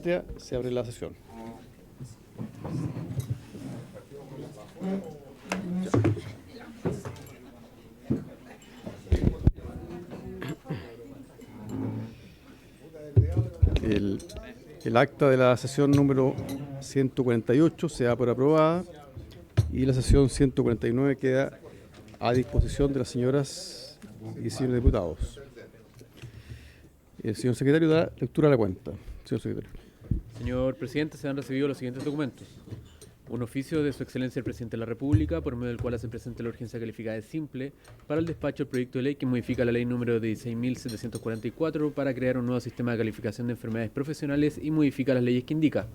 patria, se abre la sesión. El acta de la sesión número 148 se da por aprobada y la sesión 149 queda a disposición de las señoras y señores diputados. El señor secretario da lectura a la cuenta. Señor secretario. Señor presidente, se han recibido los siguientes documentos. Un oficio de Su Excelencia el Presidente de la República, por medio del cual se presenta la urgencia calificada de simple para el despacho del proyecto de ley que modifica la ley número 16.744 para crear un nuevo sistema de calificación de enfermedades profesionales y modifica las leyes que indica.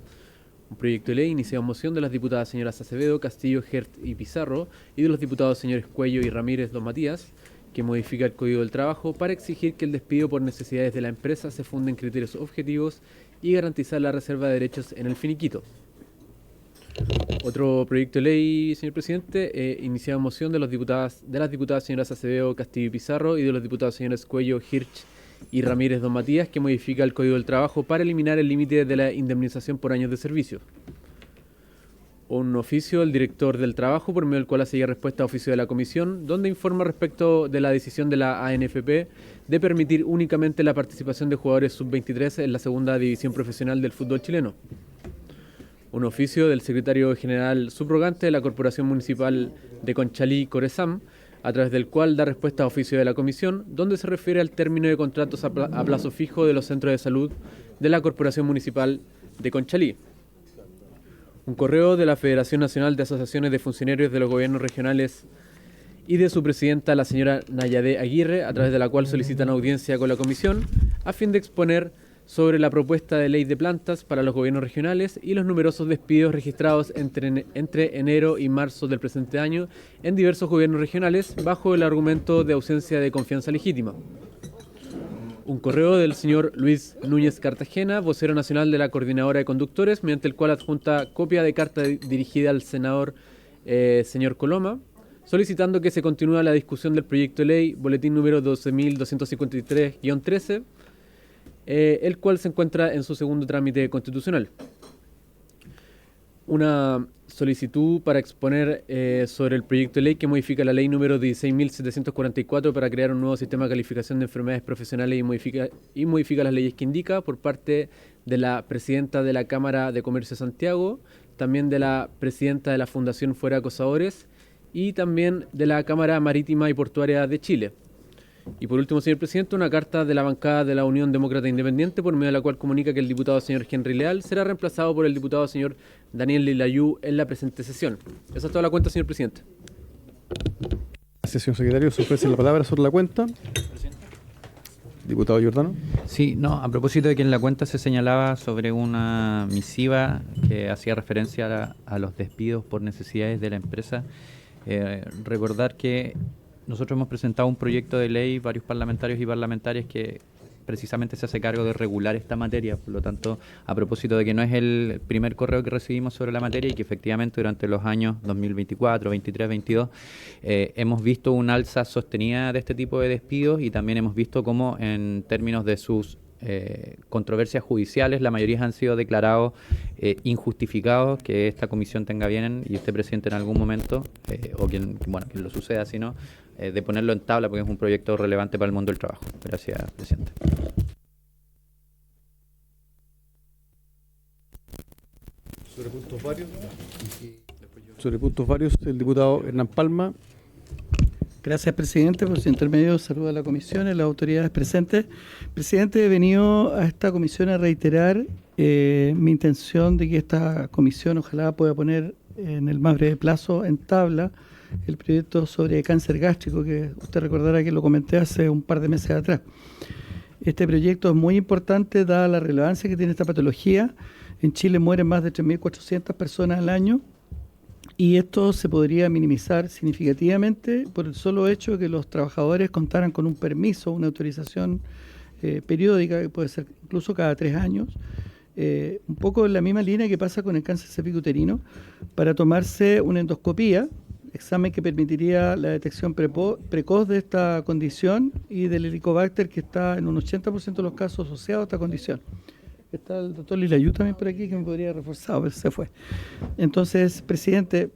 Un proyecto de ley iniciado en moción de las diputadas señoras Acevedo, Castillo, Hert y Pizarro y de los diputados señores Cuello y Ramírez Don Matías, que modifica el Código del Trabajo para exigir que el despido por necesidades de la empresa se funde en criterios objetivos y garantizar la reserva de derechos en el finiquito. Otro proyecto de ley, señor presidente, iniciado en moción de las diputadas señoras Acevedo, Castillo y Pizarro y de los diputados señores Cuello, Hirsch y Ramírez Don Matías, que modifica el Código del Trabajo para eliminar el límite de la indemnización por años de servicio. Un oficio del director del trabajo, por medio del cual hace respuesta a oficio de la comisión, donde informa respecto de la decisión de la ANFP de permitir únicamente la participación de jugadores sub-23 en la segunda división profesional del fútbol chileno. Un oficio del secretario general subrogante de la Corporación Municipal de Conchalí, Coresam, a través del cual da respuesta a oficio de la comisión, donde se refiere al término de contratos a plazo fijo de los centros de salud de la Corporación Municipal de Conchalí. Un correo de la Federación Nacional de Asociaciones de Funcionarios de los Gobiernos Regionales y de su presidenta, la señora Nayade Aguirre, a través de la cual solicitan audiencia con la comisión a fin de exponer sobre la propuesta de ley de plantas para los gobiernos regionales y los numerosos despidos registrados entre enero y marzo del presente año en diversos gobiernos regionales bajo el argumento de ausencia de confianza legítima. Un correo del señor Luis Núñez Cartagena, vocero nacional de la Coordinadora de Conductores, mediante el cual adjunta copia de carta dirigida al senador señor Coloma, solicitando que se continúe la discusión del proyecto de ley, boletín número 12.253-13, el cual se encuentra en su segundo trámite constitucional. Una solicitud para exponer sobre el proyecto de ley que modifica la ley número 16.744 para crear un nuevo sistema de calificación de enfermedades profesionales y modifica las leyes que indica, por parte de la presidenta de la Cámara de Comercio de Santiago, también de la presidenta de la Fundación Fuera Acosadores y también de la Cámara Marítima y Portuaria de Chile. Y por último, señor presidente, una carta de la bancada de la Unión Demócrata Independiente, por medio de la cual comunica que el diputado señor Henry Leal será reemplazado por el diputado señor Daniel Lilayú en la presente sesión. Esa es toda la cuenta, señor presidente. Gracias, señor secretario. Se ofrece la palabra sobre la cuenta. Diputado Giordano. Sí, no, a propósito de que en la cuenta se señalaba sobre una misiva que hacía referencia a los despidos por necesidades de la empresa, recordar que nosotros hemos presentado un proyecto de ley, varios parlamentarios y parlamentarias, que precisamente se hace cargo de regular esta materia. Por lo tanto, a propósito de que no es el primer correo que recibimos sobre la materia y que efectivamente durante los años 2024, 23, 22 hemos visto un alza sostenida de este tipo de despidos y también hemos visto cómo en términos de sus controversias judiciales, la mayoría han sido declarados injustificados, que esta comisión tenga bien y esté presente en algún momento, o quien lo suceda, si no, de ponerlo en tabla porque es un proyecto relevante para el mundo del trabajo. Gracias, presidente. Sobre puntos varios, el diputado Hernán Palma. Gracias, presidente. Por su intermedio, saludo a la comisión y a las autoridades presentes. Presidente, he venido a esta comisión a reiterar mi intención de que esta comisión ojalá pueda poner en el más breve plazo en tabla el proyecto sobre cáncer gástrico, que usted recordará que lo comenté hace un par de meses atrás. Este proyecto es muy importante dada la relevancia que tiene esta patología. En Chile mueren más de 3.400 personas al año. Y esto se podría minimizar significativamente por el solo hecho de que los trabajadores contaran con un permiso, una autorización periódica, que puede ser incluso cada 3 años, un poco en la misma línea que pasa con el cáncer cervicuterino, para tomarse una endoscopía, examen que permitiría la detección precoz de esta condición y del Helicobacter, que está en un 80% de los casos asociado a esta condición. Está el doctor Lilayú también por aquí, que me podría reforzar, pero se fue. Entonces, presidente,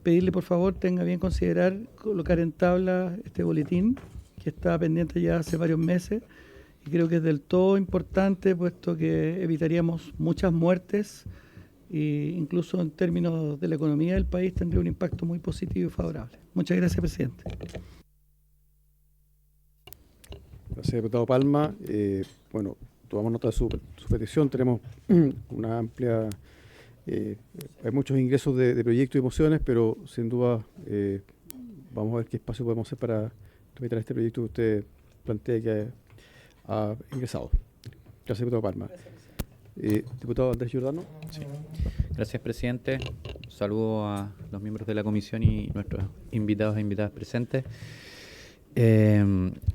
pedirle por favor tenga bien considerar colocar en tabla este boletín que está pendiente ya hace varios meses y creo que es del todo importante puesto que evitaríamos muchas muertes e incluso en términos de la economía del país tendría un impacto muy positivo y favorable. Muchas gracias, presidente. Gracias, diputado Palma. Bueno, tomamos nota de su petición. Tenemos una amplia... hay muchos ingresos de proyectos y mociones, pero sin duda vamos a ver qué espacio podemos hacer para tramitar este proyecto que usted plantea que ha ingresado. Gracias, diputado Palma. Diputado Andrés Giordano. Sí. Gracias, presidente. Saludo a los miembros de la comisión y nuestros invitados e invitadas presentes.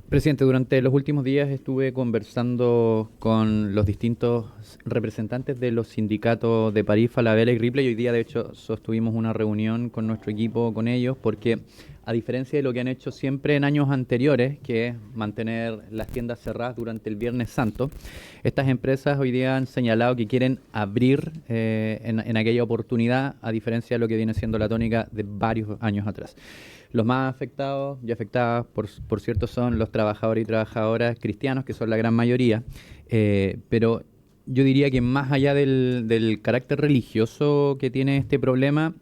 Presidente, durante los últimos días estuve conversando con los distintos representantes de los sindicatos de París, Falabella y Ripley. Hoy día, de hecho, sostuvimos una reunión con nuestro equipo, con ellos, porque a diferencia de lo que han hecho siempre en años anteriores, que es mantener las tiendas cerradas durante el Viernes Santo, estas empresas hoy día han señalado que quieren abrir en aquella oportunidad, a diferencia de lo que viene siendo la tónica de varios años atrás. Los más afectados y afectadas, por cierto, son los trabajadores y trabajadoras cristianos, que son la gran mayoría, pero yo diría que más allá del carácter religioso que tiene este problema,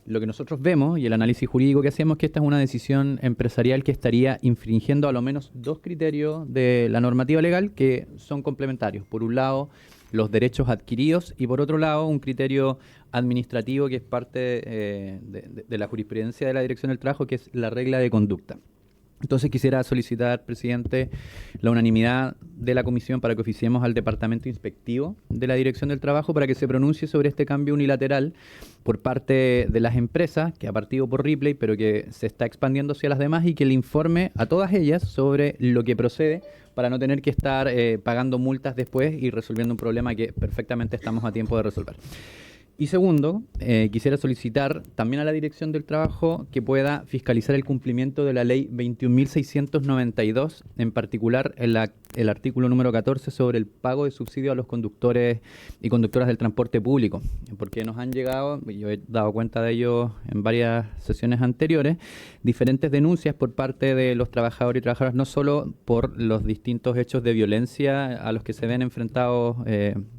lo que nosotros vemos y el análisis jurídico que hacemos es que esta es una decisión empresarial que estaría infringiendo a lo menos dos criterios de la normativa legal que son complementarios. Por un lado, los derechos adquiridos y por otro lado, un criterio administrativo que es parte de la jurisprudencia de la Dirección del Trabajo, que es la regla de conducta. Entonces quisiera solicitar, presidente, la unanimidad de la comisión para que oficiemos al Departamento Inspectivo de la Dirección del Trabajo para que se pronuncie sobre este cambio unilateral por parte de las empresas, que ha partido por Ripley, pero que se está expandiendo hacia las demás, y que le informe a todas ellas sobre lo que procede para no tener que estar pagando multas después y resolviendo un problema que perfectamente estamos a tiempo de resolver. Y segundo, quisiera solicitar también a la Dirección del Trabajo que pueda fiscalizar el cumplimiento de la Ley 21.692, en particular el artículo número 14 sobre el pago de subsidio a los conductores y conductoras del transporte público, porque nos han llegado, yo he dado cuenta de ello en varias sesiones anteriores, diferentes denuncias por parte de los trabajadores y trabajadoras, no solo por los distintos hechos de violencia a los que se ven enfrentados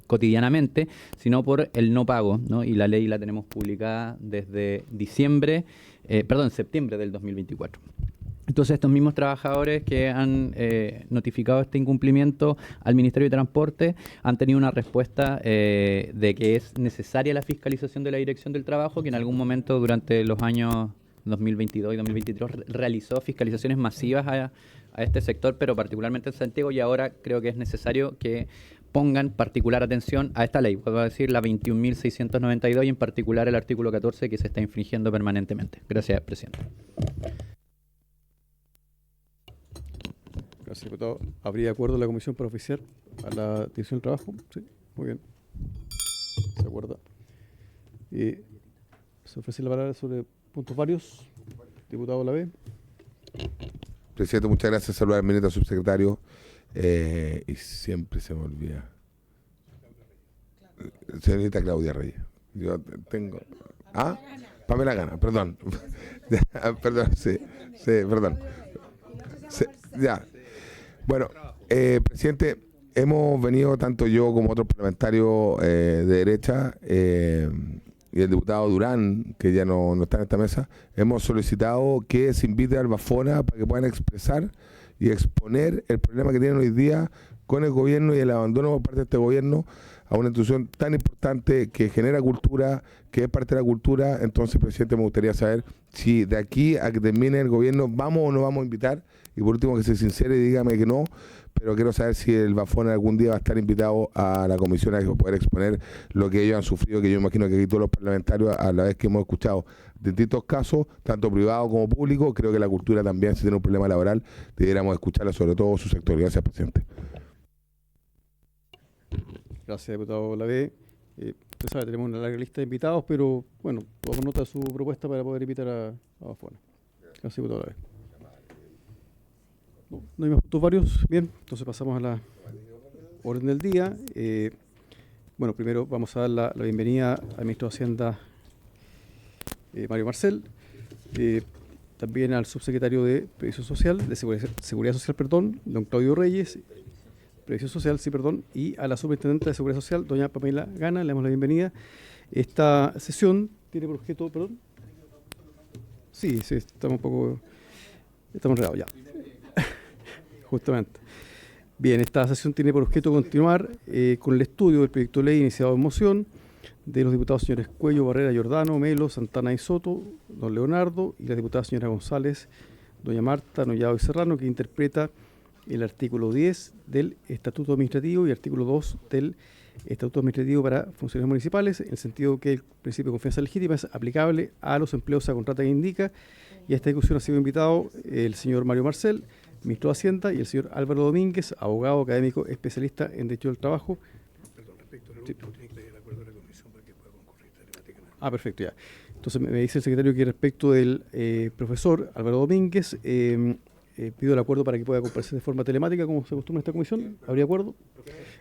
cotidianamente, sino por el no pago, ¿no? Y la ley la tenemos publicada desde septiembre del 2024. Entonces, estos mismos trabajadores que han notificado este incumplimiento al Ministerio de Transporte han tenido una respuesta de que es necesaria la fiscalización de la Dirección del Trabajo, que en algún momento durante los años 2022 y 2023 realizó fiscalizaciones masivas a este sector, pero particularmente en Santiago, y ahora creo que es necesario que pongan particular atención a esta ley, puedo decir la 21.692 y en particular el artículo 14 que se está infringiendo permanentemente. Gracias, presidente. Gracias, diputado. ¿Habría acuerdo de la comisión para oficiar a la Dirección del Trabajo? Sí, muy bien. ¿Se acuerda? Se ofrece la palabra sobre puntos varios. Diputado Olavé. Presidente, muchas gracias. Saludar al ministro subsecretario. Y siempre se me olvida. Señorita Claudia Reyes. Yo tengo. ¿Ah? Pamela Gana, perdón. Perdón, sí, perdón. Sí, ya. Bueno, presidente, hemos venido, tanto yo como otros parlamentarios de derecha y el diputado Durán, que ya no está en esta mesa, hemos solicitado que se invite al Bafona para que puedan expresar y exponer el problema que tienen hoy día con el gobierno y el abandono por parte de este gobierno a una institución tan importante que genera cultura, que es parte de la cultura. Entonces, presidente, me gustaría saber si de aquí a que termine el gobierno vamos o no vamos a invitar, y por último que se sincere y dígame que no, pero quiero saber si el Bafona algún día va a estar invitado a la comisión a poder exponer lo que ellos han sufrido, que yo imagino que aquí todos los parlamentarios, a la vez que hemos escuchado distintos casos, tanto privados como públicos, creo que la cultura también, si tiene un problema laboral, debiéramos escucharla, sobre todo su sector. Gracias, presidente. Gracias, diputado Olavé. Usted sabe, tenemos una larga lista de invitados, pero bueno, tomamos nota de su propuesta para poder invitar a Bafona. Gracias, diputado Olavé. No hay más puntos varios. Bien, entonces pasamos a la orden del día. Bueno, primero vamos a dar la bienvenida al ministro de Hacienda, Mario Marcel, también al subsecretario de Previsión Social, de Seguridad Social, perdón, don Claudio Reyes, Previsión Social, sí, perdón, y a la superintendente de Seguridad Social, doña Pamela Gana, le damos la bienvenida. Esta sesión tiene por objeto, perdón. Sí, estamos enredados ya. Justamente. Bien, esta sesión tiene por objeto continuar con el estudio del proyecto de ley iniciado en moción de los diputados señores Cuello, Barrera, Giordano, Melo, Santana y Soto, don Leonardo, y la diputada señora González, doña Marta, Nollado y Serrano, que interpreta el artículo 10 del Estatuto Administrativo y artículo 2 del Estatuto Administrativo para funcionarios municipales, en el sentido que el principio de confianza legítima es aplicable a los empleos a contrata que indica, y a esta discusión ha sido invitado el señor Mario Marcel, ministro de Hacienda, y el señor Álvaro Domínguez, abogado académico especialista en Derecho del Trabajo. Perdón, respecto a lo otro, tiene que tener el acuerdo de la comisión para que pueda concurrir telemáticamente. Perfecto, ya. Entonces me dice el secretario que respecto del profesor Álvaro Domínguez, pido el acuerdo para que pueda comparecer de forma telemática, como se acostumbra en esta comisión. ¿Habría acuerdo?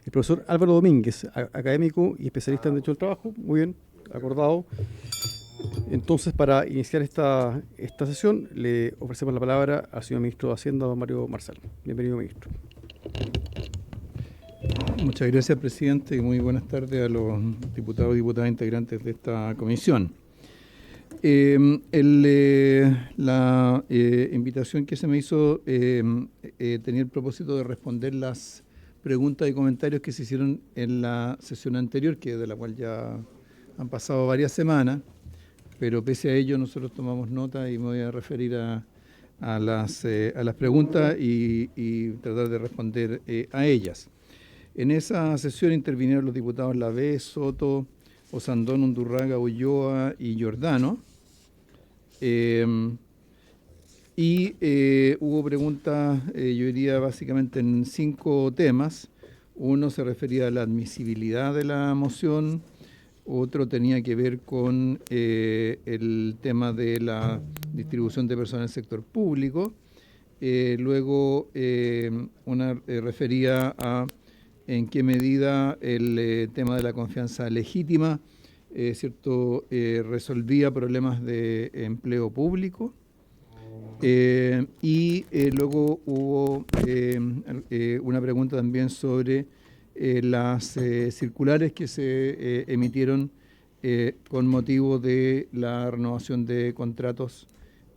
El profesor Álvaro Domínguez, académico y especialista en Derecho del Trabajo. Muy bien, acordado. Entonces, para iniciar esta sesión, le ofrecemos la palabra al señor ministro de Hacienda, don Mario Marcel. Bienvenido, ministro. Muchas gracias, presidente, y muy buenas tardes a los diputados y diputadas integrantes de esta comisión. La invitación que se me hizo tenía el propósito de responder las preguntas y comentarios que se hicieron en la sesión anterior, de la cual ya han pasado varias semanas, pero pese a ello nosotros tomamos nota y me voy a referir a las preguntas y tratar de responder a ellas. En esa sesión intervinieron los diputados Lavé, Soto, Osandón, Undurraga, Ulloa y Giordano. Hubo preguntas, yo diría básicamente en 5 temas. Uno se refería a la admisibilidad de la moción, otro tenía que ver con el tema de la distribución de personal del sector público. Luego una refería a en qué medida el tema de la confianza legítima resolvía problemas de empleo público. Luego hubo una pregunta también sobre las circulares que se emitieron con motivo de la renovación de contratos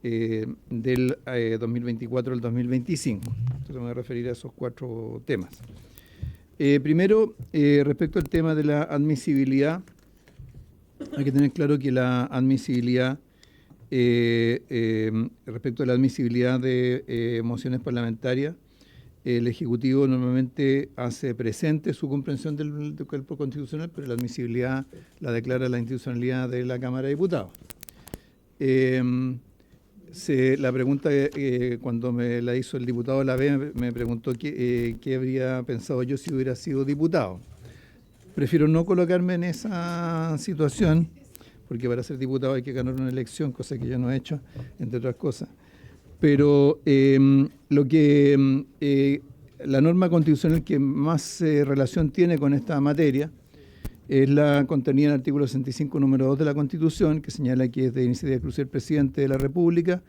del 2024 al 2025. Entonces me voy a referir a esos 4 temas. Primero, respecto al tema de la admisibilidad, hay que tener claro que la admisibilidad, respecto a la admisibilidad de mociones parlamentarias, el Ejecutivo normalmente hace presente su comprensión del cuerpo constitucional, pero la admisibilidad la declara la institucionalidad de la Cámara de Diputados. La pregunta, cuando me la hizo el diputado Lavé, me preguntó qué habría pensado yo si hubiera sido diputado. Prefiero no colocarme en esa situación, porque para ser diputado hay que ganar una elección, cosa que yo no he hecho, entre otras cosas. Pero la norma constitucional que más relación tiene con esta materia es la contenida en el artículo 65, número 2 de la Constitución, que señala que es de iniciativa exclusiva del Presidente de la República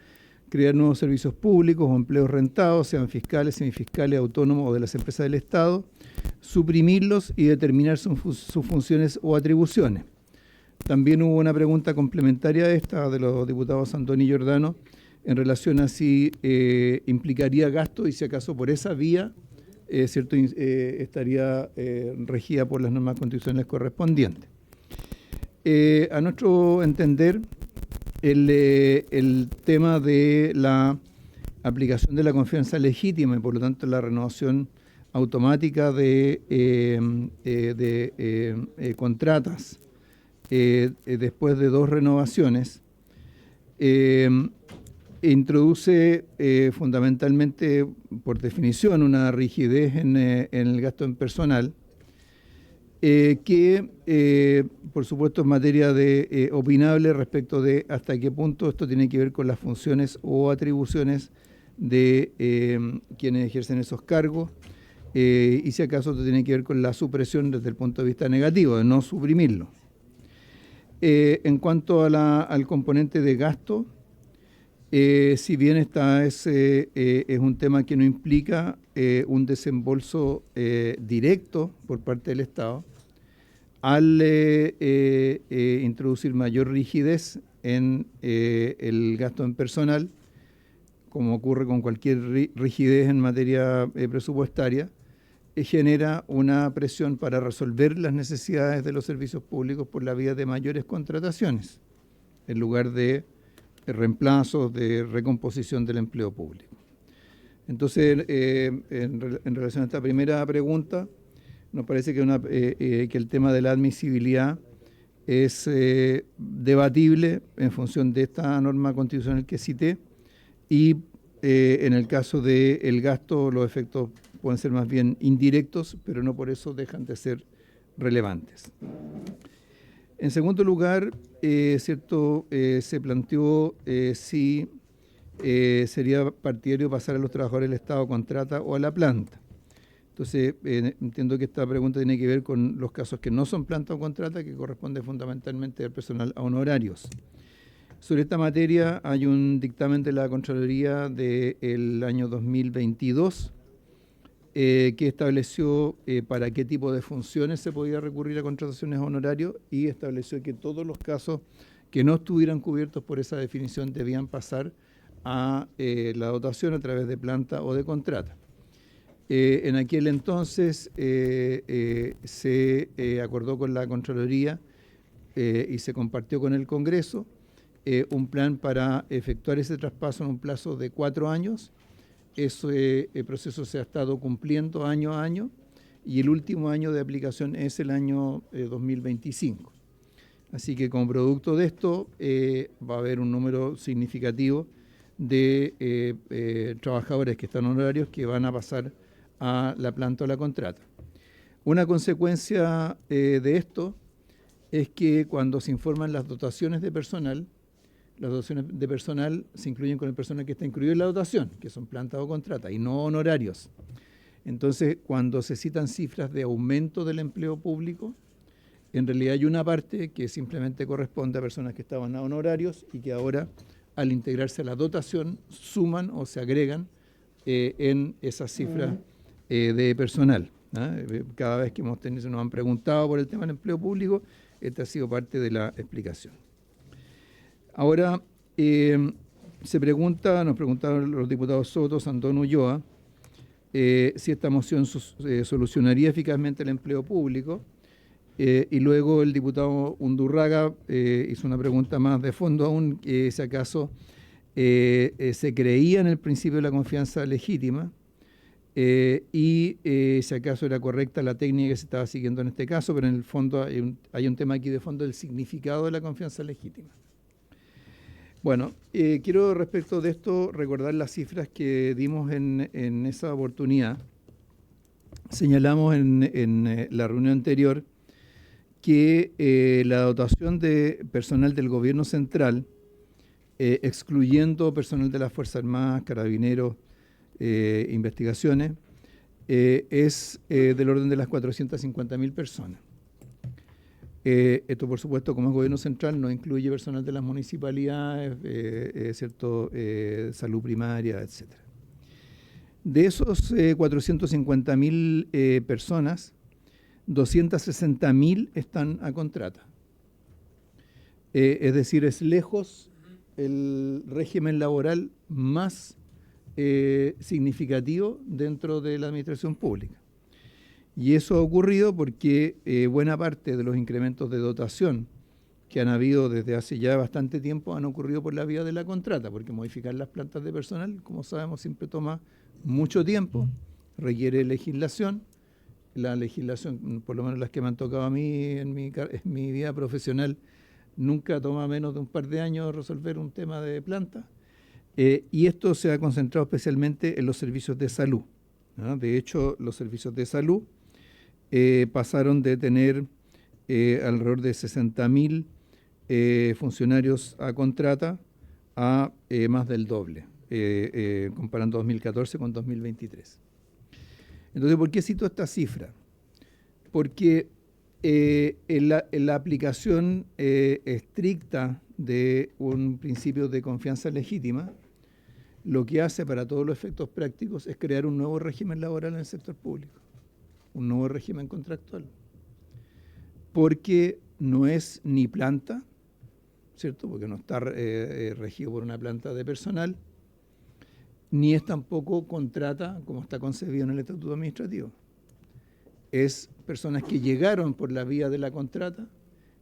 crear nuevos servicios públicos o empleos rentados, sean fiscales, semifiscales, autónomos o de las empresas del Estado, suprimirlos y determinar sus funciones o atribuciones. También hubo una pregunta complementaria a esta de los diputados Sandón y Giordano en relación a si implicaría gasto y si acaso por esa vía estaría regida por las normas constitucionales correspondientes. A nuestro entender, el tema de la aplicación de la confianza legítima y por lo tanto la renovación automática de contratas después de 2 renovaciones introduce fundamentalmente, por definición, una rigidez en el gasto en personal que, por supuesto, es materia de opinable respecto de hasta qué punto esto tiene que ver con las funciones o atribuciones de quienes ejercen esos cargos y si acaso esto tiene que ver con la supresión desde el punto de vista negativo, de no suprimirlo. En cuanto a al componente de gasto, si bien esta es un tema que no implica un desembolso directo por parte del Estado, al introducir mayor rigidez en el gasto en personal, como ocurre con cualquier rigidez en materia presupuestaria, genera una presión para resolver las necesidades de los servicios públicos por la vía de mayores contrataciones, en lugar de reemplazos, de recomposición del empleo público. Entonces, en relación a esta primera pregunta, nos parece que el tema de la admisibilidad es debatible en función de esta norma constitucional que cité, y en el caso del gasto los efectos pueden ser más bien indirectos, pero no por eso dejan de ser relevantes. En segundo lugar, se planteó si sería partidario pasar a los trabajadores del Estado a contrata o a la planta. Entonces, entiendo que esta pregunta tiene que ver con los casos que no son planta o contrata, que corresponde fundamentalmente al personal a honorarios. Sobre esta materia hay un dictamen de la Contraloría del año 2022 que estableció para qué tipo de funciones se podía recurrir a contrataciones a honorarios, y estableció que todos los casos que no estuvieran cubiertos por esa definición debían pasar a la dotación a través de planta o de contrata. En aquel entonces se acordó con la Contraloría y se compartió con el Congreso un plan para efectuar ese traspaso en un plazo de 4 años. Ese proceso se ha estado cumpliendo año a año, y el último año de aplicación es el año 2025. Así que como producto de esto va a haber un número significativo de trabajadores que están honorarios que van a pasar a la planta o la contrata. Una consecuencia de esto es que cuando se informan las dotaciones de personal, las dotaciones de personal se incluyen con el personal que está incluido en la dotación, que son planta o contrata, y no honorarios. Entonces, cuando se citan cifras de aumento del empleo público, en realidad hay una parte que simplemente corresponde a personas que estaban a honorarios y que ahora, al integrarse a la dotación, suman o se agregan en esas cifras de personal. Cada vez que nos han preguntado por el tema del empleo público, esta ha sido parte de la explicación. Ahora, nos preguntaron los diputados Soto, Sandón, Ulloa, si esta moción solucionaría eficazmente el empleo público, y luego el diputado Undurraga hizo una pregunta más de fondo aún, si acaso se creía en el principio de la confianza legítima, y si acaso era correcta la técnica que se estaba siguiendo en este caso, pero en el fondo hay un tema aquí de fondo del significado de la confianza legítima. Bueno, quiero respecto de esto recordar las cifras que dimos en esa oportunidad. Señalamos en la reunión anterior que la dotación de personal del gobierno central, excluyendo personal de las Fuerzas Armadas, Carabineros, investigaciones, es del orden de las 450.000 personas. Esto, por supuesto, como es gobierno central, no incluye personal de las municipalidades, salud primaria, etc. De esos 450.000 personas, 260.000 están a contrata. Es decir, es lejos el régimen laboral más significativo dentro de la administración pública. Y eso ha ocurrido porque buena parte de los incrementos de dotación que han habido desde hace ya bastante tiempo han ocurrido por la vía de la contrata, porque modificar las plantas de personal, como sabemos, siempre toma mucho tiempo, requiere legislación. La legislación, por lo menos las que me han tocado a mí en mi vida profesional, nunca toma menos de un par de años resolver un tema de planta. Y esto se ha concentrado especialmente en los servicios de salud, ¿no? De hecho, los servicios de salud pasaron de tener alrededor de 60.000 funcionarios a contrata a más del doble, comparando 2014 con 2023. Entonces, ¿por qué cito esta cifra? Porque en la aplicación estricta de un principio de confianza legítima, lo que hace para todos los efectos prácticos es crear un nuevo régimen laboral en el sector público, un nuevo régimen contractual, porque no es ni planta, ¿cierto? Porque no está regido por una planta de personal, ni es tampoco contrata como está concebido en el Estatuto Administrativo. Es personas que llegaron por la vía de la contrata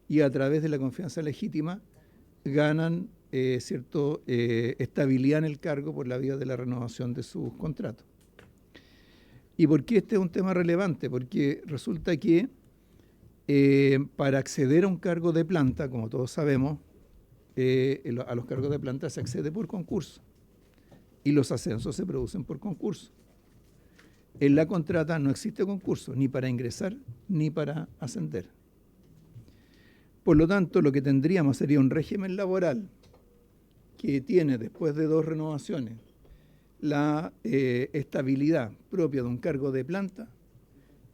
y a través de la confianza legítima ganan estabilidad en el cargo por la vía de la renovación de sus contratos. ¿Y por qué este es un tema relevante? Porque resulta que para acceder a un cargo de planta, como todos sabemos, a los cargos de planta se accede por concurso y los ascensos se producen por concurso. En la contrata no existe concurso, ni para ingresar ni para ascender. Por lo tanto, lo que tendríamos sería un régimen laboral que tiene, después de 2 renovaciones, la estabilidad propia de un cargo de planta,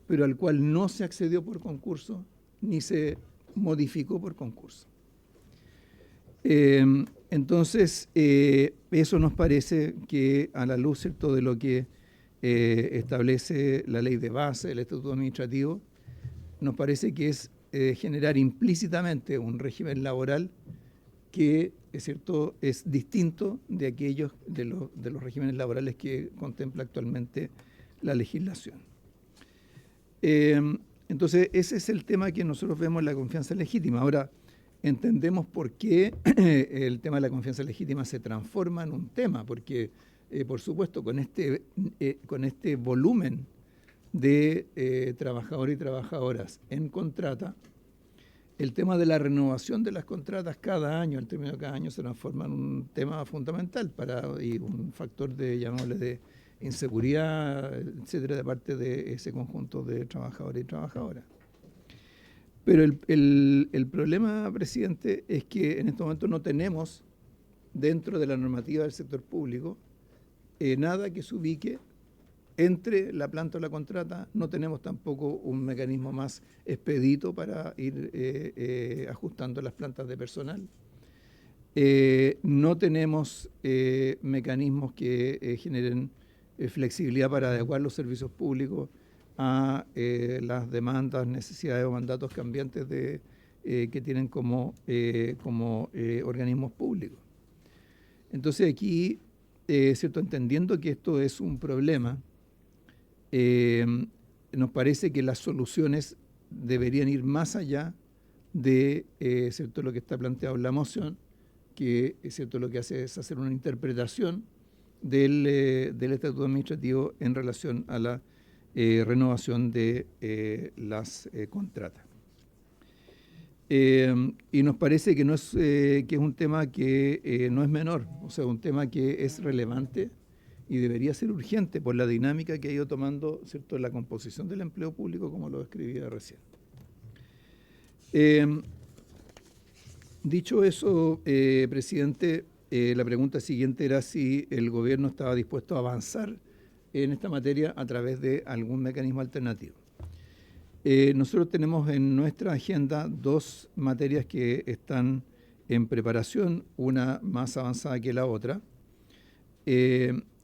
pero al cual no se accedió por concurso ni se modificó por concurso. Entonces, eso nos parece que, a la luz, ¿cierto?, de lo que establece la ley de base, el Estatuto Administrativo, nos parece que es generar implícitamente un régimen laboral que, es cierto, es distinto de aquellos de los regímenes laborales que contempla actualmente la legislación. Entonces, ese es el tema que nosotros vemos en la confianza legítima. Ahora, entendemos por qué el tema de la confianza legítima se transforma en un tema, porque, por supuesto, con este volumen de trabajadores y trabajadoras en contrata, el tema de la renovación de las contratas cada año, al término de cada año, se transforma en un tema fundamental y un factor llamémosle, de inseguridad, etcétera, de parte de ese conjunto de trabajadores y trabajadoras. Pero el problema, presidente, es que en este momento no tenemos, dentro de la normativa del sector público, nada que se ubique entre la planta o la contrata. No tenemos tampoco un mecanismo más expedito para ir ajustando las plantas de personal. No tenemos mecanismos que generen flexibilidad para adecuar los servicios públicos a las demandas, necesidades o mandatos cambiantes que tienen como organismos públicos. Entonces aquí, ¿cierto?, entendiendo que esto es un problema, nos parece que las soluciones deberían ir más allá de ¿cierto?, lo que está planteado en la moción, que ¿cierto?, lo que hace es hacer una interpretación del Estatuto Administrativo en relación a la renovación de las contratas. Y nos parece que, que es un tema que no es menor, o sea, un tema que es relevante y debería ser urgente por la dinámica que ha ido tomando, ¿cierto?, la composición del empleo público, como lo describía recién. Dicho eso, presidente, la pregunta siguiente era si el gobierno estaba dispuesto a avanzar en esta materia a través de algún mecanismo alternativo. Nosotros tenemos en nuestra agenda 2 materias que están en preparación, una más avanzada que la otra,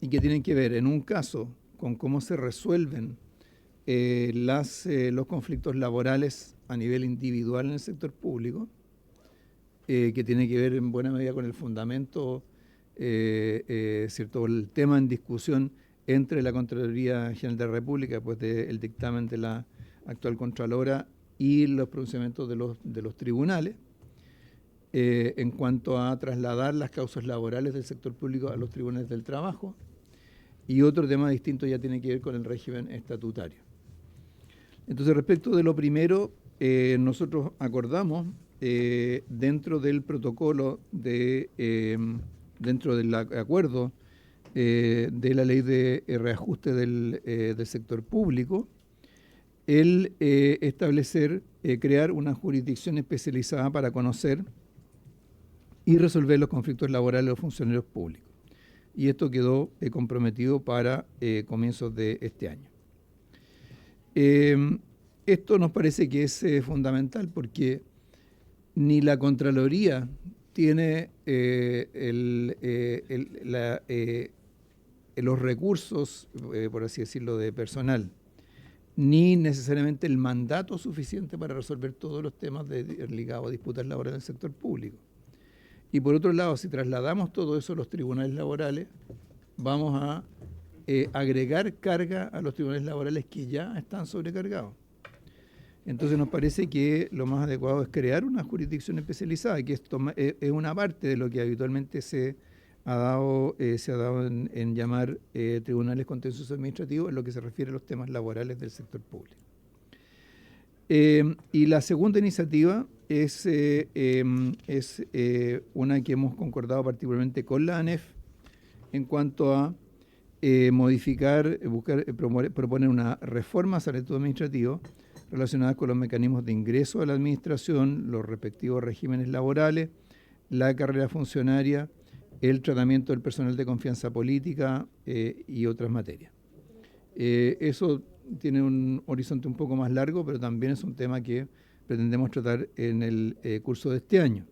y que tienen que ver, en un caso, con cómo se resuelven los conflictos laborales a nivel individual en el sector público, que tiene que ver en buena medida con el fundamento, ¿cierto?, el tema en discusión entre la Contraloría General de la República, después del dictamen de la actual Contralora, y los pronunciamientos de los tribunales, en cuanto a trasladar las causas laborales del sector público a los tribunales del trabajo. Y otro tema distinto ya tiene que ver con el régimen estatutario. Entonces, respecto de lo primero, nosotros acordamos dentro del protocolo, dentro del acuerdo de la ley de reajuste del sector público, el establecer, crear una jurisdicción especializada para conocer y resolver los conflictos laborales de los funcionarios públicos. Y esto quedó comprometido para comienzos de este año. Esto nos parece que es fundamental porque ni la Contraloría tiene los recursos, por así decirlo, de personal, ni necesariamente el mandato suficiente para resolver todos los temas ligados a disputas laborales del sector público. Y por otro lado, si trasladamos todo eso a los tribunales laborales, vamos a agregar carga a los tribunales laborales que ya están sobrecargados. Entonces nos parece que lo más adecuado es crear una jurisdicción especializada, que esto es una parte de lo que habitualmente se ha dado en llamar tribunales contenciosos administrativos en lo que se refiere a los temas laborales del sector público. Y la segunda iniciativa es una que hemos concordado particularmente con la ANEF en cuanto a proponer una reforma al estatuto administrativo relacionada con los mecanismos de ingreso a la administración, los respectivos regímenes laborales, la carrera funcionaria, el tratamiento del personal de confianza política y otras materias. Eso tiene un horizonte un poco más largo, pero también es un tema que pretendemos tratar en el curso de este año.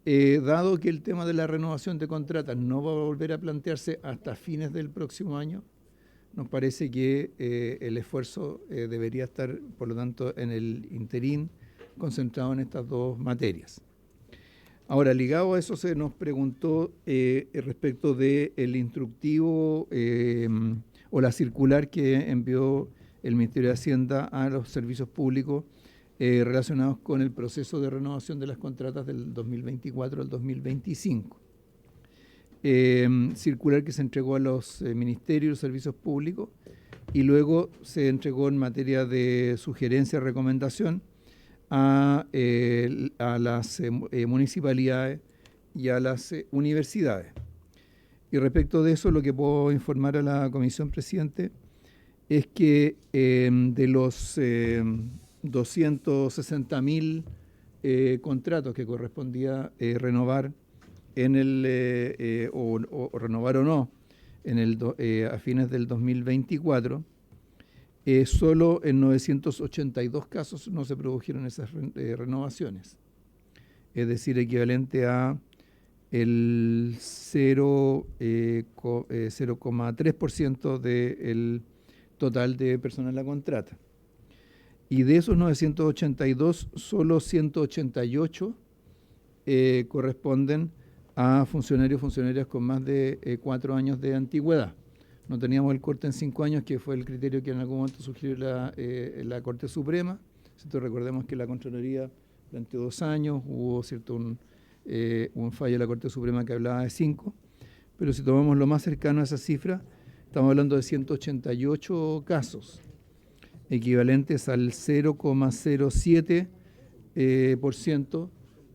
Dado que el tema de la renovación de contratas no va a volver a plantearse hasta fines del próximo año, nos parece que el esfuerzo debería estar, por lo tanto, en el interín, concentrado en estas dos materias. Ahora, ligado a eso, se nos preguntó respecto del instructivo o la circular que envió el Ministerio de Hacienda a los servicios públicos relacionados con el proceso de renovación de las contratas del 2024 al 2025. Circular que se entregó a los ministerios y los servicios públicos y luego se entregó en materia de sugerencia y recomendación a las municipalidades y a las universidades. Y respecto de eso, lo que puedo informar a la Comisión, presidente, es que de los 260.000 contratos que correspondía renovar en el o renovar o no a fines del 2024, solo en 982 casos no se produjeron esas renovaciones, es decir, equivalente a el 0,3% del total de personas en la contrata. Y de esos 982, solo 188 corresponden a funcionarios y funcionarias con más de 4 años de antigüedad. No teníamos el corte en 5 años, que fue el criterio que en algún momento sugirió la Corte Suprema. ¿Cierto? Recordemos que la Contraloría planteó 2 años, hubo ¿cierto? un fallo de la Corte Suprema que hablaba de 5, pero si tomamos lo más cercano a esa cifra, estamos hablando de 188 casos, equivalentes al 0,07%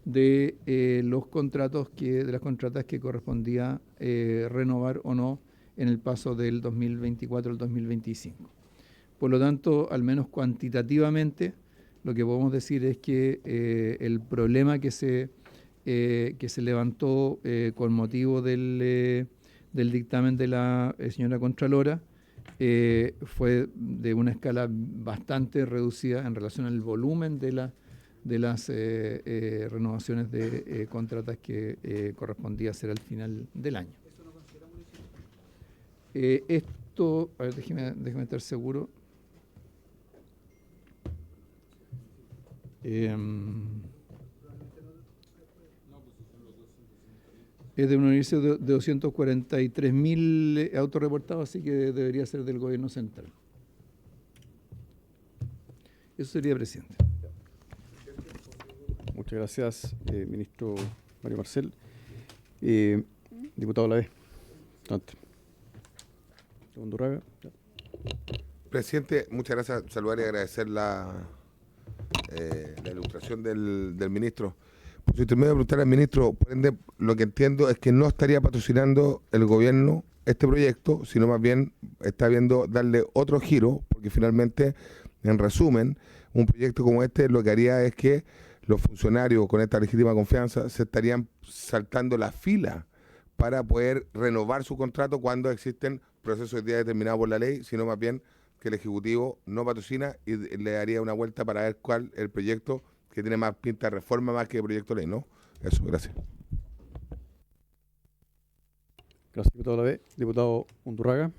de los contratos de las contratas que correspondía renovar o no en el paso del 2024 al 2025. Por lo tanto, al menos cuantitativamente, lo que podemos decir es que el problema que se levantó con motivo del dictamen de la señora Contralora fue de una escala bastante reducida en relación al volumen de las renovaciones de contratas que correspondía hacer al final del año. Esto, a ver, déjeme estar seguro. Es de un universo de 243.000 autorreportados, así que debería ser del gobierno central. Eso sería, presidente. Muchas gracias, ministro Mario Marcel. Diputado Lavés. Adelante. Segundo Raga. Presidente, muchas gracias. Saludar y agradecer la ilustración del ministro. Por su intermedio, preguntar al ministro, por ende, lo que entiendo es que no estaría patrocinando el gobierno este proyecto, sino más bien está viendo darle otro giro, porque finalmente, en resumen, un proyecto como este lo que haría es que los funcionarios con esta legítima confianza se estarían saltando la fila para poder renovar su contrato cuando existen procesos ya determinados por la ley, sino más bien que el Ejecutivo no patrocina y le daría una vuelta para ver cuál es el proyecto que tiene más pinta de reforma más que de proyecto de ley, ¿no? Eso, gracias. Gracias, diputado Lavé. Diputado Undurraga.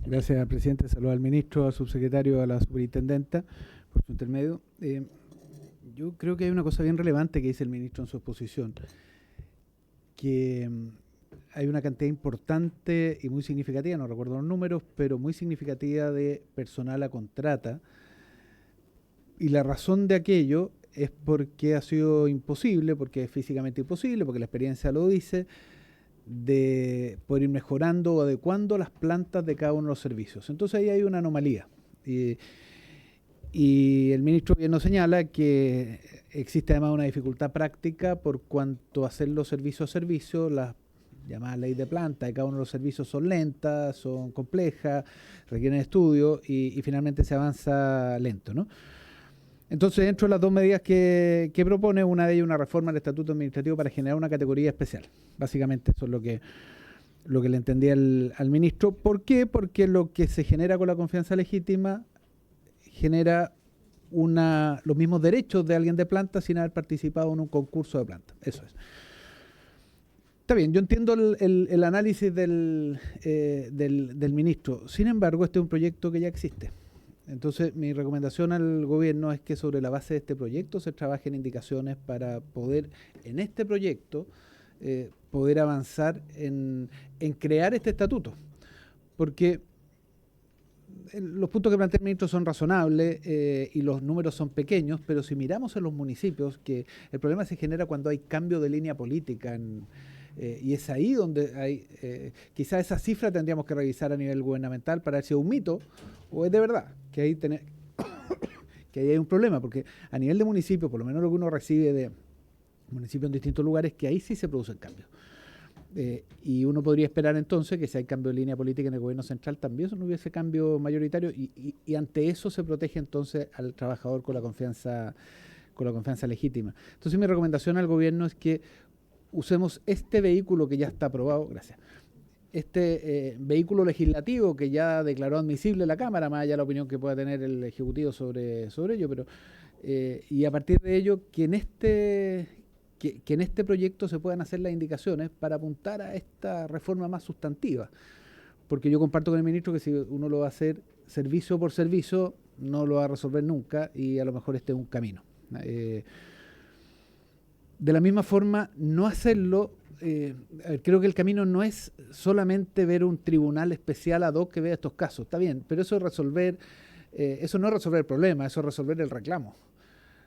Gracias, presidente. Saludos al ministro, al subsecretario, a la superintendenta, por su intermedio. Yo creo que hay una cosa bien relevante que dice el ministro en su exposición, que hay una cantidad importante y muy significativa, no recuerdo los números, pero muy significativa de personal a contrata. Y la razón de aquello es porque ha sido imposible, porque es físicamente imposible, porque la experiencia lo dice, de poder ir mejorando o adecuando las plantas de cada uno de los servicios. Entonces ahí hay una anomalía. Y el ministro bien nos señala que existe además una dificultad práctica por cuanto a hacerlo servicio a servicio. Las llamadas ley de planta de cada uno de los servicios son lentas, son complejas, requieren estudio y finalmente se avanza lento, ¿no? Entonces, dentro de las dos medidas que propone, una de ellas una reforma del Estatuto Administrativo para generar una categoría especial. Básicamente eso es lo que le entendía al ministro. ¿Por qué? Porque lo que se genera con la confianza legítima genera los mismos derechos de alguien de planta sin haber participado en un concurso de planta. Eso es. Está bien, yo entiendo el análisis del ministro. Sin embargo, este es un proyecto que ya existe. Entonces, mi recomendación al gobierno es que sobre la base de este proyecto se trabajen indicaciones para poder, en este proyecto, poder avanzar en crear este estatuto. Porque los puntos que plantea el ministro son razonables y los números son pequeños, pero si miramos en los municipios, que el problema se genera cuando hay cambio de línea política y es ahí donde hay, quizás esa cifra tendríamos que revisar a nivel gubernamental para ver si es un mito o es de verdad, que ahí hay un problema, porque a nivel de municipio, por lo menos lo que uno recibe de municipios en distintos lugares, que ahí sí se producen cambios. Y uno podría esperar entonces que si hay cambio de línea política en el gobierno central también no hubiese cambio mayoritario y ante eso se protege entonces al trabajador con la confianza legítima. Entonces mi recomendación al gobierno es que usemos este vehículo que ya está aprobado, gracias, este vehículo legislativo que ya declaró admisible la Cámara, más allá de la opinión que pueda tener el Ejecutivo sobre ello, pero y a partir de ello que en este proyecto se puedan hacer las indicaciones para apuntar a esta reforma más sustantiva. Porque yo comparto con el ministro que si uno lo va a hacer servicio por servicio, no lo va a resolver nunca y a lo mejor este es un camino. De la misma forma, no hacerlo, creo que el camino no es solamente ver un tribunal especial ad hoc que vea estos casos, está bien, pero eso no es resolver el problema, eso es resolver el reclamo.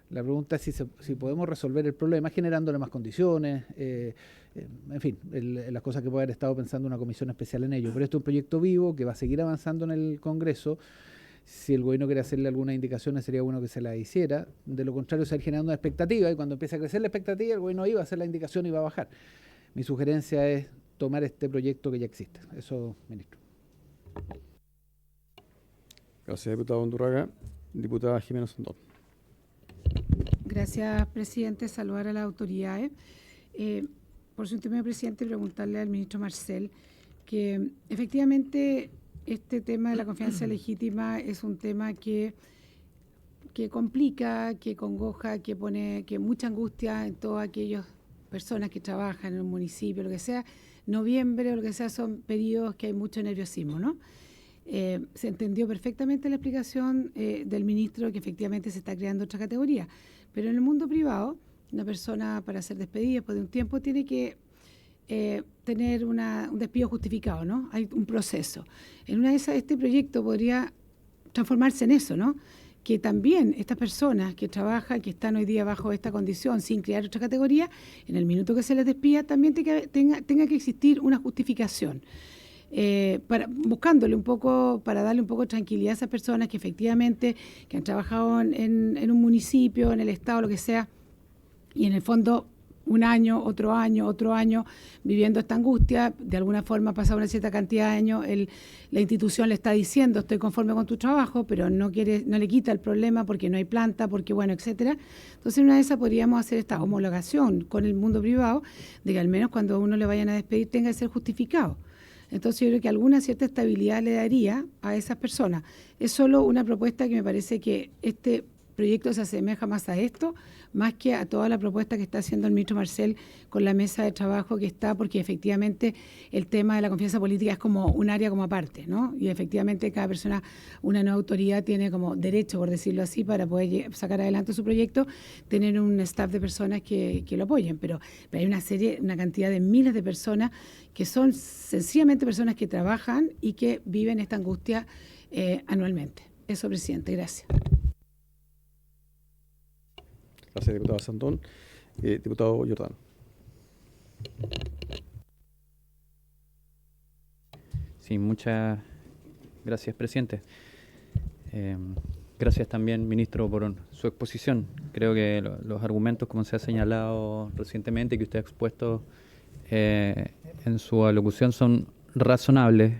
La pregunta es si podemos resolver el problema generándole más condiciones, en fin, las cosas que puede haber estado pensando una comisión especial en ello. Pero esto es un proyecto vivo que va a seguir avanzando en el Congreso. Si el gobierno quiere hacerle algunas indicaciones, sería bueno que se las hiciera. De lo contrario, se va a ir generando una expectativa y cuando empiece a crecer la expectativa, el gobierno iba a hacer la indicación y va a bajar. Mi sugerencia es tomar este proyecto que ya existe. Eso, ministro. Gracias, diputado Undurraga. Diputada Jimena Sandón. Gracias, presidente. Saludar a las autoridades. Por su intermedio, presidente, preguntarle al ministro Marcel que efectivamente este tema de la confianza legítima es un tema que complica, que congoja, que pone mucha angustia en todas aquellas personas que trabajan en un municipio, lo que sea. Noviembre o lo que sea son periodos que hay mucho nerviosismo, ¿no? Se entendió perfectamente la explicación del ministro que efectivamente se está creando otra categoría, pero en el mundo privado una persona para ser despedida después de un tiempo tiene que tener un despido justificado, ¿no? Hay un proceso. En una de esas este proyecto podría transformarse en eso, ¿no? Que también estas personas que trabajan, que están hoy día bajo esta condición sin crear otra categoría, en el minuto que se les despida también tenga que existir una justificación. Buscándole un poco, para darle un poco de tranquilidad a esas personas que efectivamente que han trabajado en un municipio, en el estado, lo que sea, y en el fondo un año, otro año, viviendo esta angustia, de alguna forma ha pasado una cierta cantidad de años, la institución le está diciendo estoy conforme con tu trabajo, pero no le quita el problema porque no hay planta, porque bueno, etcétera. Entonces en una de esas podríamos hacer esta homologación con el mundo privado, de que al menos cuando a uno le vayan a despedir tenga que ser justificado. Entonces yo creo que alguna cierta estabilidad le daría a esas personas. Es solo una propuesta que me parece que este proyecto se asemeja más a esto, más que a toda la propuesta que está haciendo el ministro Marcel con la mesa de trabajo que está, porque efectivamente el tema de la confianza política es como un área como aparte, ¿no? Y efectivamente cada persona, una nueva autoridad tiene como derecho, por decirlo así, para poder sacar adelante su proyecto, tener un staff de personas que lo apoyen, pero hay una cantidad de miles de personas que son sencillamente personas que trabajan y que viven esta angustia anualmente. Eso, presidente, gracias. Gracias, diputado Sandón. Diputado Giordano. Sí, muchas gracias, presidente. Gracias también, ministro, por su exposición. Creo que los argumentos, como se ha señalado recientemente, que usted ha expuesto en su alocución, son razonables,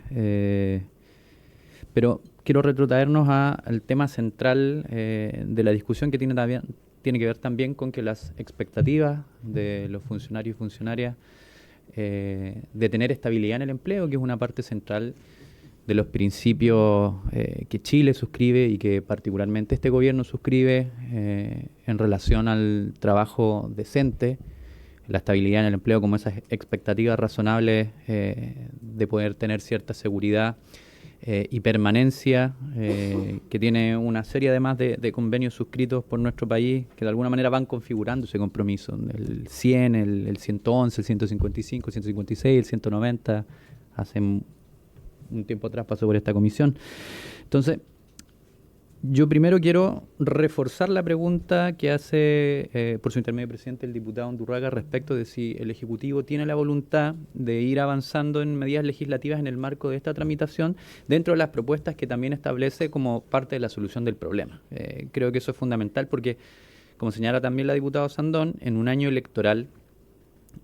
pero quiero retrotraernos al tema central de la discusión, que tiene que ver también con que las expectativas de los funcionarios y funcionarias de tener estabilidad en el empleo, que es una parte central de los principios que Chile suscribe y que particularmente este gobierno suscribe en relación al trabajo decente, la estabilidad en el empleo como esas expectativas razonables de poder tener cierta seguridad y permanencia, que tiene una serie además de convenios suscritos por nuestro país que de alguna manera van configurando ese compromiso. El 100, el 111, el 155, el 156, el 190, hace un tiempo atrás pasó por esta comisión. Entonces, yo primero quiero reforzar la pregunta que hace, por su intermedio, presidente, el diputado Undurraga respecto de si el Ejecutivo tiene la voluntad de ir avanzando en medidas legislativas en el marco de esta tramitación dentro de las propuestas que también establece como parte de la solución del problema. Creo que eso es fundamental porque, como señala también la diputada Sandón, en un año electoral,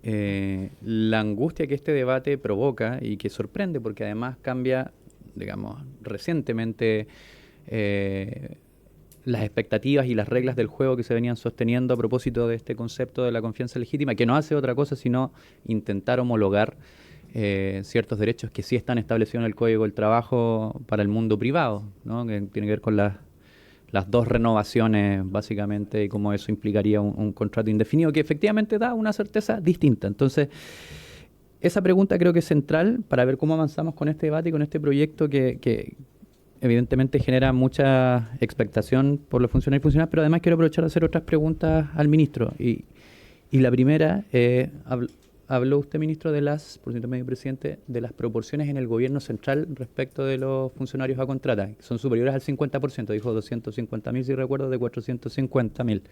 la angustia que este debate provoca y que sorprende porque además cambia, digamos, recientemente las expectativas y las reglas del juego que se venían sosteniendo a propósito de este concepto de la confianza legítima, que no hace otra cosa sino intentar homologar ciertos derechos que sí están establecidos en el Código del Trabajo para el mundo privado, ¿no? Que tiene que ver con las dos renovaciones, básicamente, y cómo eso implicaría un contrato indefinido, que efectivamente da una certeza distinta. Entonces, esa pregunta creo que es central para ver cómo avanzamos con este debate y con este proyecto que evidentemente genera mucha expectación por los funcionarios y funcionarias, pero además quiero aprovechar de hacer otras preguntas al ministro. Y la primera, habló usted, ministro, por cierto, medio presidente, de las proporciones en el gobierno central respecto de los funcionarios a contrata, que son superiores al 50%, dijo 250.000, si recuerdo, de 450.000.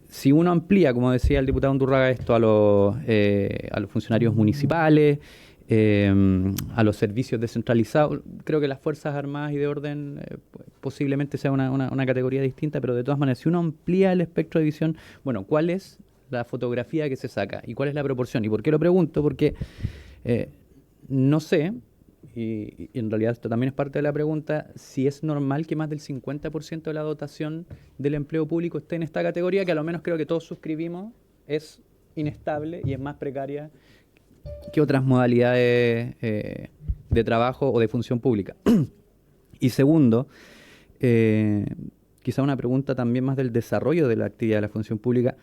Si uno amplía, como decía el diputado Undurraga, esto a los funcionarios municipales, a los servicios descentralizados, creo que las Fuerzas Armadas y de orden posiblemente sea una categoría distinta, pero de todas maneras, si uno amplía el espectro de visión, bueno, ¿cuál es la fotografía que se saca y cuál es la proporción? ¿Y por qué lo pregunto? Porque no sé, y en realidad esto también es parte de la pregunta, si es normal que más del 50% de la dotación del empleo público esté en esta categoría, que a lo menos creo que todos suscribimos, es inestable y es más precaria que otras modalidades de trabajo o de función pública. Y segundo, quizá una pregunta también más del desarrollo de la actividad de la función pública.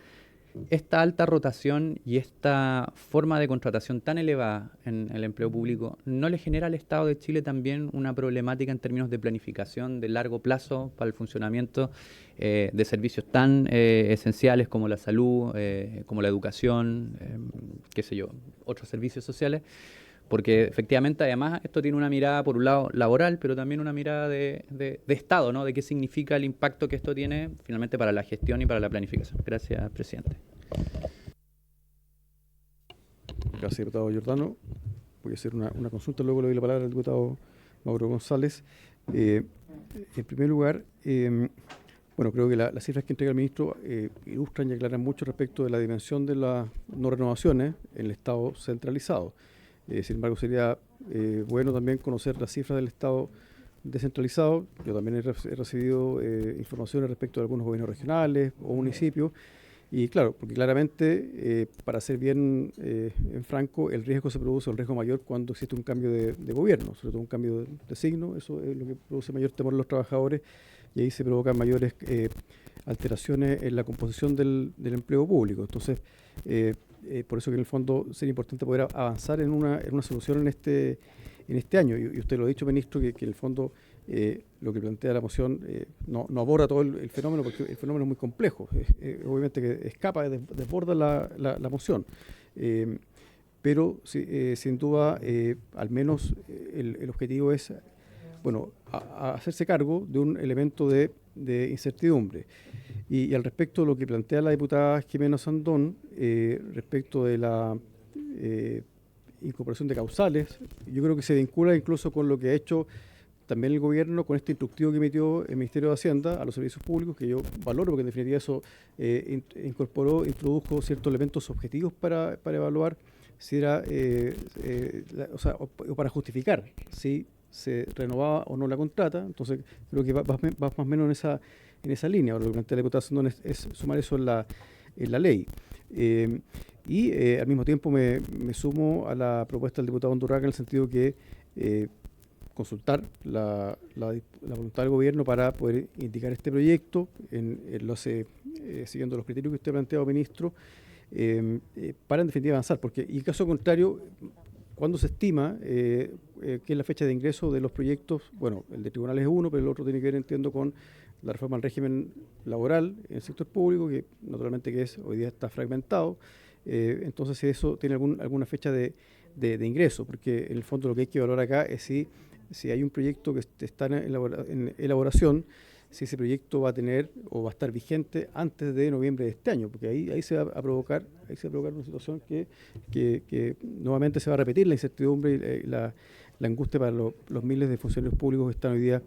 Esta alta rotación y esta forma de contratación tan elevada en el empleo público, ¿no le genera al Estado de Chile también una problemática en términos de planificación de largo plazo para el funcionamiento de servicios tan esenciales como la salud, como la educación, qué sé yo, otros servicios sociales? Porque efectivamente, además, esto tiene una mirada, por un lado, laboral, pero también una mirada de Estado, ¿no? De qué significa el impacto que esto tiene, finalmente, para la gestión y para la planificación. Gracias, presidente. Gracias, diputado Giordano. Voy a hacer una consulta, luego le doy la palabra al diputado Mauro González. En primer lugar, bueno, creo que las cifras que entrega el ministro ilustran y aclaran mucho respecto de la dimensión de las no renovaciones en el Estado centralizado. Sin embargo, sería bueno también conocer las cifras del Estado descentralizado. Yo también he recibido informaciones respecto de algunos gobiernos regionales o municipios Y claro, porque claramente, para ser bien en franco, el riesgo se produce, el riesgo mayor cuando existe un cambio de gobierno, sobre todo un cambio de signo, eso es lo que produce mayor temor a los trabajadores y ahí se provocan mayores alteraciones en la composición del empleo público. Entonces, por eso que en el fondo sería importante poder avanzar en una solución en este año. Y usted lo ha dicho, ministro, que en el fondo lo que plantea la moción no aborda todo el fenómeno, porque el fenómeno es muy complejo. Obviamente que escapa, desborda la moción. Pero sin duda, al menos el objetivo es a hacerse cargo de un elemento de incertidumbre. Y al respecto de lo que plantea la diputada Jimena Sandón, respecto de la incorporación de causales, yo creo que se vincula incluso con lo que ha hecho también el gobierno con este instructivo que emitió el Ministerio de Hacienda a los servicios públicos, que yo valoro porque en definitiva eso introdujo ciertos elementos objetivos para evaluar si era, o para justificar si se renovaba o no la contrata. Entonces creo que va más o menos en esa línea. Ahora lo que plantea la diputada Sandón es sumar eso en la ley. Al mismo tiempo me sumo a la propuesta del diputado Undurraga en el sentido que consultar la voluntad del gobierno para poder indicar este proyecto, siguiendo los criterios que usted ha planteado, ministro, para en definitiva avanzar, porque en caso contrario, cuando se estima que es la fecha de ingreso de los proyectos, bueno, el de tribunales es uno, pero el otro tiene que ver, entiendo, con la reforma al régimen laboral en el sector público, que naturalmente hoy día está fragmentado. Entonces, si eso tiene alguna fecha de ingreso, porque en el fondo lo que hay que evaluar acá es si hay un proyecto que está en elaboración, si ese proyecto va a tener o va a estar vigente antes de noviembre de este año, porque ahí se va a provocar una situación que nuevamente se va a repetir la incertidumbre y la angustia para los miles de funcionarios públicos que están hoy día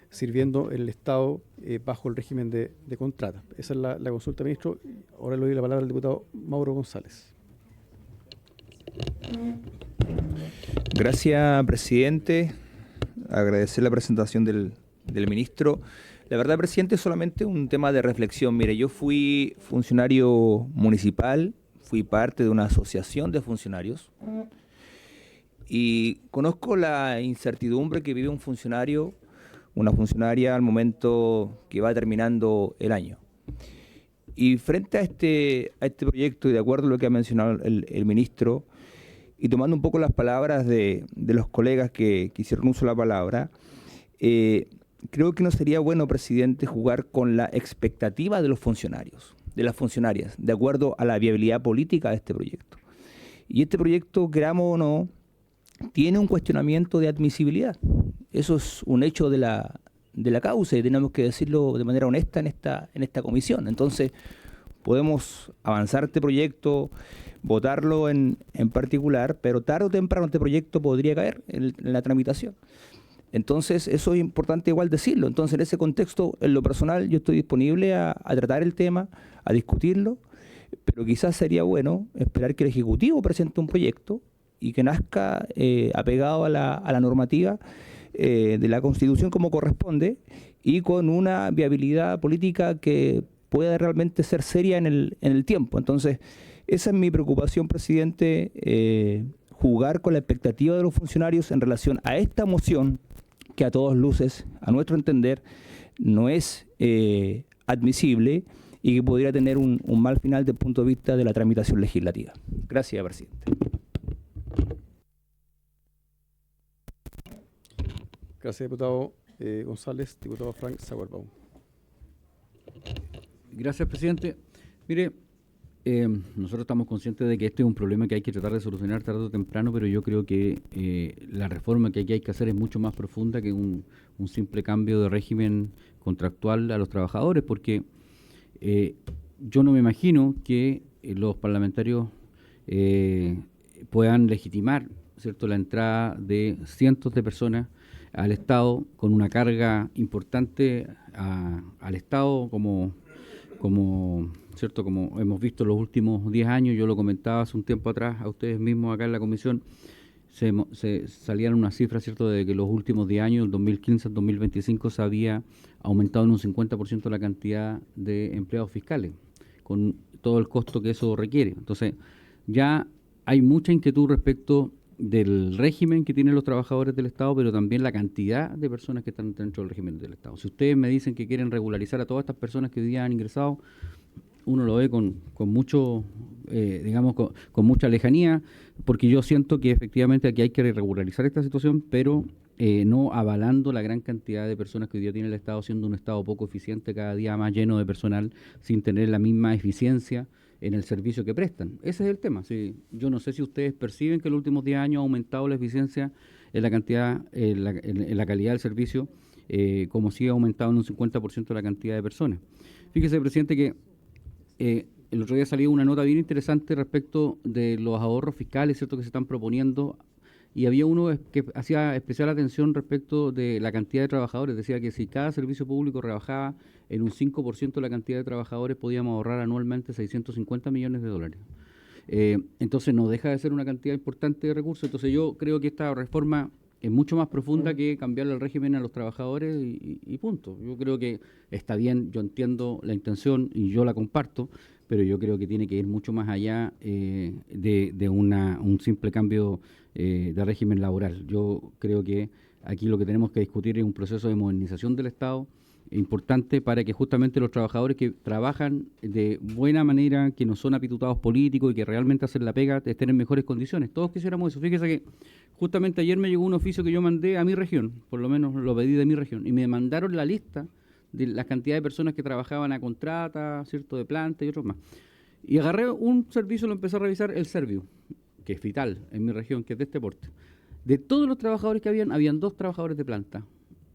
sirviendo en el Estado bajo el régimen de contrata. Esa es la consulta, ministro. Ahora le doy la palabra al diputado Mauro González. Gracias, presidente. Agradecer la presentación del ministro. La verdad, presidente, es solamente un tema de reflexión. Mire, yo fui funcionario municipal, fui parte de una asociación de funcionarios y conozco la incertidumbre que vive un funcionario, una funcionaria al momento que va terminando el año. Y frente a este proyecto, y de acuerdo a lo que ha mencionado el ministro, y tomando un poco las palabras de los colegas que hicieron uso de la palabra, creo que no sería bueno, presidente, jugar con la expectativa de los funcionarios, de las funcionarias, de acuerdo a la viabilidad política de este proyecto. Y este proyecto, queramos o no, tiene un cuestionamiento de admisibilidad. Eso es un hecho de la causa y tenemos que decirlo de manera honesta en esta comisión. Entonces, podemos avanzar este proyecto, votarlo en particular, pero tarde o temprano este proyecto podría caer en la tramitación. Entonces, eso es importante igual decirlo. Entonces, en ese contexto, en lo personal, yo estoy disponible a tratar el tema, a discutirlo, pero quizás sería bueno esperar que el Ejecutivo presente un proyecto y que nazca apegado a la normativa de la Constitución como corresponde y con una viabilidad política que pueda realmente ser seria en el tiempo. Entonces, esa es mi preocupación, presidente, jugar con la expectativa de los funcionarios en relación a esta moción que a todas luces, a nuestro entender, no es admisible y que podría tener un mal final desde el punto de vista de la tramitación legislativa. Gracias, presidente. Gracias, diputado González. Diputado Frank Sauerbaum. Gracias, presidente. Mire, nosotros estamos conscientes de que este es un problema que hay que tratar de solucionar tarde o temprano, pero yo creo que la reforma que aquí hay que hacer es mucho más profunda que un simple cambio de régimen contractual a los trabajadores, porque yo no me imagino que los parlamentarios puedan legitimar, ¿cierto?, la entrada de cientos de personas al Estado con una carga importante al Estado como ¿cierto? Como hemos visto en los últimos 10 años, yo lo comentaba hace un tiempo atrás a ustedes mismos acá en la comisión, se salían unas cifras, ¿cierto?, de que los últimos 10 años, del 2015 al 2025, se había aumentado en un 50% la cantidad de empleados fiscales, con todo el costo que eso requiere. Entonces, ya hay mucha inquietud respecto del régimen que tienen los trabajadores del Estado, pero también la cantidad de personas que están dentro del régimen del Estado. Si ustedes me dicen que quieren regularizar a todas estas personas que hoy día han ingresado, uno lo ve con mucho, digamos, con mucha lejanía, porque yo siento que efectivamente aquí hay que regularizar esta situación, pero no avalando la gran cantidad de personas que hoy día tiene el Estado, siendo un Estado poco eficiente, cada día más lleno de personal, sin tener la misma eficiencia en el servicio que prestan. Ese es el tema. Sí, yo no sé si ustedes perciben que en los últimos 10 años ha aumentado la eficiencia en la cantidad, en la calidad del servicio, como sí ha aumentado en un 50% la cantidad de personas. Fíjese, presidente, que el otro día salió una nota bien interesante respecto de los ahorros fiscales, ¿cierto?, que se están proponiendo, y había uno que hacía especial atención respecto de la cantidad de trabajadores. Decía que si cada servicio público rebajaba en un 5% la cantidad de trabajadores, podíamos ahorrar anualmente 650 millones de dólares. Entonces no deja de ser una cantidad importante de recursos. Entonces yo creo que esta reforma es mucho más profunda que cambiarle el régimen a los trabajadores y punto. Yo creo que está bien, yo entiendo la intención y yo la comparto, pero yo creo que tiene que ir mucho más allá de un simple cambio de régimen laboral. Yo creo que aquí lo que tenemos que discutir es un proceso de modernización del Estado importante para que justamente los trabajadores que trabajan de buena manera, que no son apitutados políticos y que realmente hacen la pega, estén en mejores condiciones. Todos quisiéramos eso. Fíjese que justamente ayer me llegó un oficio que yo mandé a mi región, por lo menos lo pedí de mi región, y me mandaron la lista de la cantidad de personas que trabajaban a contrata, ¿cierto?, de planta y otros más. Y agarré un servicio, lo empecé a revisar, el Serviu, que es vital en mi región, que es de este porte. De todos los trabajadores que habían 2 trabajadores de planta.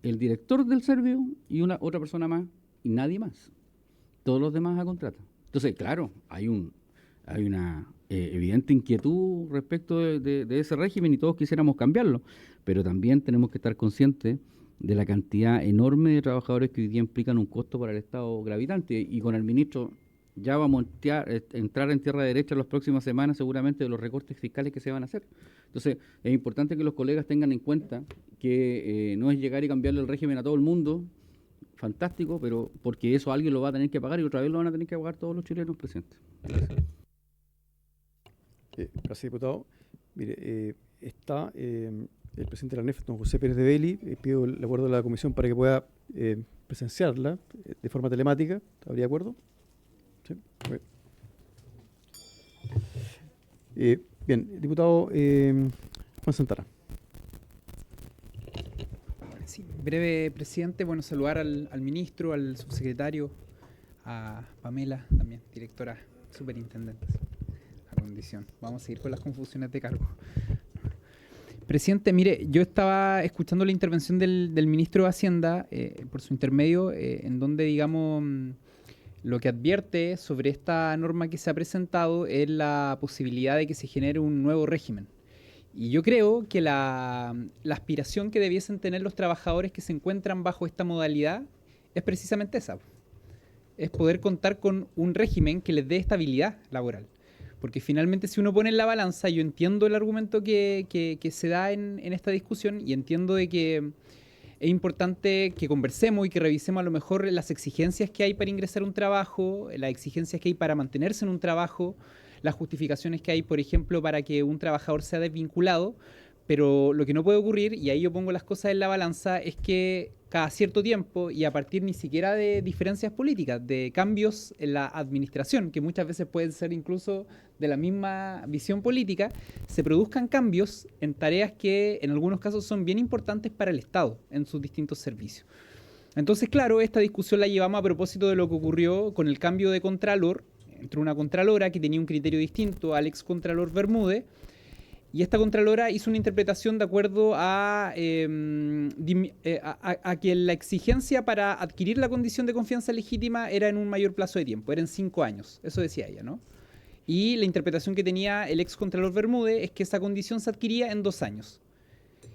El director del Serviu y otra persona más, y nadie más. Todos los demás a contrata. Entonces, claro, hay una evidente inquietud respecto de ese régimen y todos quisiéramos cambiarlo, pero también tenemos que estar conscientes de la cantidad enorme de trabajadores que hoy día implican un costo para el Estado gravitante. Y con el ministro ya vamos a entrar en tierra derecha en las próximas semanas seguramente de los recortes fiscales que se van a hacer. Entonces, es importante que los colegas tengan en cuenta que no es llegar y cambiarle el régimen a todo el mundo, fantástico, pero porque eso alguien lo va a tener que pagar y otra vez lo van a tener que pagar todos los chilenos presentes. Gracias. Gracias, diputado. Mire, está el presidente de la ANEF, don José Pérez de Belli. Pido el acuerdo de la comisión para que pueda presenciarla de forma telemática. ¿Habría acuerdo? Sí. Bien, diputado Juan Santana. Sí, breve, presidente. Bueno, saludar al ministro, al subsecretario, a Pamela, también, directora superintendente. A condición. Vamos a seguir con las confusiones de cargo. Presidente, mire, yo estaba escuchando la intervención del ministro de Hacienda, por su intermedio, en donde, digamos, lo que advierte sobre esta norma que se ha presentado es la posibilidad de que se genere un nuevo régimen. Y yo creo que la aspiración que debiesen tener los trabajadores que se encuentran bajo esta modalidad es precisamente esa. Es poder contar con un régimen que les dé estabilidad laboral. Porque finalmente, si uno pone en la balanza, yo entiendo el argumento que se da en esta discusión y entiendo de que es importante que conversemos y que revisemos a lo mejor las exigencias que hay para ingresar a un trabajo, las exigencias que hay para mantenerse en un trabajo, las justificaciones que hay, por ejemplo, para que un trabajador sea desvinculado. Pero lo que no puede ocurrir, y ahí yo pongo las cosas en la balanza, es que cada cierto tiempo, y a partir ni siquiera de diferencias políticas, de cambios en la administración, que muchas veces pueden ser incluso de la misma visión política, se produzcan cambios en tareas que en algunos casos son bien importantes para el Estado en sus distintos servicios. Entonces, claro, esta discusión la llevamos a propósito de lo que ocurrió con el cambio de contralor. Entró una contralora que tenía un criterio distinto al ex contralor Bermúdez, y esta contralora hizo una interpretación de acuerdo a que la exigencia para adquirir la condición de confianza legítima era en un mayor plazo de tiempo, era en 5 años, eso decía ella, ¿no? Y la interpretación que tenía el ex contralor Bermúdez es que esa condición se adquiría en 2 años.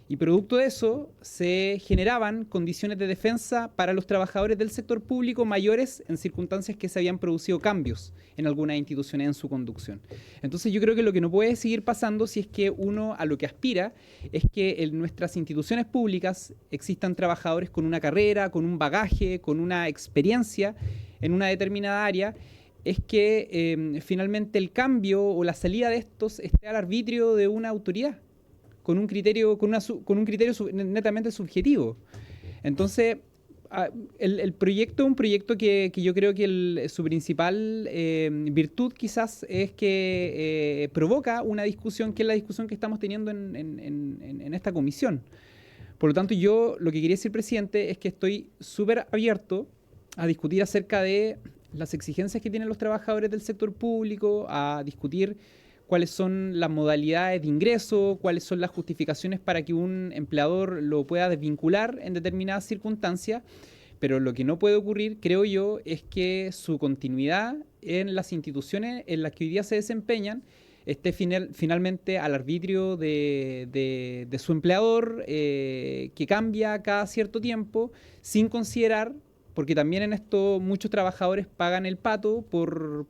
Y producto de eso se generaban condiciones de defensa para los trabajadores del sector público mayores en circunstancias que se habían producido cambios en algunas instituciones en su conducción. Entonces yo creo que lo que no puede seguir pasando, si es que uno a lo que aspira es que en nuestras instituciones públicas existan trabajadores con una carrera, con un bagaje, con una experiencia en una determinada área, es que finalmente el cambio o la salida de estos esté al arbitrio de una autoridad, con un criterio, con un criterio netamente subjetivo. Entonces, el proyecto es un proyecto que yo creo que su principal virtud quizás es que provoca una discusión, que es la discusión que estamos teniendo en esta comisión. Por lo tanto, yo lo que quería decir, presidente, es que estoy súper abierto a discutir acerca de las exigencias que tienen los trabajadores del sector público, a discutir cuáles son las modalidades de ingreso, cuáles son las justificaciones para que un empleador lo pueda desvincular en determinadas circunstancias, pero lo que no puede ocurrir, creo yo, es que su continuidad en las instituciones en las que hoy día se desempeñan esté finalmente al arbitrio de su empleador, que cambia cada cierto tiempo, sin considerar, porque también en esto muchos trabajadores pagan el pato por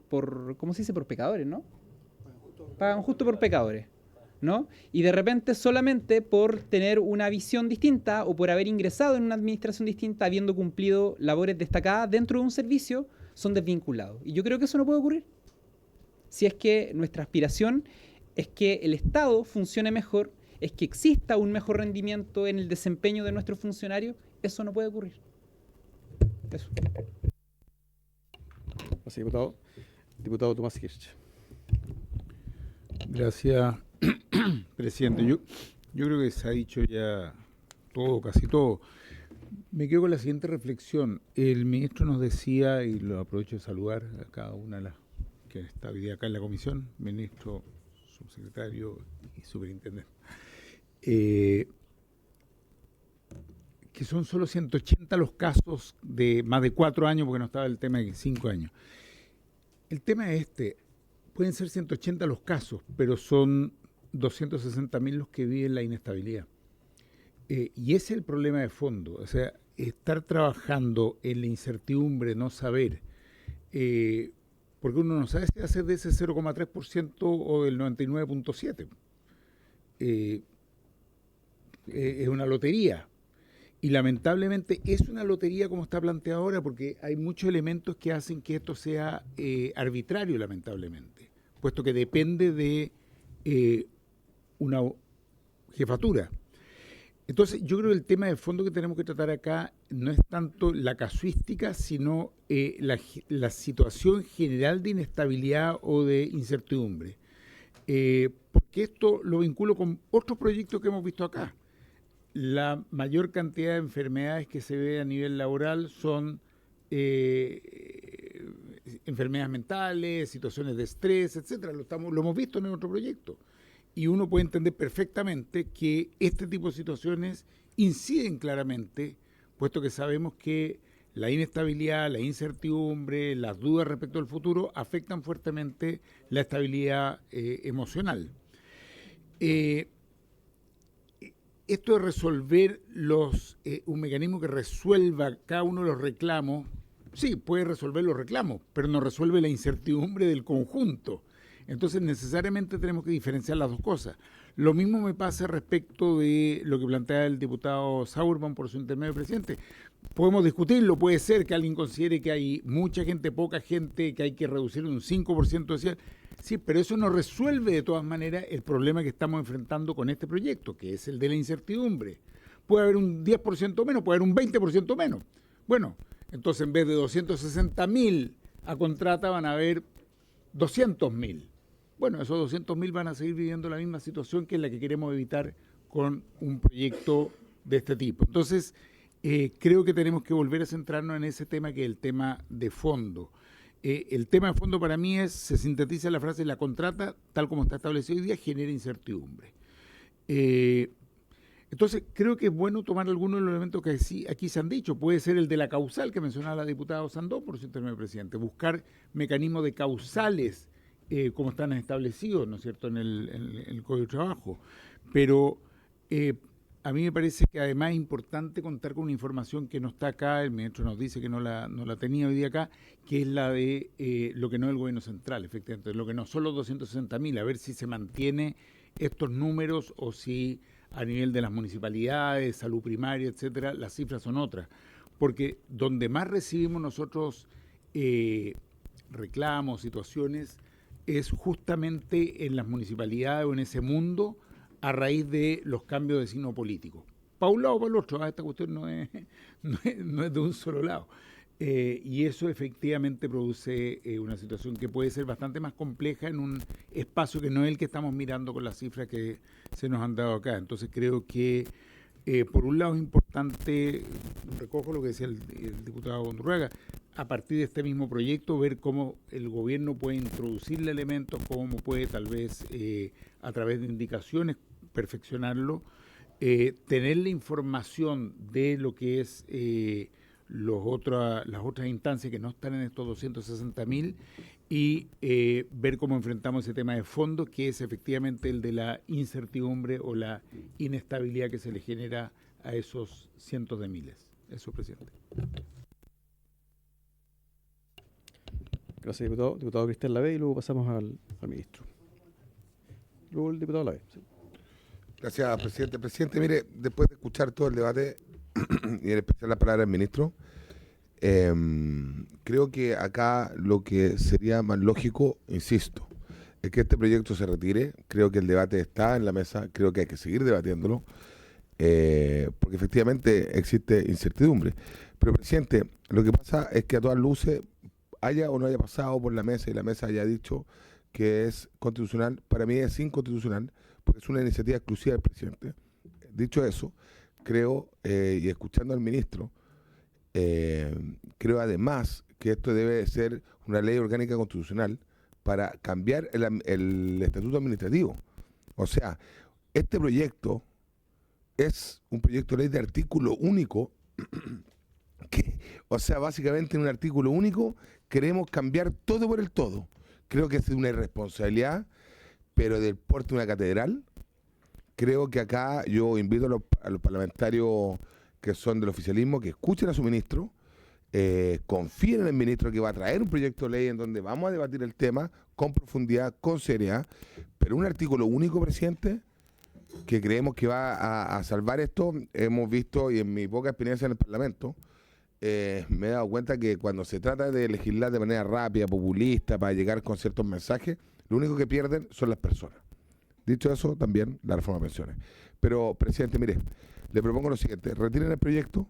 ¿cómo se dice? Por pecadores, ¿no? Pagan justo por pecadores, ¿no? Y de repente solamente por tener una visión distinta o por haber ingresado en una administración distinta, habiendo cumplido labores destacadas dentro de un servicio, son desvinculados. Y yo creo que eso no puede ocurrir. Si es que nuestra aspiración es que el Estado funcione mejor, es que exista un mejor rendimiento en el desempeño de nuestros funcionarios, eso no puede ocurrir. Eso. Gracias, diputado. Diputado Tomás Hirsch. Gracias, presidente. Yo creo que se ha dicho ya todo, casi todo. Me quedo con la siguiente reflexión. El ministro nos decía, y lo aprovecho de saludar a cada una de las que está hoy día acá en la comisión, ministro, subsecretario y superintendente, que son solo 180 los casos de más de 4 años, porque no estaba el tema de 5 años. El tema es pueden ser 180 los casos, pero son 260.000 los que viven la inestabilidad. Y ese es el problema de fondo, o sea, estar trabajando en la incertidumbre, no saber, porque uno no sabe si va a ser de ese 0,3% o del 99,7%. Es una lotería. Y lamentablemente es una lotería como está planteada ahora, porque hay muchos elementos que hacen que esto sea arbitrario, lamentablemente, puesto que depende de una jefatura. Entonces, yo creo que el tema de fondo que tenemos que tratar acá no es tanto la casuística, sino la situación general de inestabilidad o de incertidumbre. Porque esto lo vinculo con otros proyectos que hemos visto acá. La mayor cantidad de enfermedades que se ve a nivel laboral son enfermedades mentales, situaciones de estrés, etcétera. Lo hemos visto en otro proyecto. Y uno puede entender perfectamente que este tipo de situaciones inciden claramente, puesto que sabemos que la inestabilidad, la incertidumbre, las dudas respecto al futuro afectan fuertemente la estabilidad emocional. Esto de resolver un mecanismo que resuelva cada uno de los reclamos, sí, puede resolver los reclamos, pero no resuelve la incertidumbre del conjunto. Entonces, necesariamente tenemos que diferenciar las dos cosas. Lo mismo me pasa respecto de lo que plantea el diputado Sauerman por su intermedio, presidente. Podemos discutirlo, puede ser que alguien considere que hay mucha gente, poca gente, que hay que reducir un 5% de cierre. Sí, pero eso no resuelve de todas maneras el problema que estamos enfrentando con este proyecto, que es el de la incertidumbre. Puede haber un 10% menos, puede haber un 20% menos. Bueno, entonces en vez de 260.000 a contrata van a haber 200.000. Bueno, esos 200.000 van a seguir viviendo la misma situación que es la que queremos evitar con un proyecto de este tipo. Entonces, creo que tenemos que volver a centrarnos en ese tema, que es el tema de fondo. El tema de fondo para mí se sintetiza en la frase: la contrata, tal como está establecido hoy día, genera incertidumbre. Entonces, creo que es bueno tomar algunos de los elementos que aquí se han dicho. Puede ser el de la causal que mencionaba la diputada Sandó, por su intermedio, presidente. Buscar mecanismos de causales como están establecidos, ¿no es cierto?, en el Código de Trabajo. Pero a mí me parece que además es importante contar con una información que no está acá. El ministro nos dice que no la tenía hoy día acá, que es la de lo que no es el gobierno central, efectivamente, lo que no son los 260.000, a ver si se mantiene estos números o si a nivel de las municipalidades, salud primaria, etcétera, las cifras son otras. Porque donde más recibimos nosotros reclamos, situaciones, es justamente en las municipalidades o en ese mundo a raíz de los cambios de signo político. Para un lado o para el otro, esta cuestión no es de un solo lado. Y eso efectivamente produce una situación que puede ser bastante más compleja en un espacio que no es el que estamos mirando con las cifras que se nos han dado acá. Entonces creo que por un lado es importante, recojo lo que decía el diputado Undurraga, a partir de este mismo proyecto ver cómo el gobierno puede introducirle elementos, cómo puede tal vez a través de indicaciones perfeccionarlo, tener la información de lo que es las otras instancias que no están en estos 260.000 y ver cómo enfrentamos ese tema de fondo, que es efectivamente el de la incertidumbre o la inestabilidad que se le genera a esos cientos de miles. Eso, presidente. Gracias, diputado. Diputado Cristian Lavé, y luego pasamos al ministro. Luego el diputado Lavé. Sí. Gracias, presidente. Presidente, mire, después de escuchar todo el debate y en especial la palabra del ministro, creo que acá lo que sería más lógico, insisto, es que este proyecto se retire. Creo que el debate está en la mesa, creo que hay que seguir debatiéndolo, porque efectivamente existe incertidumbre. Pero, presidente, lo que pasa es que a todas luces, haya o no haya pasado por la mesa y la mesa haya dicho que es constitucional, para mí es inconstitucional, porque es una iniciativa exclusiva del presidente. Dicho eso, creo, y escuchando al ministro, creo además que esto debe ser una ley orgánica constitucional para cambiar el estatuto administrativo. O sea, este proyecto es un proyecto de ley de artículo único, o sea, básicamente en un artículo único queremos cambiar todo por el todo. Creo que es una irresponsabilidad, pero del porte de una catedral. Creo que acá yo invito a los parlamentarios que son del oficialismo que escuchen a su ministro, confíen en el ministro que va a traer un proyecto de ley en donde vamos a debatir el tema con profundidad, con seriedad, pero un artículo único, presidente, que creemos que va a salvar esto. Hemos visto, y en mi poca experiencia en el Parlamento, me he dado cuenta que cuando se trata de legislar de manera rápida, populista, para llegar con ciertos mensajes, lo único que pierden son las personas. Dicho eso, también la reforma de pensiones. Pero, presidente, mire, le propongo lo siguiente: retiren el proyecto,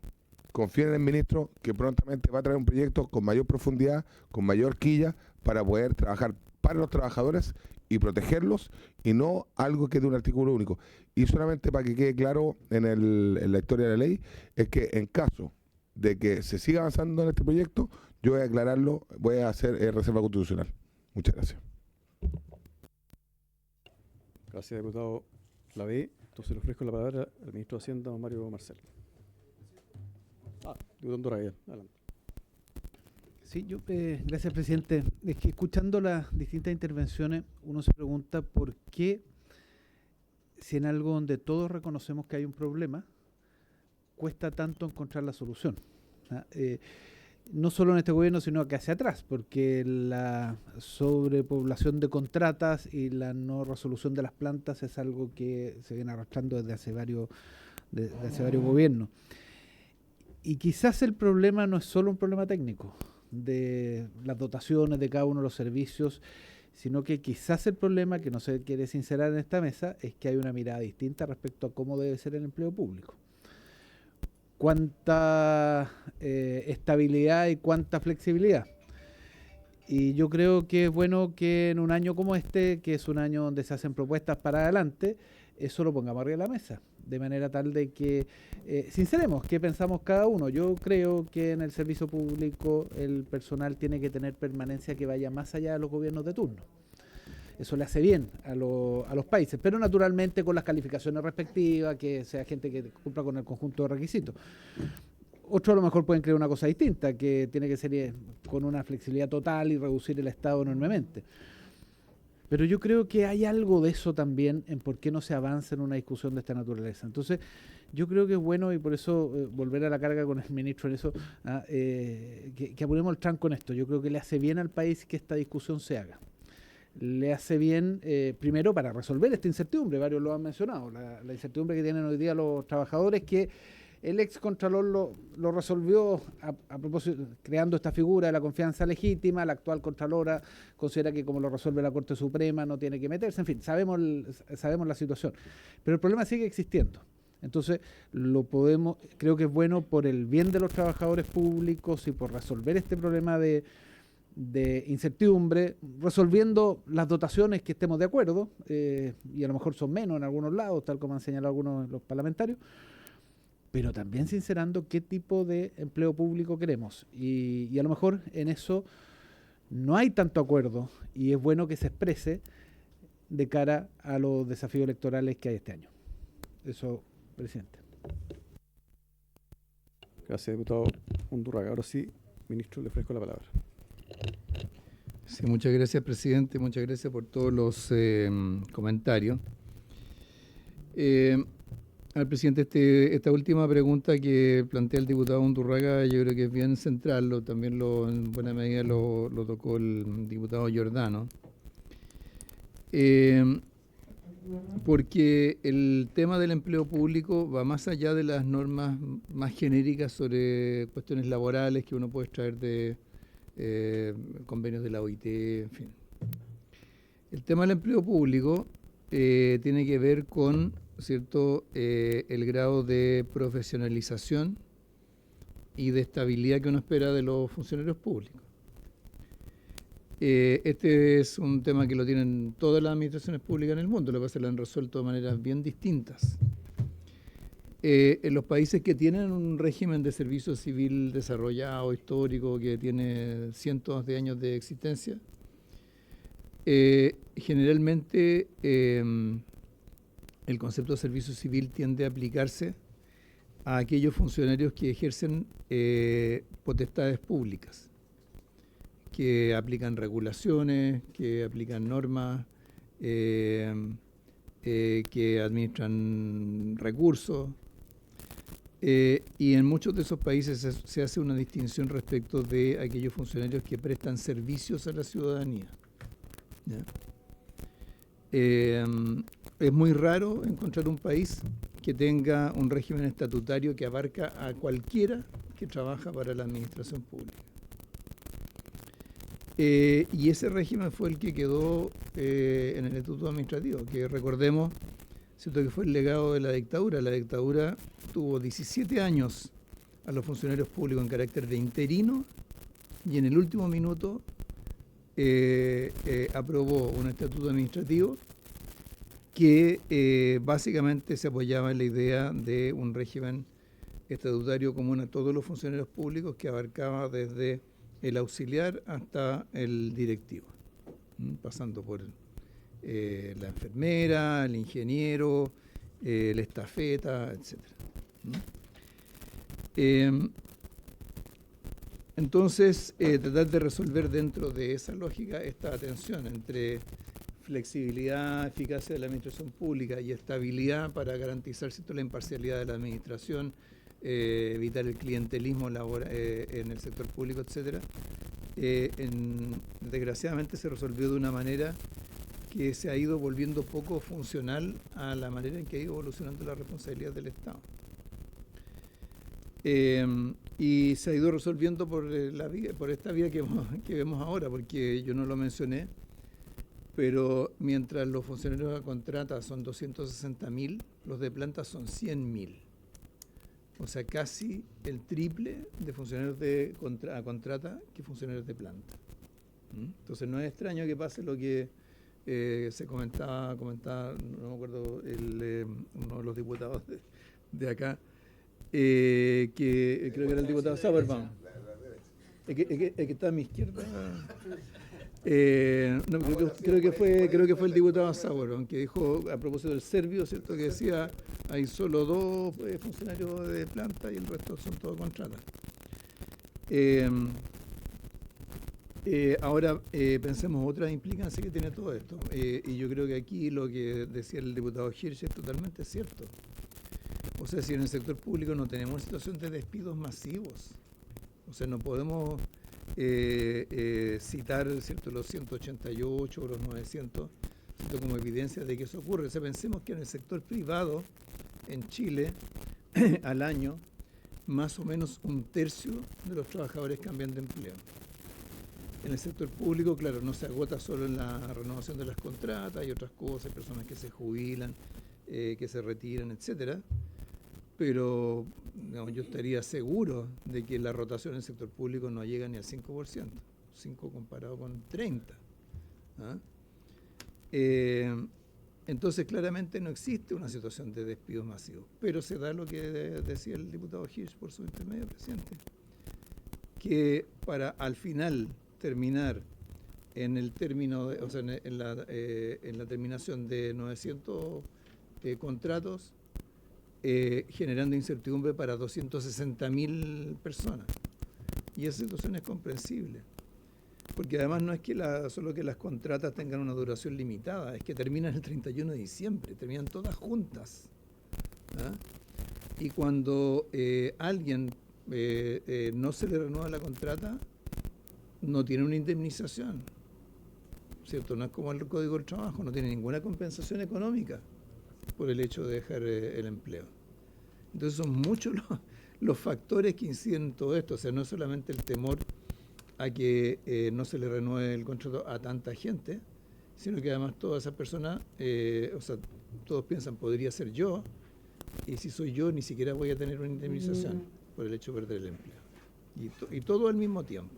confíen en el ministro, que prontamente va a traer un proyecto con mayor profundidad, con mayor quilla, para poder trabajar para los trabajadores y protegerlos, y no algo que de un artículo único. Y solamente para que quede claro en la historia de la ley, es que en caso de que se siga avanzando en este proyecto, yo voy a aclararlo, voy a hacer reserva constitucional. Muchas gracias. Gracias, diputado Lavé. Entonces le ofrezco la palabra al ministro de Hacienda, don Mario Marcel. Diputado Undurraga, adelante. Sí, gracias, presidente. Es que escuchando las distintas intervenciones, uno se pregunta por qué, si en algo donde todos reconocemos que hay un problema, cuesta tanto encontrar la solución. No solo en este gobierno, sino que hacia atrás, porque la sobrepoblación de contratas y la no resolución de las plantas es algo que se viene arrastrando desde hace varios gobiernos. Y quizás el problema no es solo un problema técnico de las dotaciones de cada uno de los servicios, sino que quizás el problema que no se quiere sincerar en esta mesa es que hay una mirada distinta respecto a cómo debe ser el empleo público. Cuánta estabilidad y cuánta flexibilidad. Y yo creo que es bueno que en un año como este, que es un año donde se hacen propuestas para adelante, eso lo pongamos arriba de la mesa, de manera tal de que sinceremos qué pensamos cada uno. Yo creo que en el servicio público el personal tiene que tener permanencia que vaya más allá de los gobiernos de turno. Eso le hace bien a los países, pero naturalmente con las calificaciones respectivas, que sea gente que cumpla con el conjunto de requisitos. Otros a lo mejor pueden creer una cosa distinta, que tiene que ser con una flexibilidad total y reducir el Estado enormemente. Pero yo creo que hay algo de eso también en por qué no se avanza en una discusión de esta naturaleza. Entonces, yo creo que es bueno, y por eso volver a la carga con el ministro en eso, que apuremos el tranco en esto. Yo creo que le hace bien al país que esta discusión se haga. Le hace bien, primero, para resolver esta incertidumbre, varios lo han mencionado, la incertidumbre que tienen hoy día los trabajadores, que el ex contralor lo resolvió a propósito, creando esta figura de la confianza legítima. La actual contralora considera que como lo resuelve la Corte Suprema no tiene que meterse. En fin, sabemos la situación. Pero el problema sigue existiendo. Entonces, creo que es bueno por el bien de los trabajadores públicos y por resolver este problema de incertidumbre, resolviendo las dotaciones que estemos de acuerdo, y a lo mejor son menos en algunos lados, tal como han señalado algunos de los parlamentarios, pero también sincerando qué tipo de empleo público queremos. Y a lo mejor en eso no hay tanto acuerdo, y es bueno que se exprese de cara a los desafíos electorales que hay este año. Eso, presidente. Gracias, diputado Undurraga. Ahora sí, ministro, le ofrezco la palabra. Sí, muchas gracias, presidente. Muchas gracias por todos los comentarios. Al presidente, esta última pregunta que plantea el diputado Undurraga, yo creo que es bien central. También en buena medida lo tocó el diputado Giordano. Porque el tema del empleo público va más allá de las normas más genéricas sobre cuestiones laborales que uno puede extraer de convenios de la OIT, en fin. El tema del empleo público tiene que ver con, ¿cierto?, el grado de profesionalización y de estabilidad que uno espera de los funcionarios públicos. Este es un tema que lo tienen todas las administraciones públicas en el mundo, lo que pasa es que lo han resuelto de maneras bien distintas. En los países que tienen un régimen de servicio civil desarrollado, histórico, que tiene cientos de años de existencia, generalmente el concepto de servicio civil tiende a aplicarse a aquellos funcionarios que ejercen potestades públicas, que aplican regulaciones, que aplican normas, que administran recursos. Y en muchos de esos países se hace una distinción respecto de aquellos funcionarios que prestan servicios a la ciudadanía. ¿Ya? Es muy raro encontrar un país que tenga un régimen estatutario que abarca a cualquiera que trabaja para la administración pública. Y ese régimen fue el que quedó en el Estatuto Administrativo, que recordemos, ¿cierto?, que fue el legado de la dictadura. La dictadura tuvo 17 años a los funcionarios públicos en carácter de interino y en el último minuto aprobó un estatuto administrativo que básicamente se apoyaba en la idea de un régimen estatutario común a todos los funcionarios públicos que abarcaba desde el auxiliar hasta el directivo, pasando por la enfermera, el ingeniero, la estafeta, etc. Entonces, tratar de resolver dentro de esa lógica esta tensión entre flexibilidad, eficacia de la administración pública y estabilidad para garantizar, ¿cierto?, la imparcialidad de la administración, evitar el clientelismo en el sector público, etcétera. Desgraciadamente se resolvió de una manera que se ha ido volviendo poco funcional a la manera en que ha ido evolucionando la responsabilidad del Estado. Y se ha ido resolviendo por esta vía que vemos ahora, porque yo no lo mencioné, pero mientras los funcionarios a contrata son 260.000, los de planta son 100.000. O sea, casi el triple de funcionarios a contrata que funcionarios de planta. Entonces no es extraño que pase lo que se comentaba, no me acuerdo, uno de los diputados de acá, que creo que era el diputado Sauerbaum, el que está a mi izquierda. No, creo que fue el diputado Sauerbaum que dijo a propósito del serbio, ¿cierto?, que decía hay solo 2 funcionarios de planta y el resto son todos contratas. Ahora pensemos otra implicancia que tiene todo esto, y yo creo que aquí lo que decía el diputado Hirsch es totalmente cierto. O sea, si en el sector público no tenemos situación de despidos masivos, o sea, no podemos citar, ¿cierto?, los 188 o los 900, ¿cierto?, como evidencia de que eso ocurre. O sea, pensemos que en el sector privado, en Chile, al año, más o menos 1/3 de los trabajadores cambian de empleo. En el sector público, claro, no se agota solo en la renovación de las contratas, hay otras cosas, hay personas que se jubilan, que se retiran, etcétera. Pero digamos, yo estaría seguro de que la rotación en el sector público no llega ni al 5%, 5 comparado con 30. ¿Ah? Entonces, claramente no existe una situación de despidos masivos, pero se da lo que decía el diputado Hirsch por su intermedio, presidente, que para al final terminar en el término, o sea, en la terminación de 900 contratos, generando incertidumbre para 260.000 personas. Y esa situación es comprensible. Porque además no es que solo que las contratas tengan una duración limitada, es que terminan el 31 de diciembre, terminan todas juntas. ¿Ah? Y cuando alguien no se le renueva la contrata, no tiene una indemnización, ¿cierto? No es como el Código del Trabajo, no tiene ninguna compensación económica por el hecho de dejar el empleo. Entonces son muchos los factores que inciden en todo esto, o sea, no solamente el temor a que no se le renueve el contrato a tanta gente, sino que además todas esas personas, o sea, todos piensan, podría ser yo, y si soy yo ni siquiera voy a tener una indemnización por el hecho de perder el empleo. Y todo al mismo tiempo.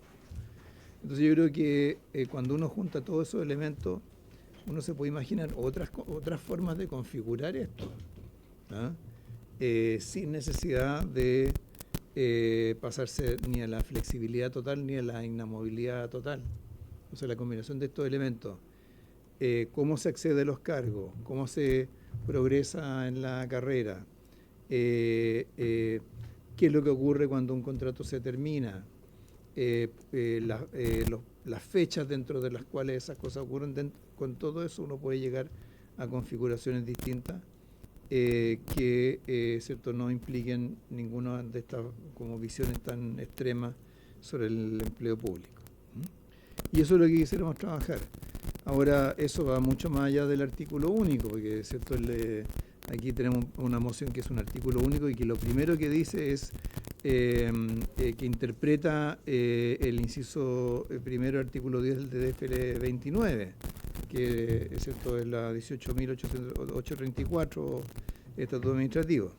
Entonces yo creo que cuando uno junta todos esos elementos, uno se puede imaginar otras formas de configurar esto, ¿ah? Sin necesidad de pasarse ni a la flexibilidad total ni a la inamovilidad total. O sea, la combinación de estos elementos, cómo se accede a los cargos, cómo se progresa en la carrera, qué es lo que ocurre cuando un contrato se termina, las fechas dentro de las cuales esas cosas ocurren, con todo eso uno puede llegar a configuraciones distintas que ¿cierto? No impliquen ninguna de estas como visiones tan extremas sobre el empleo público. Y eso es lo que quisiéramos trabajar. Ahora, eso va mucho más allá del artículo único, porque ¿cierto? Aquí tenemos una moción que es un artículo único y que lo primero que dice es que interpreta el inciso primero, artículo 10 del DFL 29, que es la 18.834 Estatuto Administrativo.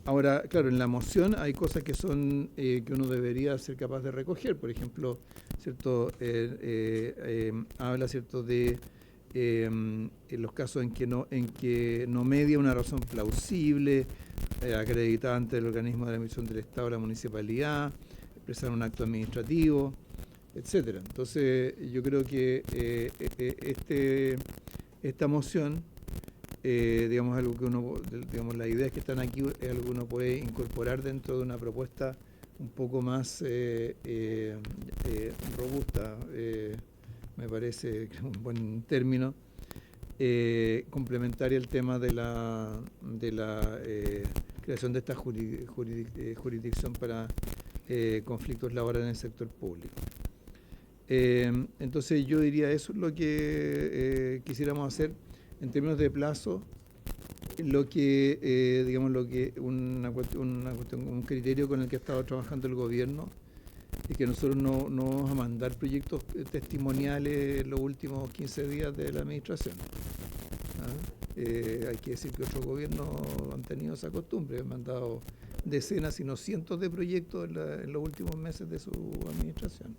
Ahora, claro, en la moción hay cosas que son que uno debería ser capaz de recoger. Por ejemplo, ¿cierto? Habla, ¿cierto? de en los casos en que no media una razón plausible, acreditada ante el organismo de la administración del Estado o la municipalidad, expresar un acto administrativo, etcétera. Entonces, yo creo que esta moción, digamos, algo que digamos, las ideas que están aquí es algo que uno puede incorporar dentro de una propuesta un poco más robusta, me parece un buen término, complementaria al tema de la creación de esta jurisdicción para conflictos laborales en el sector público. Entonces yo diría eso es lo que quisiéramos hacer en términos de plazo, lo que digamos un criterio con el que ha estado trabajando el gobierno es que nosotros no vamos a mandar proyectos testimoniales en los últimos 15 días de la administración. Hay que decir que otros gobiernos han tenido esa costumbre, han mandado decenas, si no cientos de proyectos en los últimos meses de su administración.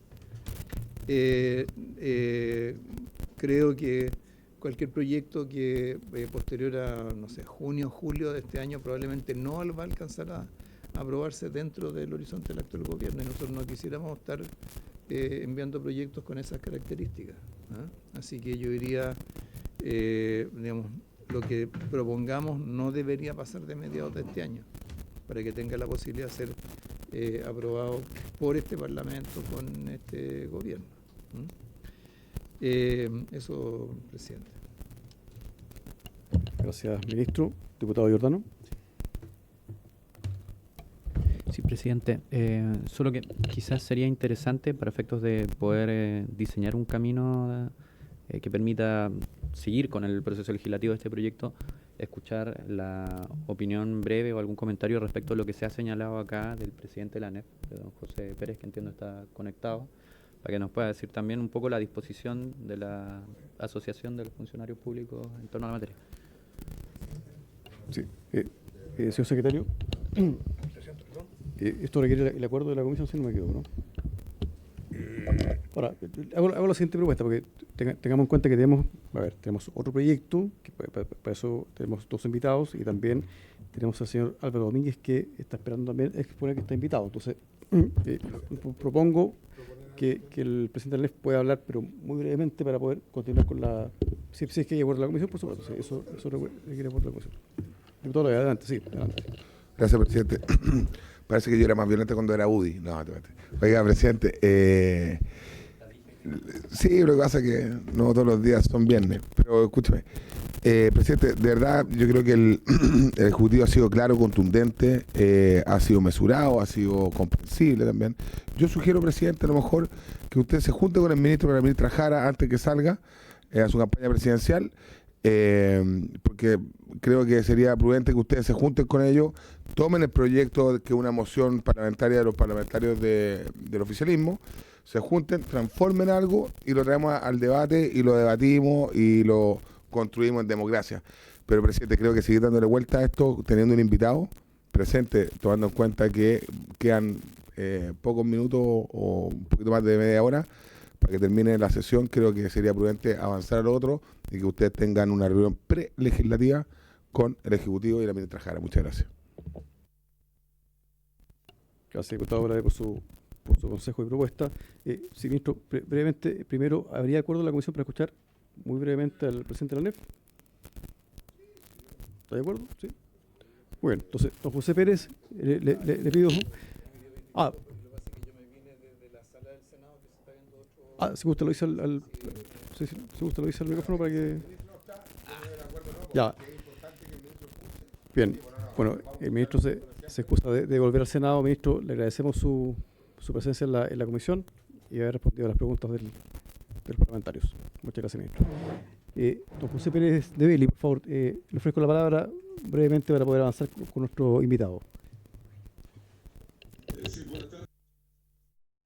Creo que cualquier proyecto que posterior a, no sé, junio, julio de este año probablemente no va a alcanzar a aprobarse dentro del horizonte del actual gobierno, y nosotros no quisiéramos estar enviando proyectos con esas características. Así que yo diría, digamos, lo que propongamos no debería pasar de mediados de este año, para que tenga la posibilidad de ser aprobado por este Parlamento con este gobierno. Eso, presidente. Gracias, ministro. Diputado Giordano. Sí, presidente. Solo que quizás sería interesante para efectos de poder diseñar un camino que permita seguir con el proceso legislativo de este proyecto, escuchar la opinión breve o algún comentario respecto a lo que se ha señalado acá del presidente de la ANEF, de don José Pérez, que entiendo está conectado, para que nos pueda decir también un poco la disposición de la Asociación de los Funcionarios Públicos en torno a la materia. Sí. Señor secretario, esto requiere el acuerdo de la comisión, si no me equivoco, ¿no? Ahora, hago la siguiente propuesta, porque tengamos en cuenta que tenemos otro proyecto, que para eso tenemos dos invitados, y también tenemos al señor Álvaro Domínguez, que está esperando también exponer, que está invitado. Entonces, propongo que el presidente del NEF pueda hablar, pero muy brevemente, para poder continuar con la... Si es que hay acuerdo de la comisión, por supuesto, sí, eso requiere acuerdo de la comisión. Diputado, adelante, sí, adelante. Gracias, presidente. Parece que yo era más violento cuando era UDI. No, oiga, presidente, sí, lo que pasa es que no todos los días son viernes, pero escúcheme. Presidente, de verdad, yo creo que el Ejecutivo ha sido claro, contundente, ha sido mesurado, ha sido comprensible también. Yo sugiero, presidente, a lo mejor que usted se junte con el ministro y la ministra Jara antes que salga a su campaña presidencial, porque creo que sería prudente que ustedes se junten con ellos, tomen el proyecto, que es una moción parlamentaria de los parlamentarios del oficialismo, se junten, transformen algo y lo traemos al debate y lo debatimos y lo construimos en democracia. Pero, presidente, creo que seguir dándole vuelta a esto, teniendo un invitado presente, tomando en cuenta que quedan pocos minutos o un poquito más de media hora para que termine la sesión, creo que sería prudente avanzar al otro y que ustedes tengan una reunión prelegislativa con el Ejecutivo y la ministra Jara. Muchas gracias. Gracias, diputado, por su consejo y propuesta. Sí, ministro, brevemente, primero, ¿habría acuerdo de la comisión para escuchar muy brevemente al presidente de la NEF? ¿Está de acuerdo? Sí. Muy bien, entonces, don José Pérez, le pido... si usted lo dice si usted lo dice al micrófono para que... Ya. Bien, bueno, el ministro se excusa de volver al Senado. Ministro, le agradecemos su presencia en la comisión y haber respondido a las preguntas de los parlamentarios. Muchas gracias, ministro. Don José Pérez de Belli, por favor, le ofrezco la palabra brevemente para poder avanzar con nuestro invitado. Sí, buenas tardes.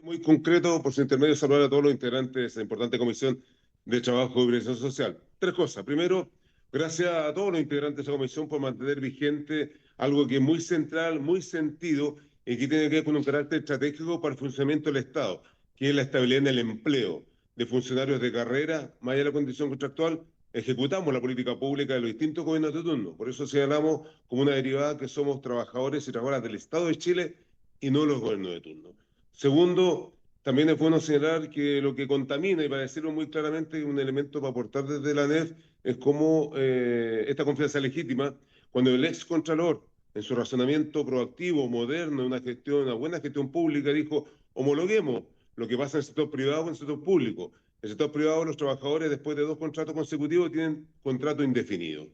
Muy concreto, por su intermedio, saludar a todos los integrantes de esa importante comisión de trabajo y previsión social. Tres cosas. Primero, gracias a todos los integrantes de esa comisión por mantener vigente algo que es muy central, muy sentido y que tiene que ver con un carácter estratégico para el funcionamiento del Estado, que es la estabilidad en el empleo de funcionarios de carrera, más allá de la condición contractual. Ejecutamos la política pública de los distintos gobiernos de turno. Por eso señalamos como una derivada que somos trabajadores y trabajadoras del Estado de Chile y no los gobiernos de turno. Segundo, también es bueno señalar que lo que contamina, y para decirlo muy claramente, un elemento para aportar desde la ANEF, es cómo esta confianza legítima, cuando el ex contralor, en su razonamiento proactivo, moderno, una buena gestión pública, dijo: homologuemos lo que pasa en el sector privado con el sector público. En el sector privado, los trabajadores, después de 2 contratos consecutivos, tienen contrato indefinido.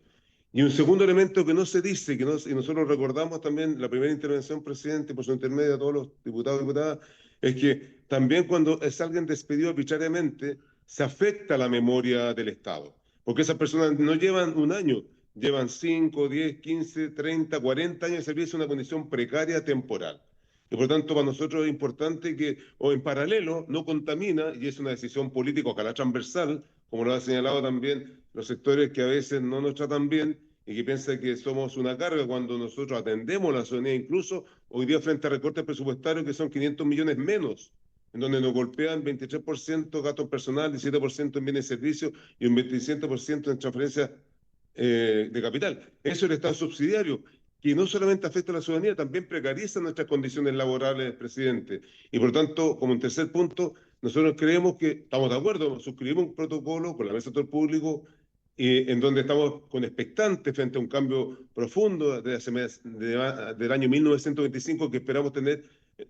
Y un segundo elemento que no se dice, y nosotros recordamos también la primera intervención, presidente, por su intermedio a todos los diputados y diputadas, es que también cuando es alguien despedido arbitrariamente, se afecta la memoria del Estado. Porque esas personas no llevan un año, llevan 5, 10, 15, 30, 40 años de servicio en una condición precaria temporal. Y por tanto, para nosotros es importante que, o en paralelo, no contamina, y es una decisión política, ojalá transversal, como lo ha señalado también los sectores que a veces no nos tratan bien y que piensan que somos una carga cuando nosotros atendemos la ciudadanía, incluso hoy día frente a recortes presupuestarios que son 500 millones menos, en donde nos golpean 23% gasto personal, 17% en bienes y servicios y un 27% en transferencias de capital. Eso es el Estado subsidiario, que no solamente afecta a la ciudadanía, también precariza nuestras condiciones laborales, presidente. Y por tanto, como un tercer punto, nosotros creemos que estamos de acuerdo, suscribimos un protocolo con la mesa del sector público, en donde estamos con expectantes frente a un cambio profundo del año 1925, que esperamos tener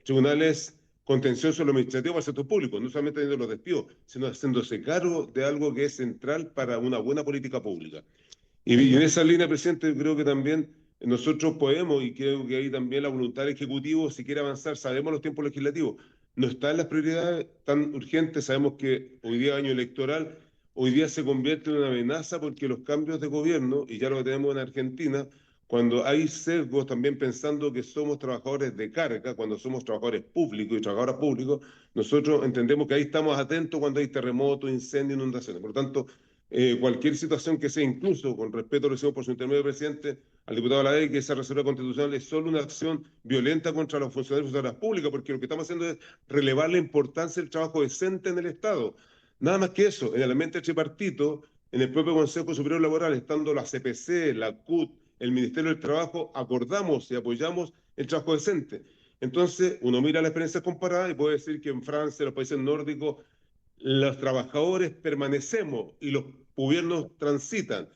tribunales contenciosos en lo administrativo para el sector público, no solamente teniendo los despidos, sino haciéndose cargo de algo que es central para una buena política pública. Y en esa línea, presidente, creo que también nosotros podemos, y creo que ahí también la voluntad del Ejecutivo, si quiere avanzar, sabemos los tiempos legislativos, no está en las prioridades tan urgentes, sabemos que hoy día año electoral, hoy día se convierte en una amenaza porque los cambios de gobierno, y ya lo tenemos en Argentina, cuando hay sesgos también pensando que somos trabajadores de carga, cuando somos trabajadores públicos y trabajadoras públicos, nosotros entendemos que ahí estamos atentos cuando hay terremotos, incendios, inundaciones. Por lo tanto, cualquier situación que sea, incluso con respeto lo decimos por su intermedio, presidente, al diputado Lavey, que esa reserva constitucional es solo una acción violenta contra los funcionarios y funcionarias públicas, porque lo que estamos haciendo es relevar la importancia del trabajo decente en el Estado. Nada más que eso, en el ambiente tripartito, en el propio Consejo Superior Laboral, estando la CPC, la CUT, el Ministerio del Trabajo, acordamos y apoyamos el trabajo decente. Entonces, uno mira la experiencia comparada y puede decir que en Francia, en los países nórdicos, los trabajadores permanecemos y los gobiernos transitan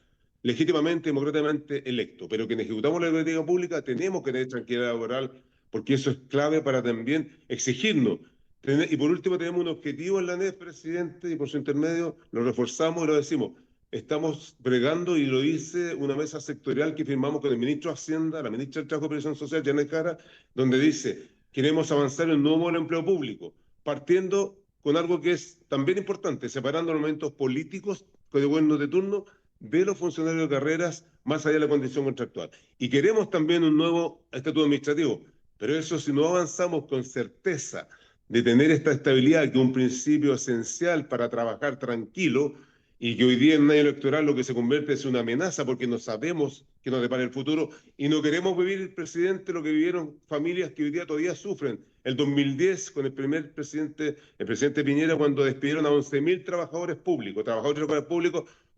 legítimamente, democráticamente electos, pero quienes ejecutamos la política pública tenemos que tener tranquilidad laboral, porque eso es clave para también exigirnos. Y por último, tenemos un objetivo en la NEF, presidente, y por su intermedio lo reforzamos y lo decimos. Estamos bregando, y lo dice una mesa sectorial que firmamos con el ministro de Hacienda, la ministra del Trabajo y Previsión Social, Janet Jara, donde dice, queremos avanzar en un nuevo modelo de empleo público, partiendo con algo que es también importante, separando los momentos políticos de gobierno de turno de los funcionarios de carreras más allá de la condición contractual. Y queremos también un nuevo estatuto administrativo, pero eso si no avanzamos con certeza de tener esta estabilidad, que es un principio esencial para trabajar tranquilo, y que hoy día en un año electoral lo que se convierte es una amenaza porque no sabemos qué nos depara el futuro y no queremos vivir, presidente, lo que vivieron familias que hoy día todavía sufren. El 2010, con el presidente Piñera, cuando despidieron a 11.000 trabajadores públicos,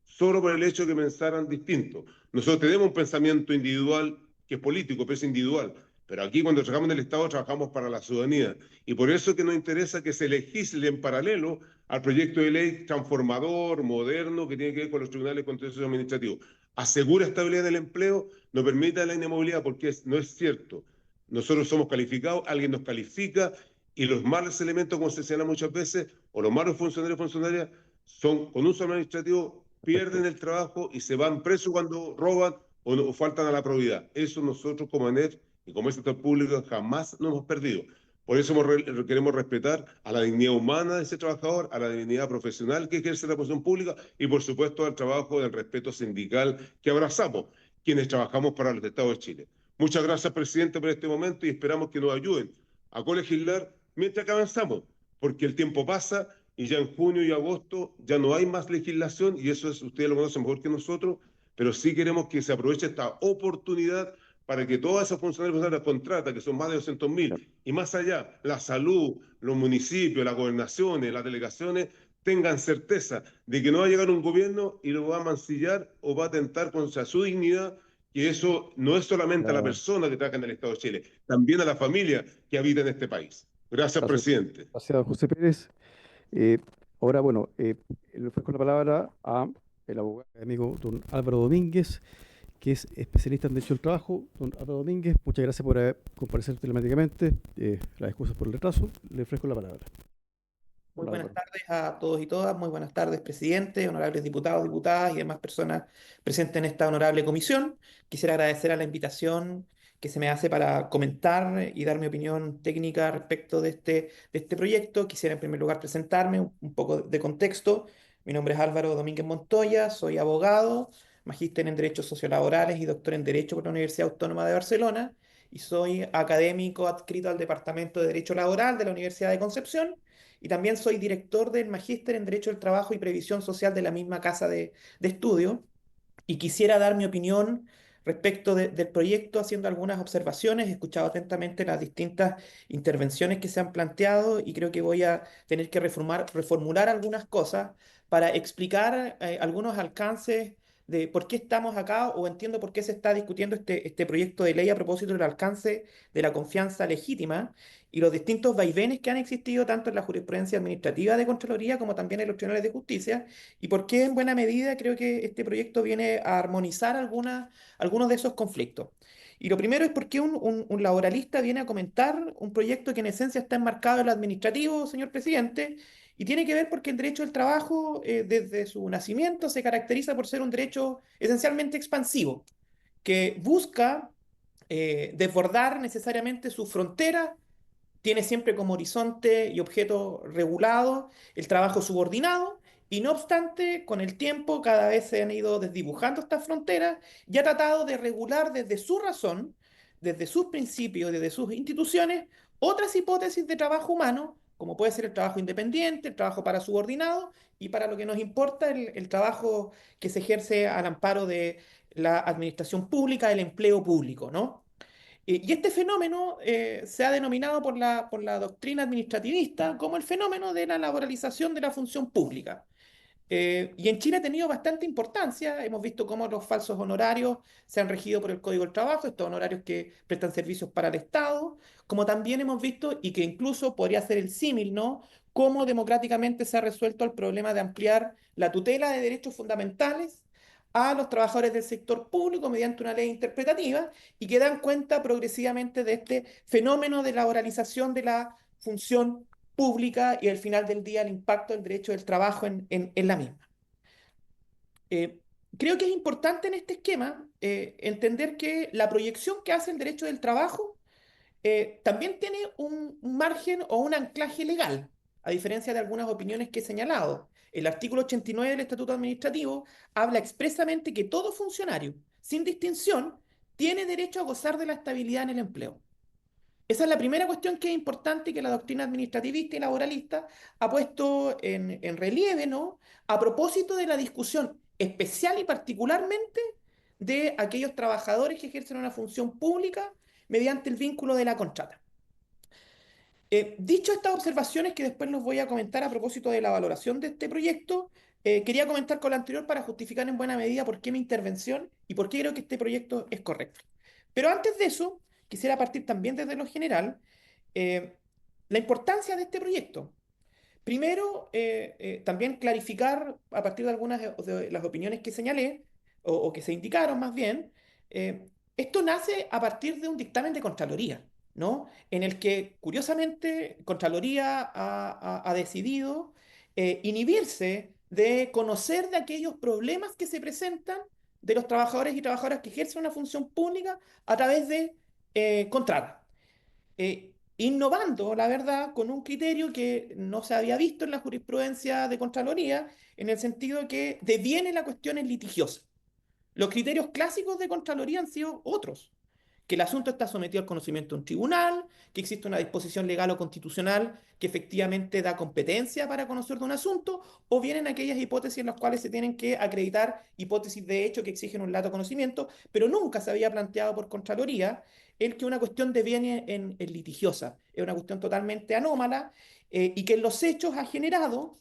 solo por el hecho de que pensaran distinto. Nosotros tenemos un pensamiento individual que es político, pero es individual. Pero aquí cuando trabajamos en el Estado trabajamos para la ciudadanía. Y por eso es que nos interesa que se legisle en paralelo al proyecto de ley transformador, moderno, que tiene que ver con los tribunales contenciosos administrativos. Asegura estabilidad del empleo, no permita la inmovilidad, porque no es cierto. Nosotros somos calificados, alguien nos califica, y los malos elementos, como se señala muchas veces, o los malos funcionarios y funcionarias, son con uso administrativo, pierden el trabajo y se van presos cuando roban o faltan a la probidad. Eso nosotros como ANEF y como sector público jamás nos hemos perdido. Por eso queremos respetar a la dignidad humana de ese trabajador, a la dignidad profesional que ejerce la posición pública y, por supuesto, al trabajo del respeto sindical que abrazamos quienes trabajamos para los Estados de Chile. Muchas gracias, presidente, por este momento y esperamos que nos ayuden a colegislar mientras que avanzamos, porque el tiempo pasa y ya en junio y agosto ya no hay más legislación y eso es, ustedes lo conocen mejor que nosotros, pero sí queremos que se aproveche esta oportunidad para que todas esas funcionarios de la contrata, que son más de 200.000, y más allá, la salud, los municipios, las gobernaciones, las delegaciones, tengan certeza de que no va a llegar un gobierno y lo va a mancillar o va a atentar contra su dignidad, que eso no es solamente a la persona que trabaja en el Estado de Chile, también a la familia que habita en este país. Gracias, presidente. Gracias, José Pérez. Ahora, bueno, le ofrezco la palabra a el abogado amigo don Álvaro Domínguez, que es especialista en Derecho del Trabajo. Don Álvaro Domínguez, muchas gracias por comparecer telemáticamente. Las excusas por el retraso. Le ofrezco la palabra. Muy buenas tardes a todos y todas. Muy buenas tardes, presidente, honorables diputados, diputadas y demás personas presentes en esta honorable comisión. Quisiera agradecer a la invitación que se me hace para comentar y dar mi opinión técnica respecto de este proyecto. Quisiera en primer lugar presentarme un poco de contexto. Mi nombre es Álvaro Domínguez Montoya, soy abogado, magíster en Derechos Sociolaborales y doctor en Derecho por la Universidad Autónoma de Barcelona, y soy académico adscrito al Departamento de Derecho Laboral de la Universidad de Concepción, y también soy director del magíster en Derecho del Trabajo y Previsión Social de la misma casa de estudio, y quisiera dar mi opinión respecto del proyecto haciendo algunas observaciones. He escuchado atentamente las distintas intervenciones que se han planteado y creo que voy a tener que reformular algunas cosas para explicar algunos alcances de por qué estamos acá, o entiendo por qué se está discutiendo este proyecto de ley a propósito del alcance de la confianza legítima y los distintos vaivenes que han existido tanto en la jurisprudencia administrativa de Contraloría como también en los tribunales de justicia, y por qué en buena medida creo que este proyecto viene a armonizar algunos de esos conflictos. Y lo primero es porque un laboralista viene a comentar un proyecto que en esencia está enmarcado en lo administrativo, señor presidente, y tiene que ver porque el derecho del trabajo, desde su nacimiento, se caracteriza por ser un derecho esencialmente expansivo, que busca desbordar necesariamente su frontera, tiene siempre como horizonte y objeto regulado el trabajo subordinado Y no obstante, con el tiempo cada vez se han ido desdibujando estas fronteras y ha tratado de regular desde su razón, desde sus principios, desde sus instituciones, otras hipótesis de trabajo humano, como puede ser el trabajo independiente, el trabajo para subordinados y para lo que nos importa, el trabajo que se ejerce al amparo de la administración pública, el empleo público, ¿no? Y este fenómeno se ha denominado por la doctrina administrativista como el fenómeno de la laboralización de la función pública. Y en Chile ha tenido bastante importancia. Hemos visto cómo los falsos honorarios se han regido por el Código del Trabajo, estos honorarios que prestan servicios para el Estado, como también hemos visto, y que incluso podría ser el símil, ¿no? Cómo democráticamente se ha resuelto el problema de ampliar la tutela de derechos fundamentales a los trabajadores del sector público mediante una ley interpretativa y que dan cuenta progresivamente de este fenómeno de laboralización de la función pública y al final del día el impacto del derecho del trabajo en la misma. Creo que es importante en este esquema entender que la proyección que hace el derecho del trabajo también tiene un margen o un anclaje legal, a diferencia de algunas opiniones que he señalado. El artículo 89 del Estatuto Administrativo habla expresamente que todo funcionario, sin distinción, tiene derecho a gozar de la estabilidad en el empleo. Esa es la primera cuestión que es importante y que la doctrina administrativista y laboralista ha puesto en relieve, ¿no? A propósito de la discusión especial y particularmente de aquellos trabajadores que ejercen una función pública mediante el vínculo de la contrata. Dicho estas observaciones que después los voy a comentar a propósito de la valoración de este proyecto, quería comentar con lo anterior para justificar en buena medida por qué mi intervención y por qué creo que este proyecto es correcto. Pero antes de eso, quisiera partir también desde lo general, la importancia de este proyecto. Primero, también clarificar a partir de algunas de las opiniones que señalé, o que se indicaron más bien, esto nace a partir de un dictamen de Contraloría, ¿no? En el que, curiosamente, Contraloría ha decidido inhibirse de conocer de aquellos problemas que se presentan de los trabajadores y trabajadoras que ejercen una función pública a través de contrata. Innovando, la verdad, con un criterio que no se había visto en la jurisprudencia de Contraloría, en el sentido que deviene la cuestión en litigiosa. Los criterios clásicos de Contraloría han sido otros, que el asunto está sometido al conocimiento de un tribunal, que existe una disposición legal o constitucional que efectivamente da competencia para conocer de un asunto, o bien en aquellas hipótesis en las cuales se tienen que acreditar hipótesis de hecho que exigen un lato conocimiento, pero nunca se había planteado por Contraloría el que una cuestión deviene en litigiosa. Es una cuestión totalmente anómala y que en los hechos ha generado.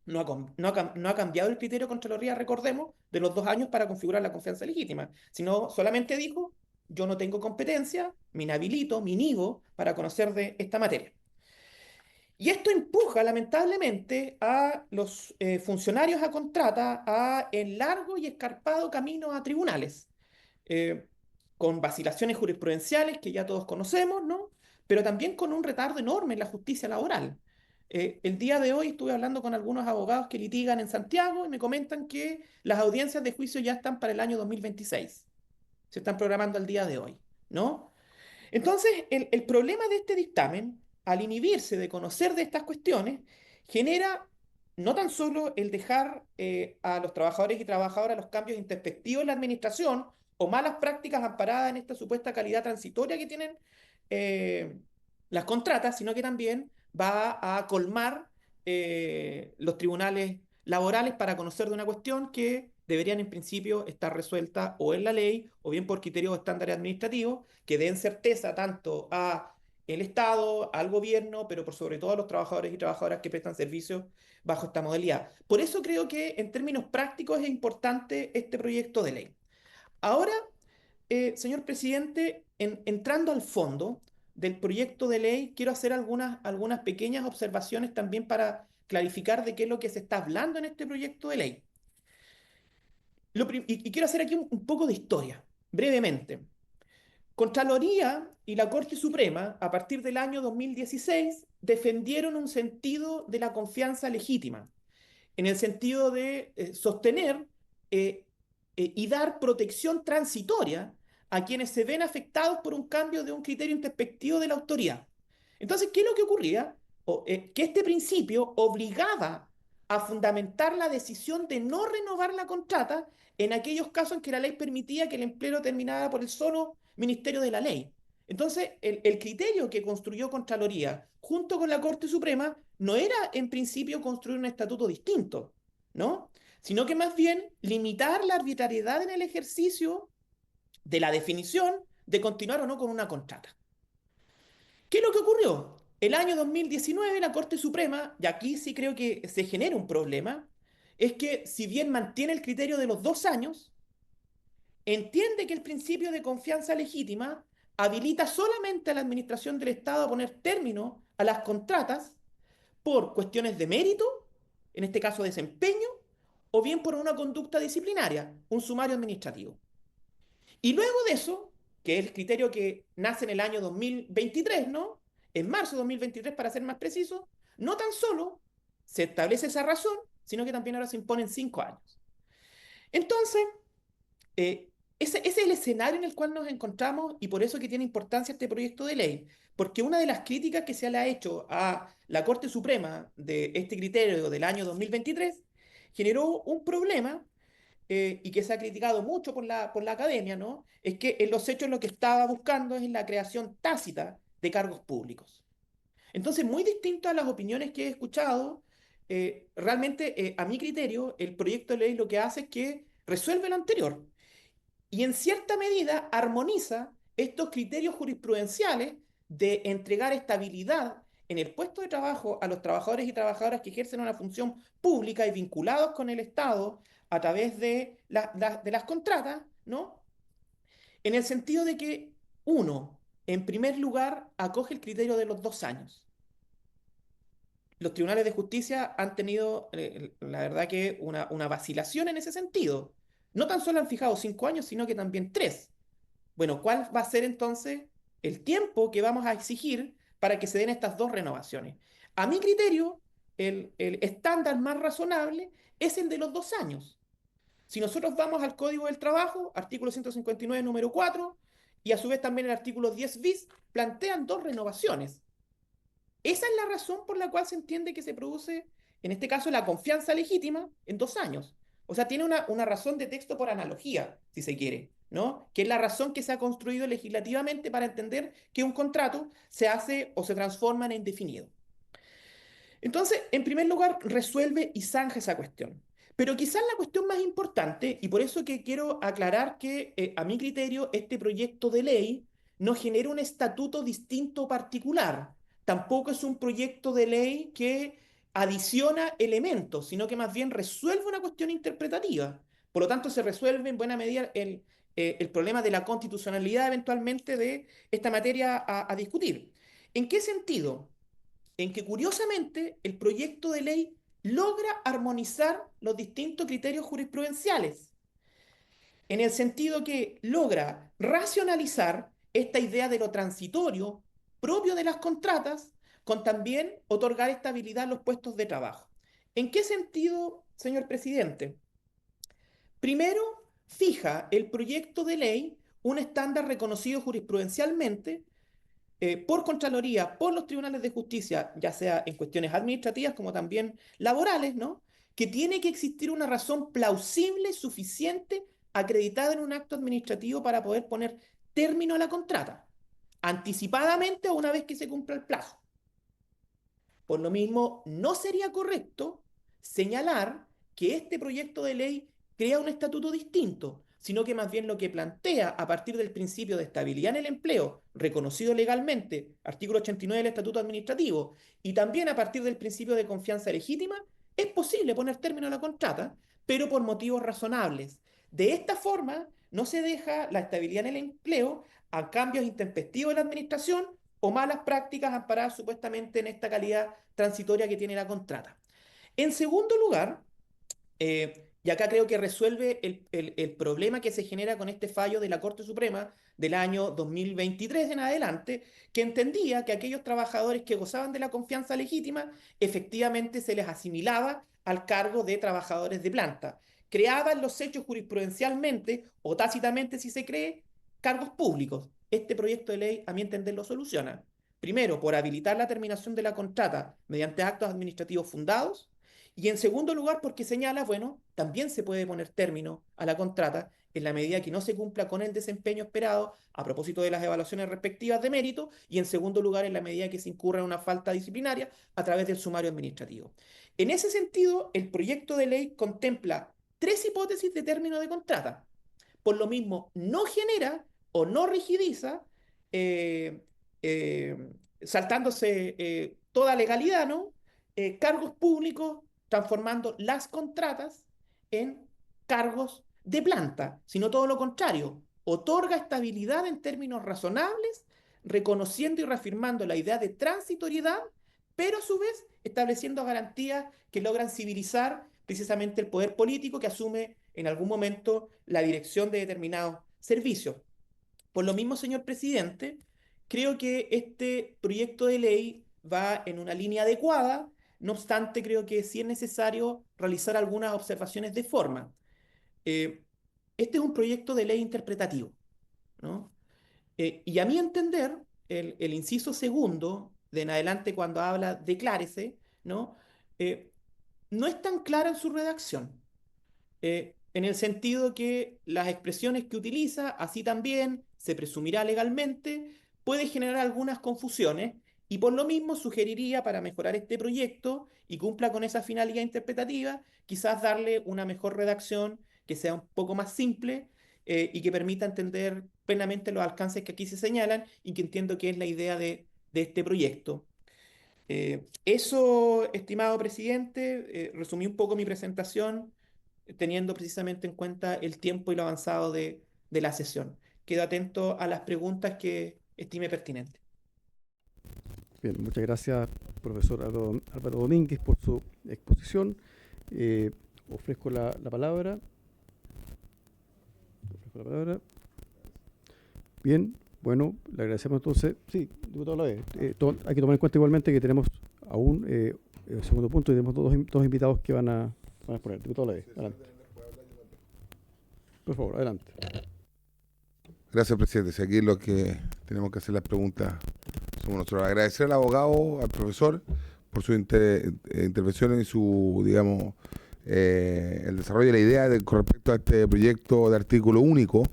No ha cambiado el criterio de Contraloría, recordemos, de los 2 años para configurar la confianza legítima, sino solamente dijo, yo no tengo competencia, me inhabilito, me inhibo para conocer de esta materia. Y esto empuja, lamentablemente, a los funcionarios a contrata a el largo y escarpado camino a tribunales, con vacilaciones jurisprudenciales que ya todos conocemos, ¿no? Pero también con un retardo enorme en la justicia laboral. El día de hoy estuve hablando con algunos abogados que litigan en Santiago y me comentan que las audiencias de juicio ya están para el año 2026. Se están programando al día de hoy, ¿no? Entonces, el problema de este dictamen, al inhibirse de conocer de estas cuestiones, genera no tan solo el dejar a los trabajadores y trabajadoras los cambios introspectivos en la administración o malas prácticas amparadas en esta supuesta calidad transitoria que tienen las contratas, sino que también va a colmar los tribunales laborales para conocer de una cuestión que deberían en principio estar resuelta o en la ley o bien por criterios o estándares administrativos que den certeza tanto a el Estado, al gobierno, pero por sobre todo a los trabajadores y trabajadoras que prestan servicios bajo esta modalidad. Por eso creo que en términos prácticos es importante este proyecto de ley. Ahora, señor presidente, entrando al fondo del proyecto de ley, quiero hacer algunas pequeñas observaciones también para clarificar de qué es lo que se está hablando en este proyecto de ley. Y quiero hacer aquí un poco de historia, brevemente. Contraloría y la Corte Suprema, a partir del año 2016, defendieron un sentido de la confianza legítima, en el sentido de sostener y dar protección transitoria a quienes se ven afectados por un cambio de un criterio introspectivo de la autoridad. Entonces, ¿qué es lo que ocurría? Que este principio obligaba a fundamentar la decisión de no renovar la contrata en aquellos casos en que la ley permitía que el empleo terminara por el solo Ministerio de la Ley. Entonces, el criterio que construyó Contraloría junto con la Corte Suprema no era en principio construir un estatuto distinto, ¿no? Sino que más bien limitar la arbitrariedad en el ejercicio de la definición de continuar o no con una contrata. ¿Qué es lo que ocurrió? El año 2019 la Corte Suprema, y aquí sí creo que se genera un problema, es que si bien mantiene el criterio de los 2 años, entiende que el principio de confianza legítima habilita solamente a la Administración del Estado a poner término a las contratas por cuestiones de mérito, en este caso desempeño, o bien por una conducta disciplinaria, un sumario administrativo. Y luego de eso, que es el criterio que nace en el año 2023, ¿no? En marzo de 2023, para ser más preciso, no tan solo se establece esa razón, sino que también ahora se imponen 5 años. Entonces, ese es el escenario en el cual nos encontramos y por eso que tiene importancia este proyecto de ley, porque una de las críticas que se le ha hecho a la Corte Suprema de este criterio del año 2023 generó un problema y que se ha criticado mucho por la academia, ¿no? Es que en los hechos lo que estaba buscando es la creación tácita de cargos públicos. Entonces, muy distinto a las opiniones que he escuchado, realmente, a mi criterio, el proyecto de ley lo que hace es que resuelve lo anterior y en cierta medida armoniza estos criterios jurisprudenciales de entregar estabilidad en el puesto de trabajo a los trabajadores y trabajadoras que ejercen una función pública y vinculados con el Estado a través de las contratas, ¿no? En el sentido de que, uno, en primer lugar, acoge el criterio de los 2 años. Los tribunales de justicia han tenido, la verdad que, una vacilación en ese sentido. No tan solo han fijado 5 años, sino que también 3. Bueno, ¿cuál va a ser entonces el tiempo que vamos a exigir para que se den estas 2 renovaciones? A mi criterio, el estándar más razonable es el de los 2 años. Si nosotros vamos al Código del Trabajo, artículo 159, número 4, y a su vez también el artículo 10 bis, plantean 2 renovaciones. Esa es la razón por la cual se entiende que se produce, en este caso, la confianza legítima en 2 años. O sea, tiene una razón de texto por analogía, si se quiere, ¿no? Que es la razón que se ha construido legislativamente para entender que un contrato se hace o se transforma en indefinido. Entonces, en primer lugar, resuelve y zanja esa cuestión. Pero quizás la cuestión más importante, y por eso que quiero aclarar que a mi criterio este proyecto de ley no genera un estatuto distinto particular. Tampoco es un proyecto de ley que adiciona elementos, sino que más bien resuelve una cuestión interpretativa. Por lo tanto, se resuelve en buena medida el problema de la constitucionalidad eventualmente de esta materia a discutir. ¿En qué sentido? En que curiosamente el proyecto de ley logra armonizar los distintos criterios jurisprudenciales, en el sentido que logra racionalizar esta idea de lo transitorio propio de las contratas, con también otorgar estabilidad a los puestos de trabajo. ¿En qué sentido, señor presidente? Primero, fija el proyecto de ley un estándar reconocido jurisprudencialmente por Contraloría, por los tribunales de justicia, ya sea en cuestiones administrativas como también laborales, ¿no? Que tiene que existir una razón plausible, suficiente, acreditada en un acto administrativo para poder poner término a la contrata, anticipadamente o una vez que se cumpla el plazo. Por lo mismo, no sería correcto señalar que este proyecto de ley crea un estatuto distinto, sino que más bien lo que plantea a partir del principio de estabilidad en el empleo, reconocido legalmente, artículo 89 del Estatuto Administrativo, y también a partir del principio de confianza legítima, es posible poner término a la contrata, pero por motivos razonables. De esta forma, no se deja la estabilidad en el empleo a cambios intempestivos de la administración o malas prácticas amparadas supuestamente en esta calidad transitoria que tiene la contrata. En segundo lugar, y acá creo que resuelve el problema que se genera con este fallo de la Corte Suprema del año 2023 en adelante, que entendía que aquellos trabajadores que gozaban de la confianza legítima efectivamente se les asimilaba al cargo de trabajadores de planta. Creaban los hechos jurisprudencialmente o tácitamente, si se cree, cargos públicos. Este proyecto de ley, a mi entender, lo soluciona. Primero, por habilitar la terminación de la contrata mediante actos administrativos fundados, Y en segundo lugar, porque señala, bueno, también se puede poner término a la contrata en la medida que no se cumpla con el desempeño esperado a propósito de las evaluaciones respectivas de mérito, y en segundo lugar, en la medida que se incurra en una falta disciplinaria a través del sumario administrativo. En ese sentido, el proyecto de ley contempla 3 hipótesis de término de contrata. Por lo mismo, no genera o no rigidiza, eh, saltándose toda legalidad, ¿no? Cargos públicos, transformando las contratas en cargos de planta, sino todo lo contrario, otorga estabilidad en términos razonables, reconociendo y reafirmando la idea de transitoriedad, pero a su vez estableciendo garantías que logran civilizar precisamente el poder político que asume en algún momento la dirección de determinados servicios. Por lo mismo, señor presidente, creo que este proyecto de ley va en una línea adecuada. No obstante, creo que sí es necesario realizar algunas observaciones de forma. Este es un proyecto de ley interpretativo, ¿no? Y a mi entender, el inciso segundo, de en adelante cuando habla declárese, ¿no? No es tan clara en su redacción, en el sentido que las expresiones que utiliza, así también se presumirá legalmente, puede generar algunas confusiones, y por lo mismo sugeriría, para mejorar este proyecto y cumpla con esa finalidad interpretativa, quizás darle una mejor redacción que sea un poco más simple, y que permita entender plenamente los alcances que aquí se señalan y que entiendo que es la idea de este proyecto. Eso, estimado presidente, resumí un poco mi presentación, teniendo precisamente en cuenta el tiempo y lo avanzado de la sesión. Quedo atento a las preguntas que estime pertinentes. Bien, muchas gracias, profesor Álvaro Domínguez, por su exposición. Ofrezco la palabra. Bien, bueno, le agradecemos entonces. Sí, diputado Lavey. Hay que tomar en cuenta igualmente que tenemos aún el segundo punto y tenemos dos invitados que van a exponer. Diputado Lavey, adelante. Por favor, adelante. Gracias, presidente. Si aquí lo que tenemos que hacer las preguntas somos nosotros. Agradecer al abogado, al profesor, por su intervención y su, digamos, el desarrollo de la idea con respecto a este proyecto de artículo único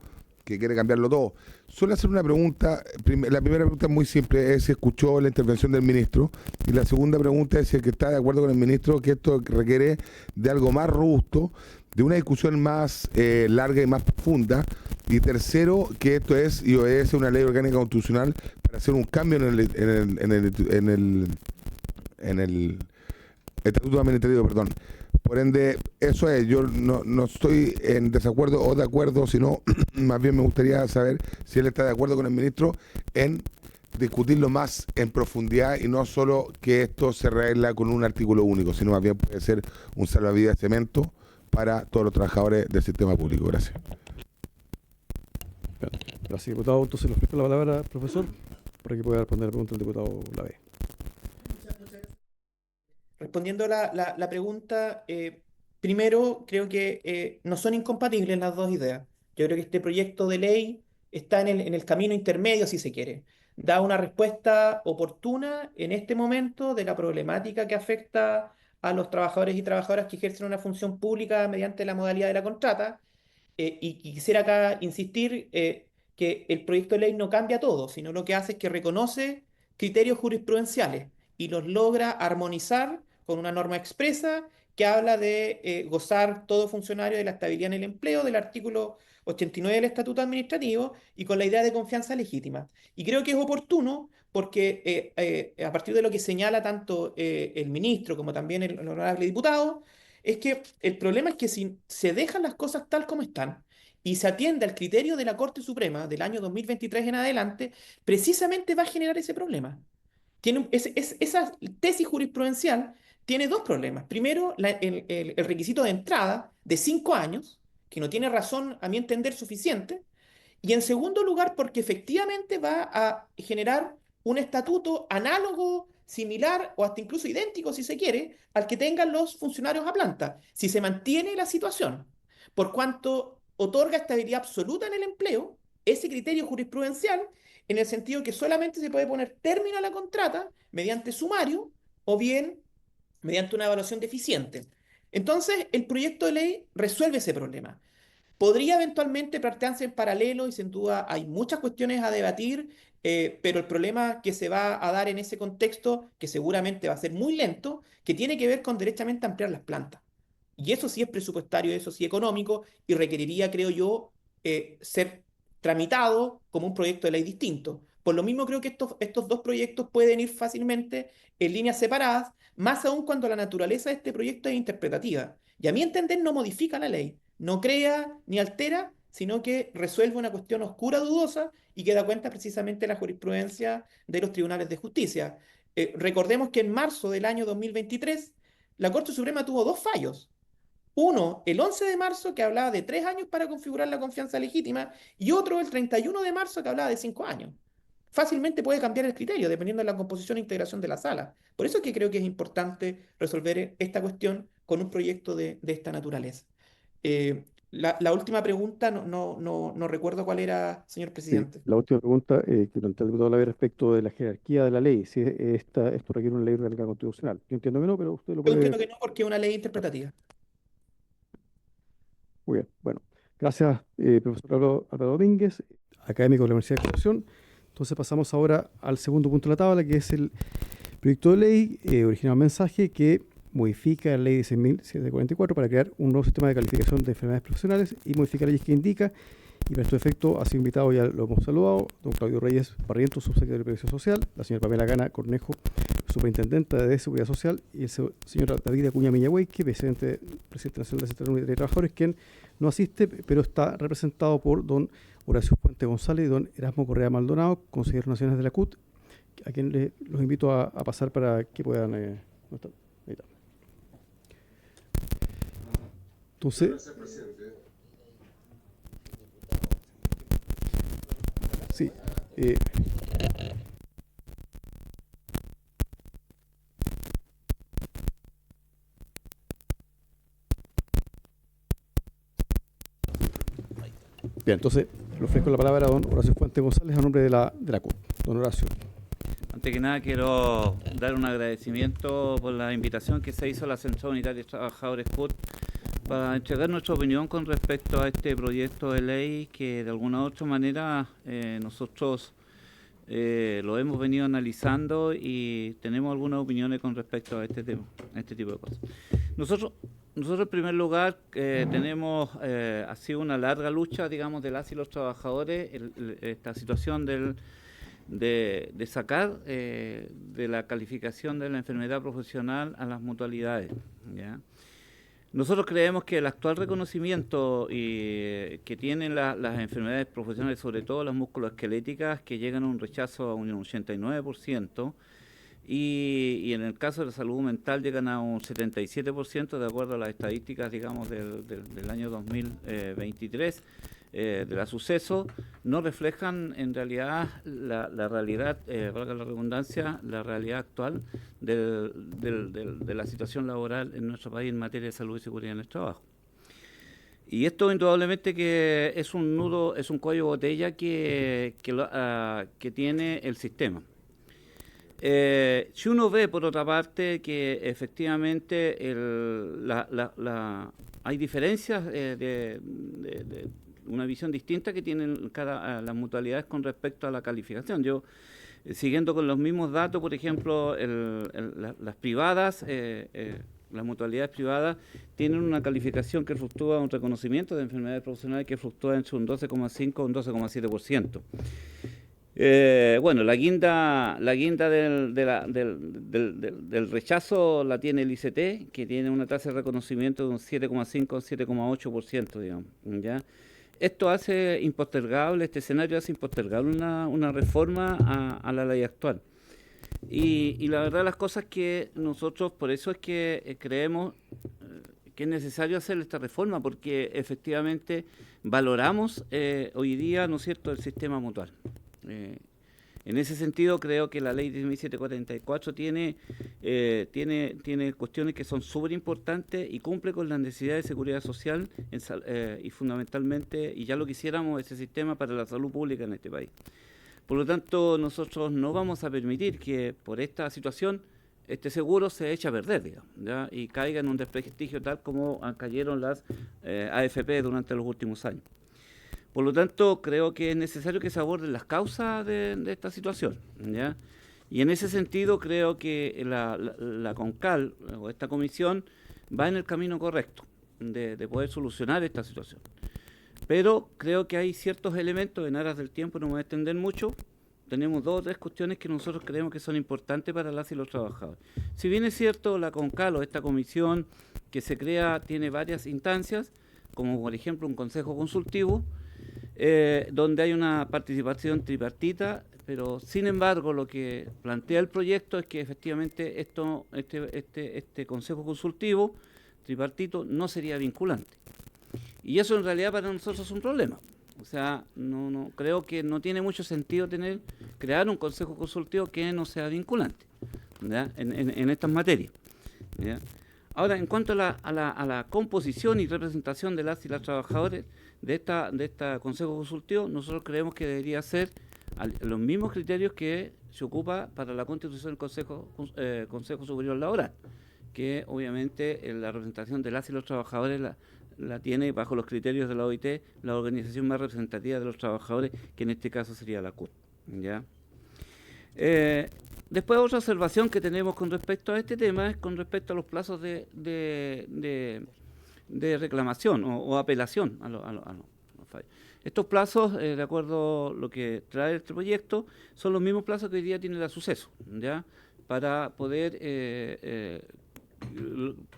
que quiere cambiarlo todo. Solo hacer una pregunta. La primera pregunta es muy simple, es si escuchó la intervención del ministro, y la segunda pregunta es si el que está de acuerdo con el ministro que esto requiere de algo más robusto, de una discusión más larga y más profunda, y tercero, que esto es y obedece una ley orgánica constitucional para hacer un cambio en el estatuto administrativo, perdón. Por ende, eso es, yo no estoy en desacuerdo o de acuerdo, sino más bien me gustaría saber si él está de acuerdo con el ministro en discutirlo más en profundidad y no solo que esto se arregla con un artículo único, sino más bien puede ser un salvavidas de cemento para todos los trabajadores del sistema público. Gracias. Gracias, diputado. Entonces le ofrezco la palabra al profesor para que pueda responder la pregunta del diputado Lavey. Respondiendo la pregunta, primero creo que no son incompatibles las dos ideas. Yo creo que este proyecto de ley está en el camino intermedio, si se quiere. Da una respuesta oportuna en este momento de la problemática que afecta a los trabajadores y trabajadoras que ejercen una función pública mediante la modalidad de la contrata. Y quisiera acá insistir que el proyecto de ley no cambia todo, sino lo que hace es que reconoce criterios jurisprudenciales y los logra armonizar con una norma expresa que habla de gozar todo funcionario de la estabilidad en el empleo del artículo 89 del Estatuto Administrativo, y con la idea de confianza legítima. Y creo que es oportuno porque a partir de lo que señala tanto el ministro como también el honorable diputado, es que el problema es que si se dejan las cosas tal como están y se atiende al criterio de la Corte Suprema del año 2023 en adelante, precisamente va a generar ese problema. Esa tesis jurisprudencial tiene dos problemas. Primero, el requisito de entrada de 5 años, que no tiene razón, a mi entender, suficiente. Y en segundo lugar, porque efectivamente va a generar un estatuto análogo, similar o hasta incluso idéntico, si se quiere, al que tengan los funcionarios a planta, si se mantiene la situación. Por cuanto otorga estabilidad absoluta en el empleo, ese criterio jurisprudencial, en el sentido que solamente se puede poner término a la contrata mediante sumario, o bien mediante una evaluación deficiente. Entonces, el proyecto de ley resuelve ese problema. Podría eventualmente plantearse en paralelo y sin duda hay muchas cuestiones a debatir, pero el problema que se va a dar en ese contexto, que seguramente va a ser muy lento, que tiene que ver con derechamente ampliar las plantas. Y eso sí es presupuestario, eso sí económico, y requeriría, creo yo, ser tramitado como un proyecto de ley distinto. Por lo mismo creo que estos dos proyectos pueden ir fácilmente en líneas separadas, más aún cuando la naturaleza de este proyecto es interpretativa. Y a mi entender no modifica la ley, no crea ni altera, sino que resuelve una cuestión oscura, dudosa, y que da cuenta precisamente de la jurisprudencia de los tribunales de justicia. Recordemos que en marzo del año 2023, la Corte Suprema tuvo dos fallos. Uno, el 11 de marzo, que hablaba de 3 años para configurar la confianza legítima, y otro, el 31 de marzo, que hablaba de 5 años. Fácilmente puede cambiar el criterio dependiendo de la composición e integración de la sala. Por eso es que creo que es importante resolver esta cuestión con un proyecto de esta naturaleza. La última pregunta, no recuerdo cuál era, señor Sí, presidente. la última pregunta que plantea el diputado Lavera respecto de la jerarquía de la ley, si esto requiere una ley orgánica constitucional. Yo entiendo que no, pero usted lo Yo puede... entiendo que no, porque es una ley interpretativa. Muy bien, bueno. Gracias, profesor Álvaro Domínguez, académico de la Universidad de Concepción. Entonces pasamos ahora al segundo punto de la tabla, que es el proyecto de ley, original mensaje, que modifica la ley 16.744 para crear un nuevo sistema de calificación de enfermedades profesionales y modifica leyes que indica, y para este efecto ha sido invitado, ya lo hemos saludado, don Claudio Reyes Barrientos, subsecretario de Previsión Social, la señora Pamela Gana Cornejo, superintendente de Seguridad Social, y el señor David Acuña Miñahueque, presidente nacional de Central Unitaria de Trabajadores, quien no asiste, pero está representado por don Horacio Puente González y don Erasmo Correa Maldonado, consejeros nacionales de la CUT, a quien los invito a pasar para que puedan... ahí está. Entonces... Gracias, presidente. Sí. Bien, entonces le ofrezco la palabra a don Horacio Fuente González a nombre de la CUT. Don Horacio. Antes que nada quiero dar un agradecimiento por la invitación que se hizo a la Central Unitaria de Trabajadores CUT para entregar nuestra opinión con respecto a este proyecto de ley que de alguna u otra manera nosotros lo hemos venido analizando y tenemos algunas opiniones con respecto a este tema, a este tipo de cosas. Nosotros en primer lugar ha sido una larga lucha, digamos, de las y los trabajadores, esta situación de sacar de la calificación de la enfermedad profesional a las mutualidades, ¿ya? Nosotros creemos que el actual reconocimiento que tienen las enfermedades profesionales, sobre todo las musculoesqueléticas, que llegan a un rechazo a un 89%, y en el caso de la salud mental llegan a un 77%, de acuerdo a las estadísticas, digamos, del año 2023, de la suceso, no reflejan en realidad la realidad, valga la redundancia, la realidad actual de la situación laboral en nuestro país en materia de salud y seguridad en el trabajo. Y esto indudablemente que es un nudo, es un cuello de botella que tiene el sistema. Si uno ve, por otra parte, que efectivamente hay diferencias de una visión distinta que tienen las mutualidades con respecto a la calificación. Yo, siguiendo con los mismos datos, por ejemplo, las privadas, las mutualidades privadas tienen una calificación que fluctúa, un reconocimiento de enfermedades profesionales que fluctúa entre un 12,5 y un 12,7%. Bueno, la guinda del rechazo la tiene el ICT, que tiene una tasa de reconocimiento de un 7,5 o 7,8%, digamos, ¿ya? Esto hace impostergable, este escenario hace impostergable una reforma a la ley actual. Y la verdad de las cosas que nosotros, por eso es que creemos que es necesario hacer esta reforma, porque efectivamente valoramos hoy día, ¿no es cierto?, el sistema mutual. En ese sentido, creo que la ley 1744 tiene cuestiones que son súper importantes y cumple con las necesidades de seguridad social y fundamentalmente, y ya lo quisiéramos, ese sistema para la salud pública en este país. Por lo tanto, nosotros no vamos a permitir que por esta situación este seguro se echa a perder, digamos, ¿ya? Y caiga en un desprestigio tal como cayeron las AFP durante los últimos años. Por lo tanto, creo que es necesario que se aborden las causas de esta situación, ¿ya? Y en ese sentido creo que la CONCAL o esta comisión va en el camino correcto de poder solucionar esta situación. Pero creo que hay ciertos elementos, en aras del tiempo no me voy a extender mucho, tenemos 2 o 3 cuestiones que nosotros creemos que son importantes para las y los trabajadores. Si bien es cierto, la CONCAL o esta comisión que se crea tiene varias instancias, como por ejemplo un consejo consultivo, donde hay una participación tripartita, pero sin embargo lo que plantea el proyecto es que efectivamente este consejo consultivo tripartito no sería vinculante. Y eso en realidad para nosotros es un problema. O sea, no creo que no tiene mucho sentido crear un consejo consultivo que no sea vinculante, ¿ya? En estas materias, ¿ya? Ahora, en cuanto a la composición y representación de las y las trabajadores de esta consejo consultivo, nosotros creemos que debería ser los mismos criterios que se ocupa para la constitución del Consejo Superior Laboral, que obviamente la representación de las y los trabajadores la tiene bajo los criterios de la OIT, la organización más representativa de los trabajadores, que en este caso sería la CUT, ¿ya? Después otra observación que tenemos con respecto a este tema es con respecto a los plazos de reclamación o apelación a los fallos. Estos plazos, de acuerdo a lo que trae este proyecto, son los mismos plazos que hoy día tiene la Suceso, ¿ya? Para poder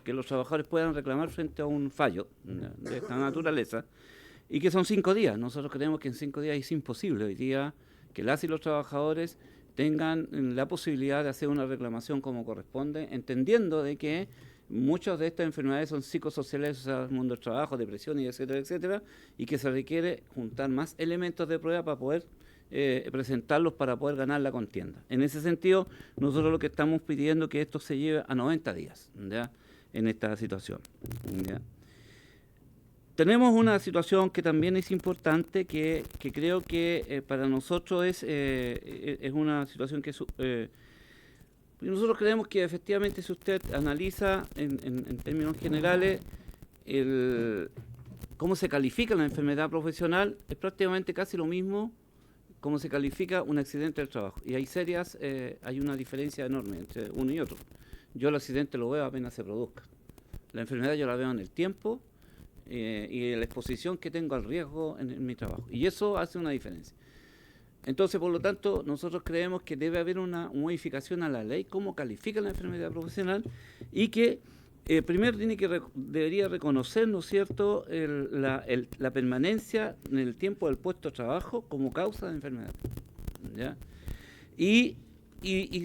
que los trabajadores puedan reclamar frente a un fallo de esta naturaleza, y que son 5 días. Nosotros creemos que en 5 días es imposible hoy día que las y los trabajadores tengan la posibilidad de hacer una reclamación como corresponde, entendiendo de que muchas de estas enfermedades son psicosociales, o sea, el mundo del trabajo, depresión y etcétera, etcétera, y que se requiere juntar más elementos de prueba para poder presentarlos para poder ganar la contienda. En ese sentido, nosotros lo que estamos pidiendo es que esto se lleve a 90 días, ¿ya? En esta situación, ¿ya? Tenemos una situación que también es importante, que creo que para nosotros es una situación que nosotros creemos que efectivamente, si usted analiza en términos generales cómo se califica la enfermedad profesional, es prácticamente casi lo mismo como se califica un accidente del trabajo. Y hay una diferencia enorme entre uno y otro. Yo el accidente lo veo apenas se produzca. La enfermedad yo la veo en el tiempo y en la exposición que tengo al riesgo en mi trabajo. Y eso hace una diferencia. Entonces, por lo tanto, nosotros creemos que debe haber una modificación a la ley, cómo califica la enfermedad profesional, y que primero debería reconocer, ¿no es cierto?, la permanencia en el tiempo del puesto de trabajo como causa de enfermedad, ¿ya? Y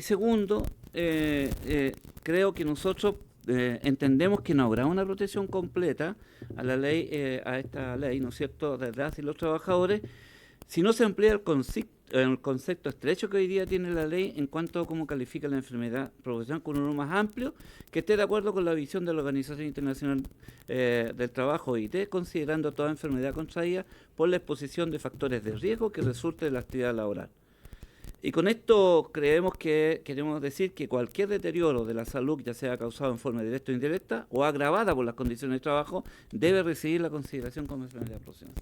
segundo, creo que nosotros entendemos que no habrá una protección completa a la ley, a esta ley, ¿no es cierto?, de las y los trabajadores, si no se amplía el concepto estrecho que hoy día tiene la ley en cuanto a cómo califica la enfermedad profesional, con uno más amplio, que esté de acuerdo con la visión de la Organización Internacional del Trabajo, OIT, considerando toda enfermedad contraída por la exposición de factores de riesgo que resulte de la actividad laboral. Y con esto queremos decir que cualquier deterioro de la salud, ya sea causado en forma directa o indirecta, o agravada por las condiciones de trabajo, debe recibir la consideración como enfermedad profesional.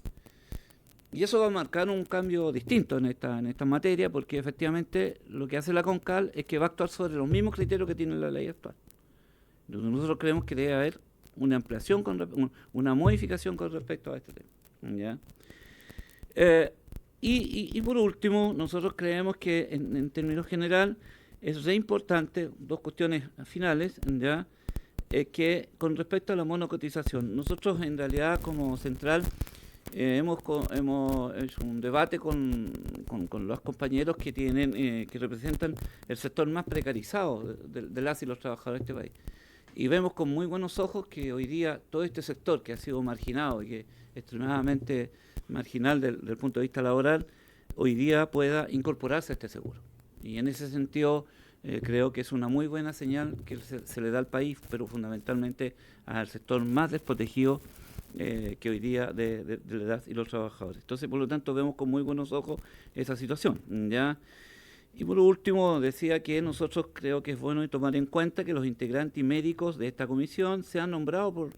Y eso va a marcar un cambio distinto en esta materia, porque efectivamente lo que hace la CONCAL es que va a actuar sobre los mismos criterios que tiene la ley actual. Nosotros creemos que debe haber una ampliación, una modificación con respecto a este tema, ¿ya? Y por último, nosotros creemos que en términos general es re importante, 2 cuestiones finales, ¿ya? Que con respecto a la monocotización, nosotros en realidad como central hemos hecho un debate con los compañeros que representan el sector más precarizado de las y los trabajadores de este país. Y vemos con muy buenos ojos que hoy día todo este sector que ha sido marginado y que es extremadamente marginal del punto de vista laboral, hoy día pueda incorporarse a este seguro. Y en ese sentido creo que es una muy buena señal que se le da al país, pero fundamentalmente al sector más desprotegido que hoy día de la edad y los trabajadores. Entonces, por lo tanto, vemos con muy buenos ojos esa situación, ¿ya? Y por último, decía que nosotros creo que es bueno tomar en cuenta que los integrantes y médicos de esta comisión sean nombrados por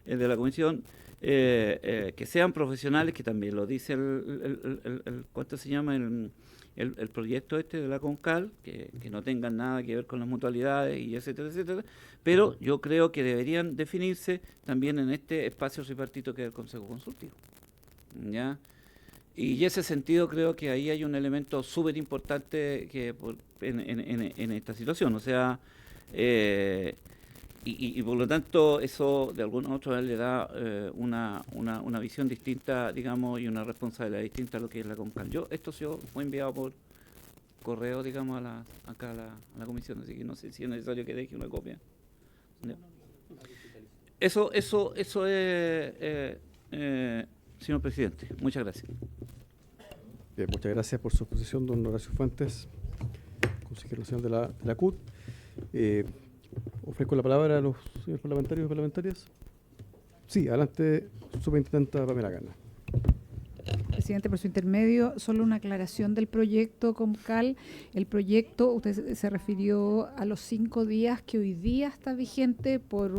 el de la comisión, que sean profesionales, que también lo dice ¿cuánto se llama? El proyecto este de la CONCAL, que no tengan nada que ver con las mutualidades y etcétera, etcétera, pero yo creo que deberían definirse también en este espacio tripartito que es el Consejo Consultivo, ¿ya? Y en ese sentido creo que ahí hay un elemento súper importante en esta situación, o sea, y por lo tanto eso de alguna u otra manera le da una visión distinta, digamos, y una responsabilidad distinta a lo que es la CONCAL. Esto fue enviado por correo, digamos, acá a la comisión, así que no sé si es necesario que deje una copia. ¿Ya? Eso es, señor presidente. Muchas gracias. Bien, muchas gracias por su exposición, don Horacio Fuentes, consejero nacional de la CUT. Ofrezco la palabra a los señores parlamentarios y parlamentarias. Sí, adelante, superintendenta Pamela Gana. Presidente, por su intermedio, solo una aclaración del proyecto CONCAL. El proyecto, usted se refirió a los 5 días que hoy día está vigente por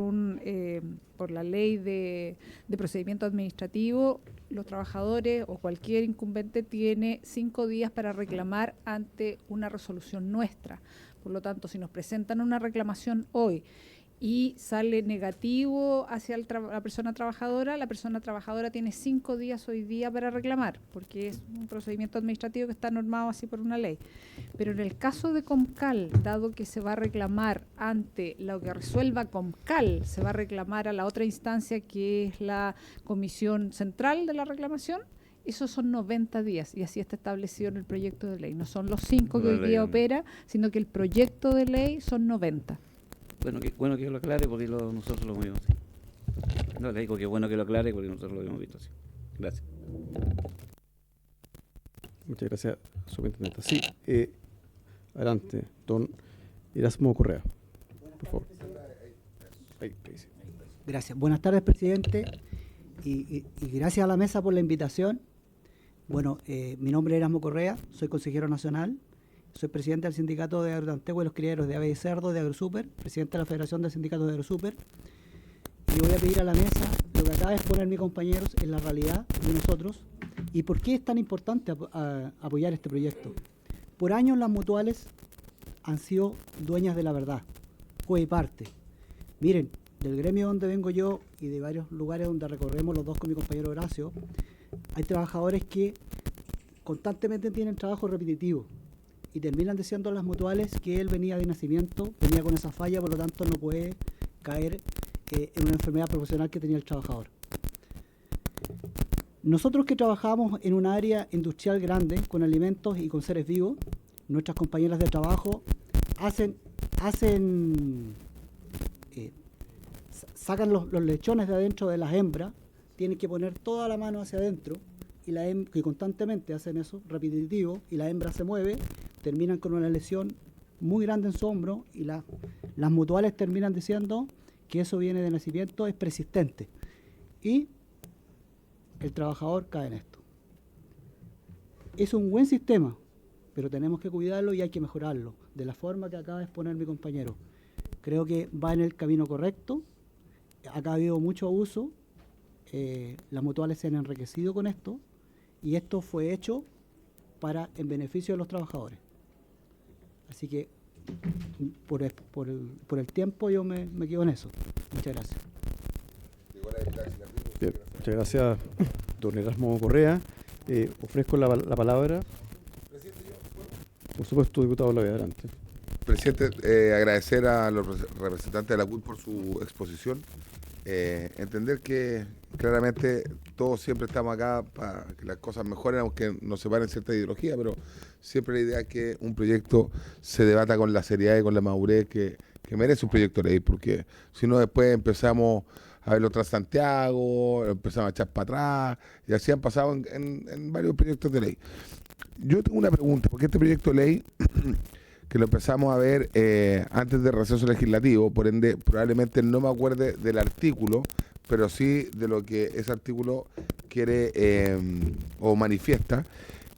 la ley de procedimiento administrativo. Los trabajadores o cualquier incumbente tiene 5 días para reclamar ante una resolución nuestra. Por lo tanto, si nos presentan una reclamación hoy y sale negativo hacia la persona trabajadora tiene 5 días hoy día para reclamar, porque es un procedimiento administrativo que está normado así por una ley. Pero en el caso de CONCAL, dado que se va a reclamar ante lo que resuelva CONCAL, se va a reclamar a la otra instancia que es la Comisión Central de la Reclamación, esos son 90 días y así está establecido en el proyecto de ley. No son los 5 que hoy día opera, sino que el proyecto de ley son 90. Bueno que lo aclare porque nosotros lo vimos así. No, le digo que bueno que lo aclare porque nosotros lo hemos visto así. Gracias. Muchas gracias, superintendente. Sí, adelante, don Erasmo Correa, por favor. Ahí, sí. Gracias. Buenas tardes, presidente, y gracias a la mesa por la invitación. Bueno, mi nombre es Erasmo Correa, soy consejero nacional, soy presidente del sindicato de Agrotantegua y los criaderos de ave y cerdo de Agrosuper, presidente de la Federación de Sindicatos de Agrosuper, y voy a pedir a la mesa lo que acaba de exponer mis compañeros en la realidad de nosotros y por qué es tan importante apoyar este proyecto. Por años las mutuales han sido dueñas de la verdad, juez y parte. Miren, del gremio donde vengo yo y de varios lugares donde recorremos los dos con mi compañero Horacio, hay trabajadores que constantemente tienen trabajo repetitivo y terminan diciendo a las mutuales que él venía de nacimiento, venía con esa falla, por lo tanto no puede caer en una enfermedad profesional que tenía el trabajador. Nosotros que trabajamos en un área industrial grande, con alimentos y con seres vivos, nuestras compañeras de trabajo sacan los lechones de adentro de las hembras, tienen que poner toda la mano hacia adentro, y constantemente hacen eso, repetitivo, y la hembra se mueve, terminan con una lesión muy grande en su hombro, y las mutuales terminan diciendo que eso viene de nacimiento, es persistente. Y el trabajador cae en esto. Es un buen sistema, pero tenemos que cuidarlo y hay que mejorarlo, de la forma que acaba de exponer mi compañero. Creo que va en el camino correcto, acá ha habido mucho abuso, las mutuales se han enriquecido con esto, y esto fue hecho en beneficio de los trabajadores. Así que por el tiempo yo me quedo en eso. Muchas gracias. Bien, muchas gracias, don Erasmo Correa. Ofrezco la palabra. Por supuesto, diputado Lavia, adelante. Presidente, agradecer a los representantes de la CUT por su exposición. Entender que claramente todos siempre estamos acá para que las cosas mejoren, aunque nos separen cierta ideología, pero siempre la idea es que un proyecto se debata con la seriedad y con la madurez que merece un proyecto de ley, porque si no después empezamos a verlo tras Santiago, empezamos a echar para atrás, y así han pasado en varios proyectos de ley. Yo tengo una pregunta, porque este proyecto de ley que lo empezamos a ver antes del receso legislativo, por ende probablemente no me acuerde del artículo, pero sí de lo que ese artículo quiere o manifiesta,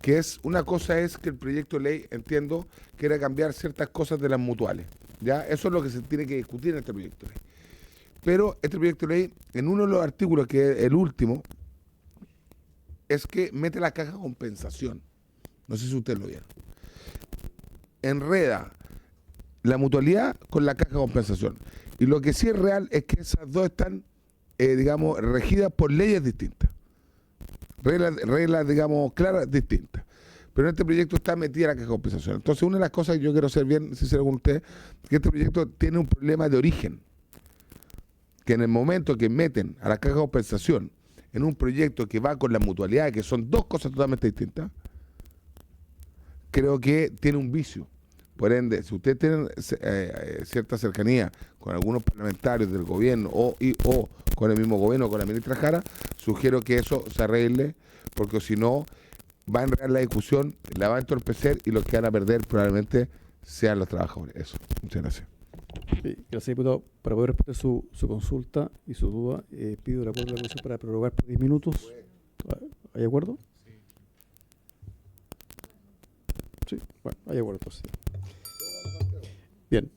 que es, una cosa es que el proyecto de ley, entiendo, quiera cambiar ciertas cosas de las mutuales, ¿ya? Eso es lo que se tiene que discutir en este proyecto de ley. Pero este proyecto de ley, en uno de los artículos, que es el último, es que mete la caja de compensación. No sé si ustedes lo vieron. Enreda la mutualidad con la caja de compensación. Y lo que sí es real es que esas dos están, digamos, regidas por leyes distintas. Reglas, digamos, claras, distintas. Pero en este proyecto está metida la caja de compensación. Entonces, una de las cosas que yo quiero ser bien sincero con ustedes, es que este proyecto tiene un problema de origen. Que en el momento que meten a la caja de compensación en un proyecto que va con la mutualidad, que son dos cosas totalmente distintas, creo que tiene un vicio. Por ende, si ustedes tienen cierta cercanía con algunos parlamentarios del gobierno o con el mismo gobierno, con la ministra Jara, sugiero que eso se arregle, porque si no, va a enredar la discusión, la va a entorpecer y los que van a perder probablemente sean los trabajadores. Eso. Muchas gracias. Sí, gracias, diputado. Para poder responder su consulta y su duda, pido el acuerdo de la comisión para prorrogar por 10 minutos. ¿Hay acuerdo? Sí, bueno, hay acuerdo entonces. Bien,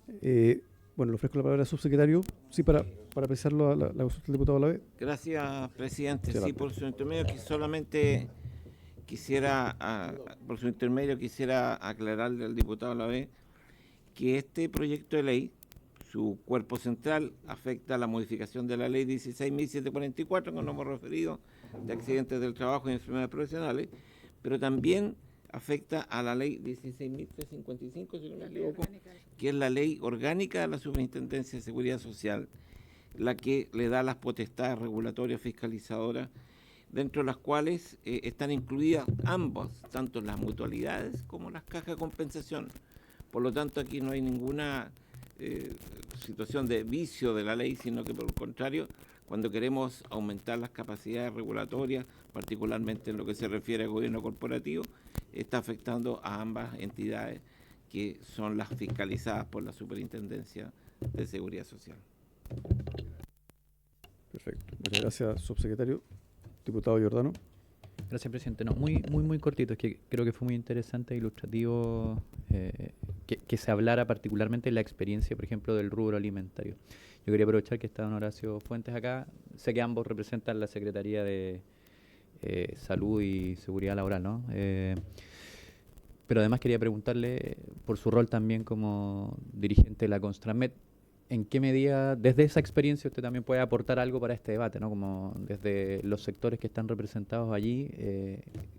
bueno, le ofrezco la palabra al subsecretario, sí, para apreciarlo a la consulta del diputado Olavé. Gracias, presidente. Sí, Sí, por su intermedio, que solamente quisiera aclararle al diputado Olavé que este proyecto de ley, su cuerpo central, afecta a la modificación de la ley 16.744, que nos hemos referido, de accidentes del trabajo y enfermedades profesionales, pero también afecta a la ley 16.355, si no me equivoco, que es la ley orgánica de la Superintendencia de Seguridad Social, la que le da las potestades regulatorias fiscalizadoras, dentro de las cuales están incluidas ambas, tanto las mutualidades como las cajas de compensación. Por lo tanto, aquí no hay ninguna situación de vicio de la ley, sino que por el contrario, cuando queremos aumentar las capacidades regulatorias, particularmente en lo que se refiere al gobierno corporativo, está afectando a ambas entidades que son las fiscalizadas por la Superintendencia de Seguridad Social. Perfecto. Muchas gracias, subsecretario. Diputado Giordano. Gracias, presidente. No, muy cortito. Es que creo que fue muy interesante e ilustrativo que se hablara particularmente de la experiencia, por ejemplo, del rubro alimentario. Yo quería aprovechar que está don Horacio Fuentes acá. Sé que ambos representan la Secretaría de Salud y Seguridad Laboral, ¿no? Pero además quería preguntarle por su rol también como dirigente de la Constramed, ¿en qué medida, desde esa experiencia, usted también puede aportar algo para este debate, ¿no? Como desde los sectores que están representados allí,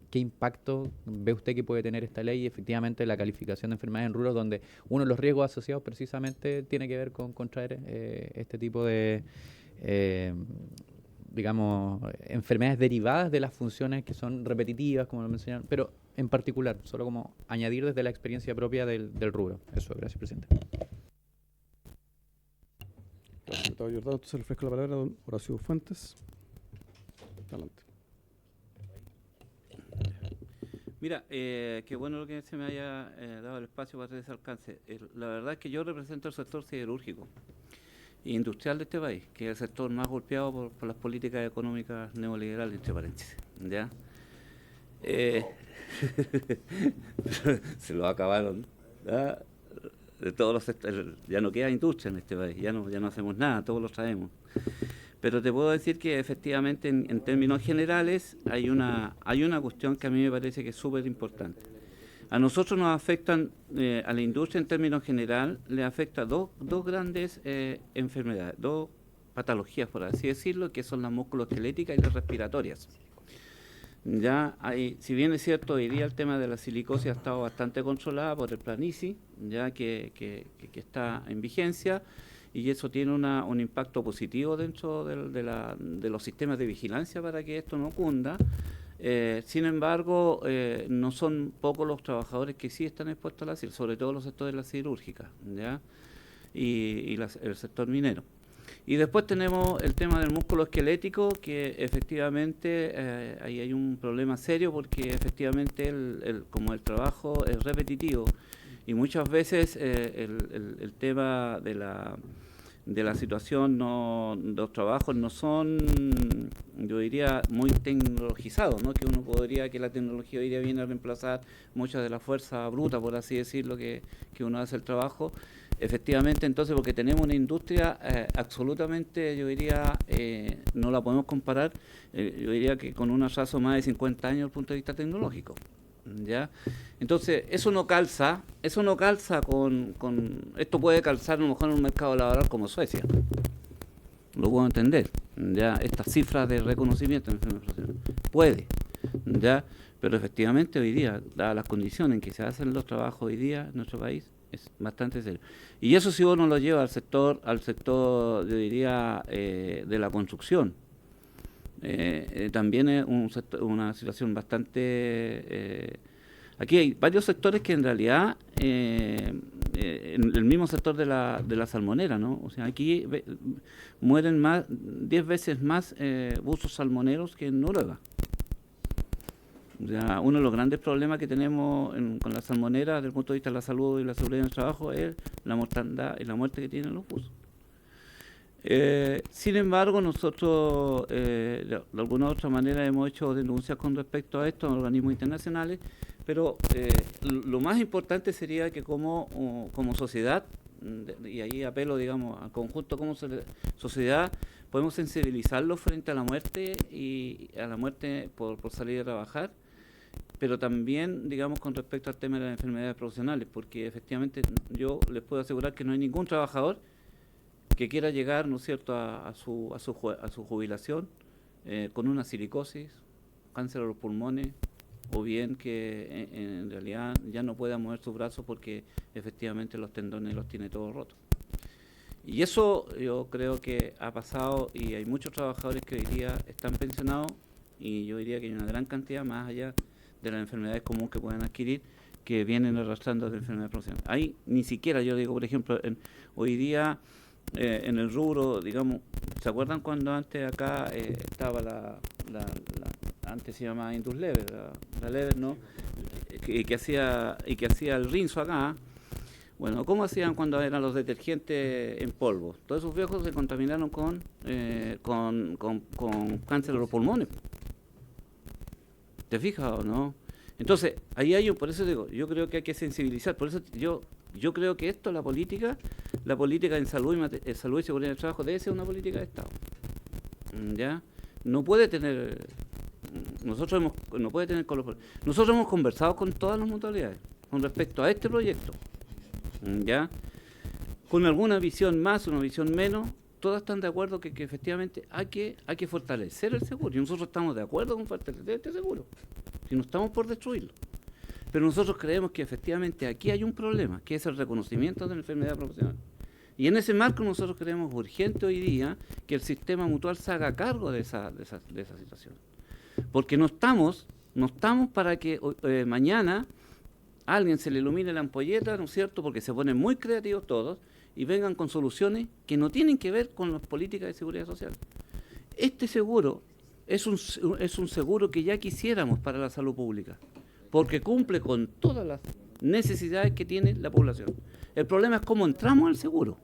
¿qué impacto ve usted que puede tener esta ley y efectivamente la calificación de enfermedades en rubros donde uno de los riesgos asociados precisamente tiene que ver con contraer este tipo de, digamos, enfermedades derivadas de las funciones que son repetitivas, como lo mencionaron, pero en particular, solo como añadir desde la experiencia propia del rubro? Eso, gracias, presidente. Gracias, diputado Giordano. Entonces le ofrezco la palabra a don Horacio Fuentes. Adelante. Mira, qué bueno que se me haya dado el espacio para hacer ese alcance. La verdad es que yo represento el sector siderúrgico e industrial de este país, que es el sector más golpeado por las políticas económicas neoliberales, entre paréntesis, ¿ya? Se lo acabaron, ¿ya? De todos los sectores, ya no queda industria en este país, ya no hacemos nada, todos lo traemos. Pero te puedo decir que efectivamente en términos generales hay una cuestión que a mí me parece que es súper importante. A nosotros nos afectan, a la industria en términos general, le afecta dos grandes enfermedades, dos patologías, por así decirlo, que son las musculoesqueléticas y las respiratorias. Ya hay, si bien es cierto, hoy día el tema de la silicosis ha estado bastante controlada por el plan ICI, ya que está en vigencia, y eso tiene un impacto positivo dentro de los sistemas de vigilancia para que esto no cunda. Sin embargo, no son pocos los trabajadores que sí están expuestos a la SIL, sobre todo los sectores de la siderúrgica, ¿ya? y el sector minero. Y después tenemos el tema del músculo esquelético, que efectivamente ahí hay un problema serio, porque efectivamente como el trabajo es repetitivo y muchas veces el tema de la situación, los trabajos no son, yo diría, muy tecnologizados, ¿no? Que uno podría, que la tecnología hoy día viene a reemplazar muchas de la fuerza bruta, por así decirlo, que uno hace el trabajo. Efectivamente, entonces, porque tenemos una industria absolutamente, yo diría, no la podemos comparar, yo diría que con un atraso más de 50 años desde el punto de vista tecnológico. ¿Ya? Entonces, eso no calza con esto puede calzar a lo mejor en un mercado laboral como Suecia. Lo puedo entender, ya, estas cifras de reconocimiento en enfermedades profesionales. Puede, ya, pero efectivamente hoy día, dadas las condiciones en que se hacen los trabajos hoy día en nuestro país, es bastante serio. Y eso si uno lo lleva al sector, yo diría, de la construcción. También es una situación bastante... aquí hay varios sectores que en realidad, en el mismo sector de la salmonera, ¿no? O sea, aquí mueren 10 veces más buzos salmoneros que en Noruega. O sea, uno de los grandes problemas que tenemos con la salmonera desde el punto de vista de la salud y la seguridad en el trabajo es la mortandad y la muerte que tienen los buzos. Sin embargo, nosotros de alguna u otra manera hemos hecho denuncias con respecto a esto en organismos internacionales, pero lo más importante sería que como sociedad, y ahí apelo, digamos, al conjunto como sociedad, podemos sensibilizarlos frente a la muerte y a la muerte por salir a trabajar, pero también, digamos, con respecto al tema de las enfermedades profesionales, porque efectivamente yo les puedo asegurar que no hay ningún trabajador que quiera llegar, ¿no es cierto?, a su jubilación con una silicosis, cáncer de los pulmones, o bien que en realidad ya no pueda mover sus brazos porque efectivamente los tendones los tiene todos rotos. Y eso yo creo que ha pasado, y hay muchos trabajadores que hoy día están pensionados, y yo diría que hay una gran cantidad más allá de las enfermedades comunes que pueden adquirir, que vienen arrastrando de enfermedades profesionales. Ahí ni siquiera, yo digo, por ejemplo, hoy día en el rubro, digamos, ¿se acuerdan cuando antes acá estaba antes se llamaba Induslever, la Lever, ¿no? que hacía el rinzo acá? Bueno, ¿cómo hacían cuando eran los detergentes en polvo? Todos esos viejos se contaminaron con cáncer de los pulmones. ¿Te fijas o no? Entonces, ahí por eso digo, yo creo que hay que sensibilizar, por eso yo creo que esto, la política en salud y seguridad del trabajo debe ser una política de Estado. ¿Ya? No puede tener, nosotros hemos conversado con todas las mutualidades con respecto a este proyecto. ¿Ya? Con alguna visión más, una visión menos, todas están de acuerdo que efectivamente hay que fortalecer el seguro, y nosotros estamos de acuerdo con fortalecer este seguro, si no estamos por destruirlo. Pero nosotros creemos que efectivamente aquí hay un problema, que es el reconocimiento de la enfermedad profesional. Y en ese marco nosotros creemos urgente hoy día que el sistema mutual se haga cargo de esa situación. Porque no estamos para que mañana a alguien se le ilumine la ampolleta, ¿no es cierto?, porque se ponen muy creativos todos y vengan con soluciones que no tienen que ver con las políticas de seguridad social. Este seguro es un seguro que ya quisiéramos para la salud pública, porque cumple con todas las necesidades que tiene la población. El problema es cómo entramos al seguro,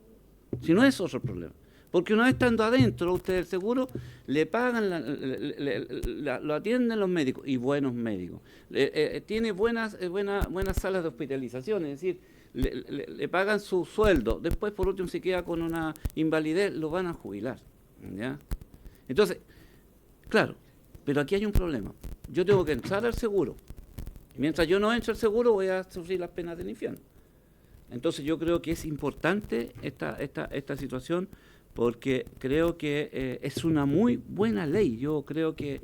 si no es otro problema. Porque una vez estando adentro usted del seguro, le pagan, lo atienden los médicos, y buenos médicos. Tiene buenas salas de hospitalización, es decir, le pagan su sueldo. Después, por último, si queda con una invalidez, lo van a jubilar. ¿Ya? Entonces, claro, pero aquí hay un problema. Yo tengo que entrar al seguro. Mientras yo no entre al seguro, voy a sufrir las penas del infierno. Entonces, yo creo que es importante esta situación, porque creo que es una muy buena ley. Yo creo que,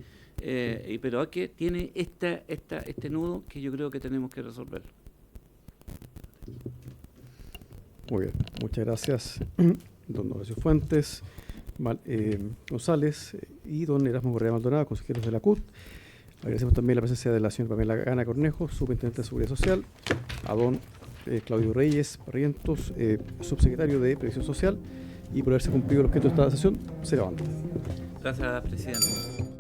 pero que tiene este nudo que yo creo que tenemos que resolver. Muy bien, muchas gracias, don Horacio Fuentes, González y don Erasmo Correa Maldonado, consejeros de la CUT. Agradecemos también la presencia de la señora Pamela Gana Cornejo, superintendente de Seguridad Social, a don Claudio Reyes Barrientos, subsecretario de Previsión Social, y por haberse cumplido el objeto de esta sesión, se levanta. Gracias, presidente.